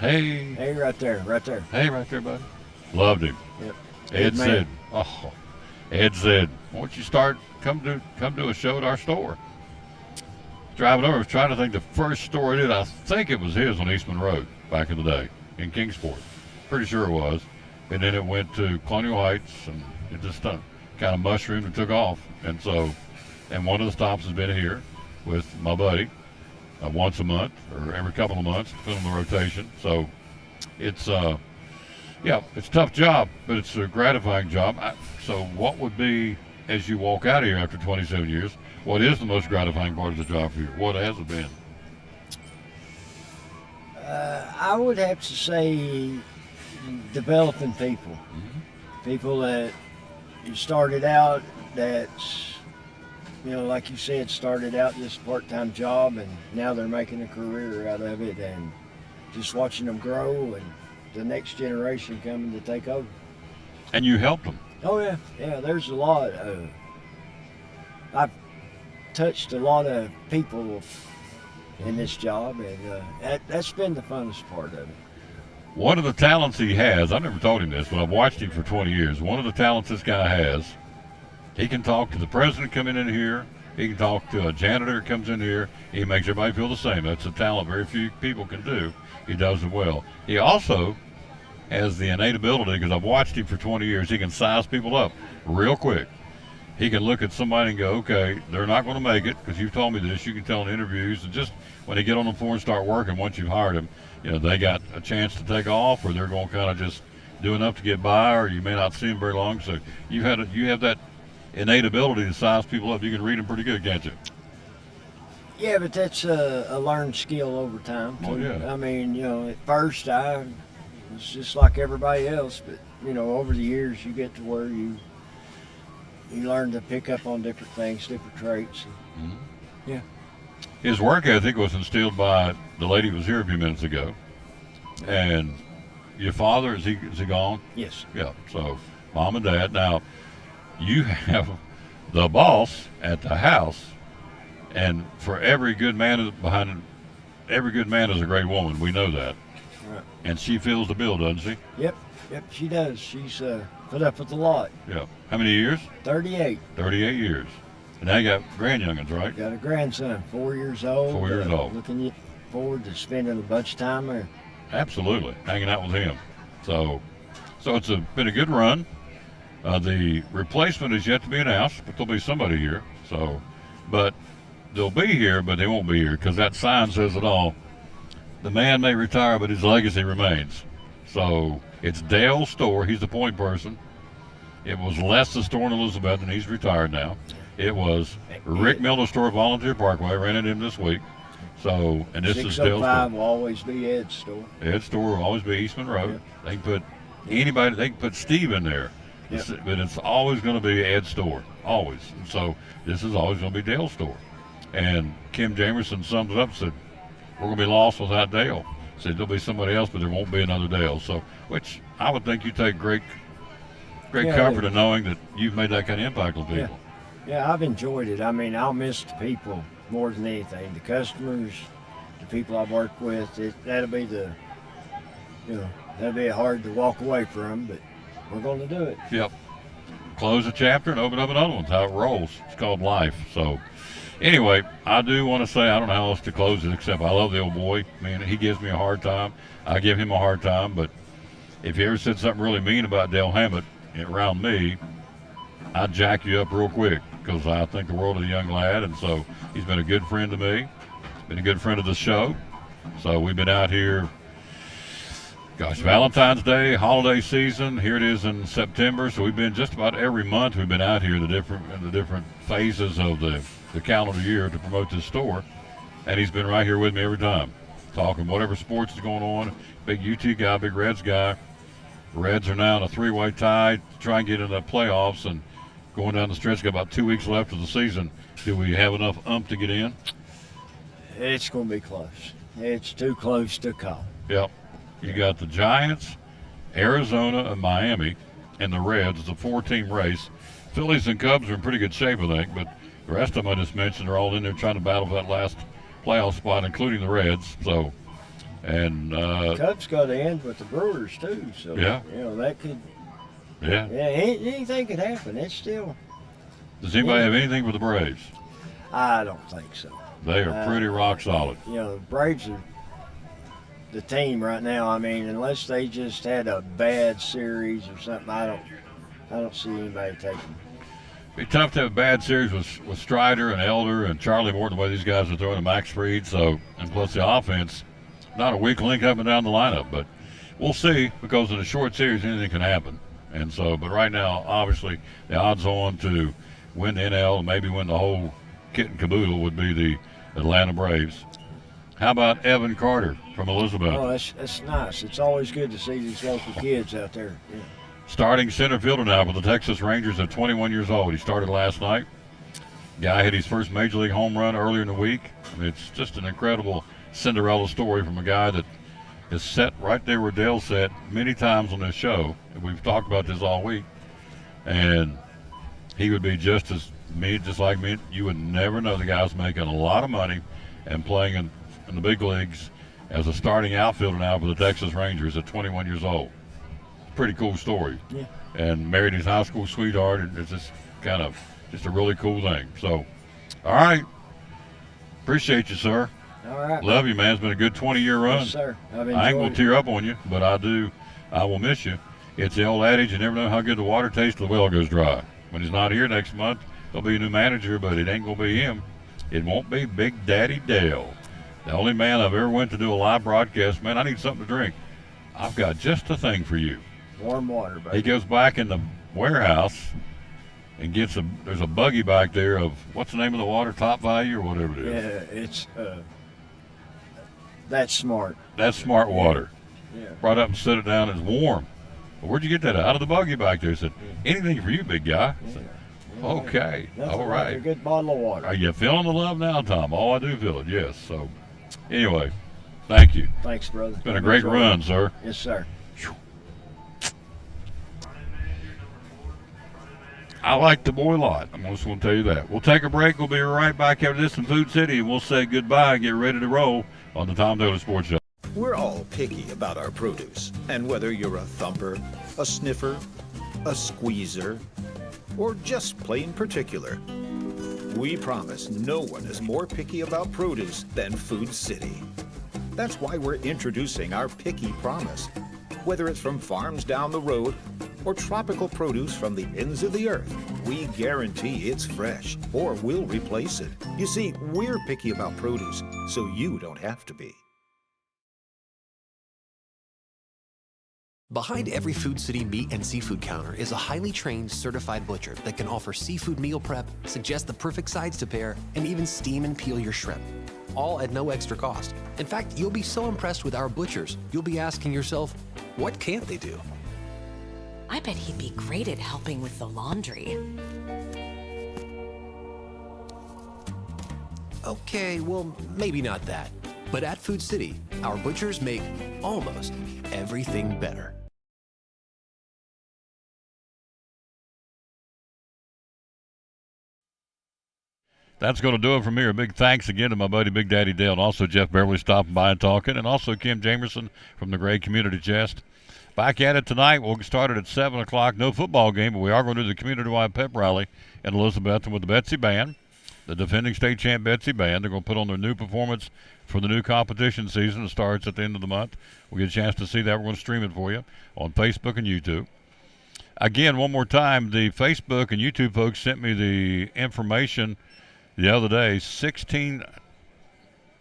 Hey.
Hey, right there, right there.
Hey, right there, buddy. Loved him.
Yep.
Ed said, why don't you start, come do a show at our store. Driving over, I was trying to think the first store I did, I think it was his on Eastman Road back in the day in Kingsport. Pretty sure it was. And then it went to Colonial Heights, and it just kind of mushroomed and took off. And one of the stops has been here with my buddy once a month or every couple of months, depending on the rotation. So it's it's a tough job, but it's a gratifying job. So what would be, as you walk out of here after 27 years, what is the most gratifying part of the job for you? What has it been?
I would have to say developing people. Mm-hmm. People that you started out that's, like you said, started out this part-time job and now they're making a career out of it, and just watching them grow and the next generation coming to take over.
And you helped them.
Oh yeah, there's a lot. I've touched a lot of people in this job, and that's been the funnest part of it.
One of the talents he has, I've never told him this, but I've watched him for 20 years. One of the talents this guy has, he can talk to the president coming in here. He can talk to a janitor that comes in here. He makes everybody feel the same. That's a talent very few people can do. He does it well. He also has the innate ability, because I've watched him for 20 years, he can size people up real quick. He can look at somebody and go, okay, they're not going to make it, because you've told me this. You can tell in interviews, and just when they get on the floor and start working, once you've hired them, they got a chance to take off, or they're going to kind of just do enough to get by, or you may not see them very long. So you have that innate ability to size people up. You can read them pretty good, can't you?
Yeah, but that's a learned skill over time, too.
Oh, yeah.
I mean, at first I was just like everybody else, but, over the years you get to where you learn to pick up on different things, different traits.
Mm-hmm.
Yeah.
His work ethic was instilled by the lady who was here a few minutes ago. And your father, is he gone?
Yes.
Yeah, so mom and dad. Now, you have the boss at the house, and for every good man every good man is a great woman. We know that.
Right.
And she fills the bill, doesn't she?
Yep, she does. She's put up with a lot.
Yeah. How many years?
38.
38 years. And now you got grandyoungins, right?
Got a grandson, 4 years old.
4 years old.
Looking forward to spending a bunch of time there.
Absolutely, hanging out with him. So it's been a good run. The replacement is yet to be announced, but there'll be somebody here. But they'll be here, but they won't be here, because that sign says it all. The man may retire, but his legacy remains. So it's Dale's store. He's the point person. It was Les's store in Elizabeth, and he's retired now. It was Rick Miller's store, Volunteer Parkway. I ran into him this week. So, and this is Dale's store.
605 will always be Ed's store.
Ed's store will always be Eastman Road.
Yep.
They can put anybody. They can put Steve in there.
Yep.
But it's always going to be Ed's store. Always. And so this is always going to be Dale's store. And Kim Jamerson summed it up, said, we're going to be lost without Dale. Said there'll be somebody else, but there won't be another Dale. So, which I would think you take great comfort in knowing that you've made that kind of impact on people.
Yeah, I've enjoyed it. I mean, I'll miss the people more than anything. The customers, the people I've worked with, that'll be hard to walk away from, but we're going to do it.
Yep. Close a chapter and open up another one. That's how it rolls. It's called life. So anyway, I do want to say, I don't know how else to close it except I love the old boy. Man, he gives me a hard time. I give him a hard time, but if he ever said something really mean about Dale Hammett around me, I'd jack you up real quick, because I think the world of the young lad, and so he's been a good friend to me, been a good friend of the show. So we've been out here, Valentine's Day, holiday season. Here it is in September. So we've been just about every month. We've been out here in the different phases of the calendar year to promote this store, and he's been right here with me every time, talking whatever sports is going on. Big UT guy, big Reds guy. Reds are now in a 3-way tie to try and get in the playoffs, and going down the stretch, got about 2 weeks left of the season. Do we have enough to get in?
It's going to be close. It's too close to call.
Yep. You got the Giants, Arizona and Miami, and the Reds. It's a 4-team race. Phillies and Cubs are in pretty good shape, I think, but the rest of them I just mentioned are all in there trying to battle for that last playoff spot, including the Reds. So, and
Cubs got to end with the Brewers too. So
yeah,
that could.
Yeah.
Anything could happen. It's still.
Does anybody have anything with the Braves?
I don't think so.
They are pretty rock solid.
The Braves are the team right now. I mean, unless they just had a bad series or something, I don't see anybody taking.
Be tough to have a bad series with Strider and Elder and Charlie Morton, the way these guys are throwing to max speed. So, and plus the offense, not a weak link up and down the lineup, but we'll see, because in a short series anything can happen. And so, but right now, obviously, the odds on to win the NL and maybe win the whole kit and caboodle would be the Atlanta Braves. How about Evan Carter from Elizabeth?
Oh, that's nice. It's always good to see these local kids out there. Yeah.
Starting center fielder now with the Texas Rangers at 21 years old. He started last night. Guy hit his first major league home run earlier in the week. I mean, it's just an incredible Cinderella story from a guy that is set right there where Dale sat many times on this show. And we've talked about this all week. And he would be just like me. You would never know the guy's making a lot of money and playing in the big leagues as a starting outfielder now for the Texas Rangers at 21 years old. Pretty cool story.
Yeah.
And married his high school sweetheart, and it's just kind of just a really cool thing. So, all right. Appreciate you, sir.
All right.
Love you, man. It's been a good 20-year run.
Yes, sir.
I ain't going to tear up on you, but I will miss you. It's the old adage, you never know how good the water tastes till the well goes dry. When he's not here next month, there'll be a new manager, but it ain't going to be him. It won't be Big Daddy Dale. The only man I've ever went to do a live broadcast. Man, I need something to drink. I've got just a thing for you.
Warm water, baby.
He goes back in the warehouse and gets there's a buggy back there of, what's the name of the water, Top Value or whatever it is?
Yeah, it's That's Smart.
That's Smart water.
Yeah.
Brought up and set it down. It's warm. Well, where'd you get that out of the buggy back there? He said, anything for you, big guy. I said, okay,
Nothing
all
like
right.
a good bottle of water.
Are you feeling the love now, Tom? Oh, I do feel it, yes. So, anyway, thank you.
Thanks, brother.
It's been a great run, sir.
Yes, sir.
I like the boy a lot. I'm just going to tell you that. We'll take a break. We'll be right back after this in Food City, and we'll say goodbye and get ready to roll on the Tom Taylor Sports Show.
We're all picky about our produce, and whether you're a thumper, a sniffer, a squeezer, or just plain particular, we promise no one is more picky about produce than Food City. That's why we're introducing our Picky Promise. Whether it's from farms down the road or tropical produce from the ends of the earth, we guarantee it's fresh or we'll replace it. You see, we're picky about produce, so you don't have to be.
Behind every Food City meat and seafood counter is a highly trained, certified butcher that can offer seafood meal prep, suggest the perfect sides to pair, and even steam and peel your shrimp. All at no extra cost. In fact, you'll be so impressed with our butchers, you'll be asking yourself, what can't they do?
I bet he'd be great at helping with the laundry.
Okay, well, maybe not that. But at Food City, our butchers make almost everything better.
That's going to do it from here. A big thanks again to my buddy Big Daddy Dale, and also Jeff Beverly stopping by and talking, and also Kim Jamerson from the Gray Community Chest. Back at it tonight. We'll get started at 7 o'clock. No football game, but we are going to do the community-wide pep rally in Elizabethton with the Betsy Band, the defending state champ Betsy Band. They're going to put on their new performance for the new competition season. It starts at the end of the month. We'll get a chance to see that. We're going to stream it for you on Facebook and YouTube. Again, one more time, the Facebook and YouTube folks sent me the information the other day. 16.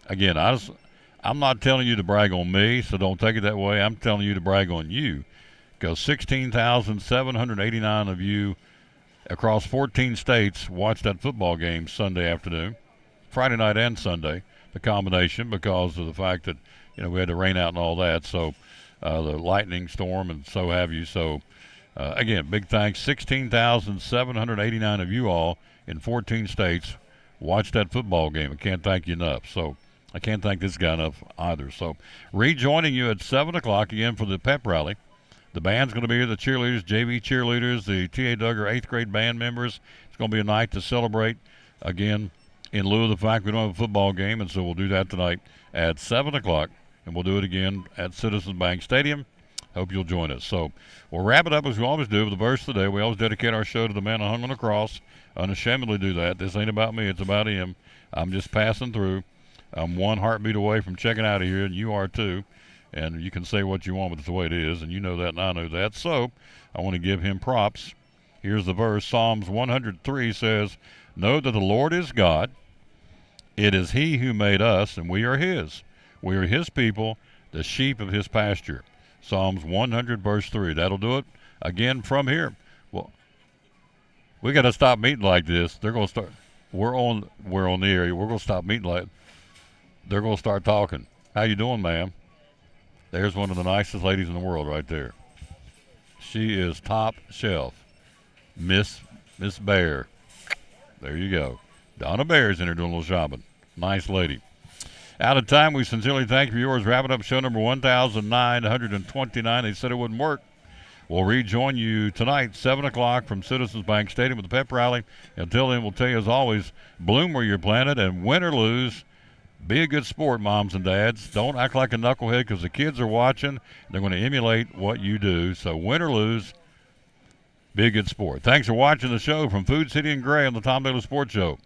Again, I'm not telling you to brag on me, so don't take it that way. I'm telling you to brag on you, because 16,789 of you across 14 states watched that football game Sunday afternoon, Friday night and Sunday, the combination, because of the fact that, we had to rain out and all that, so the lightning storm and so have you. So, again, big thanks. 16,789 of you all in 14 states watched that football game. I can't thank you enough. So I can't thank this guy enough either. So rejoining you at 7 o'clock again for the pep rally. The band's going to be here, the cheerleaders, JV cheerleaders, the T.A. Duggar 8th grade band members. It's going to be a night to celebrate, again, in lieu of the fact we don't have a football game, and so we'll do that tonight at 7 o'clock, and we'll do it again at Citizens Bank Stadium. Hope you'll join us. So we'll wrap it up as we always do with the verse of the day. We always dedicate our show to the man who hung on the cross. Unashamedly do that. This ain't about me. It's about him. I'm just passing through. I'm one heartbeat away from checking out of here, and you are too. And you can say what you want, but it's the way it is, and you know that, and I know that. So I want to give him props. Here's the verse. Psalms 103 says, "Know that the Lord is God. It is he who made us, and we are his. We are his people, the sheep of his pasture." Psalms 100, verse 3. That'll do it. Again, from here. Well, we got to stop meeting like this. They're going to start. We're on the area. We're going to stop meeting like. They're going to start talking. How you doing, ma'am? There's one of the nicest ladies in the world right there. She is top shelf. Miss Bear. There you go. Donna Bear's in there doing a little shopping. Nice lady. Out of time, we sincerely thank you for yours. Wrapping up show number 1,929. They said it wouldn't work. We'll rejoin you tonight, 7 o'clock from Citizens Bank Stadium with the pep rally. Until then, we'll tell you as always, bloom where you're planted, and win or lose, be a good sport, moms and dads. Don't act like a knucklehead because the kids are watching. They're going to emulate what you do. So win or lose, be a good sport. Thanks for watching the show from Food City and Gray on the Tom Bailey Sports Show.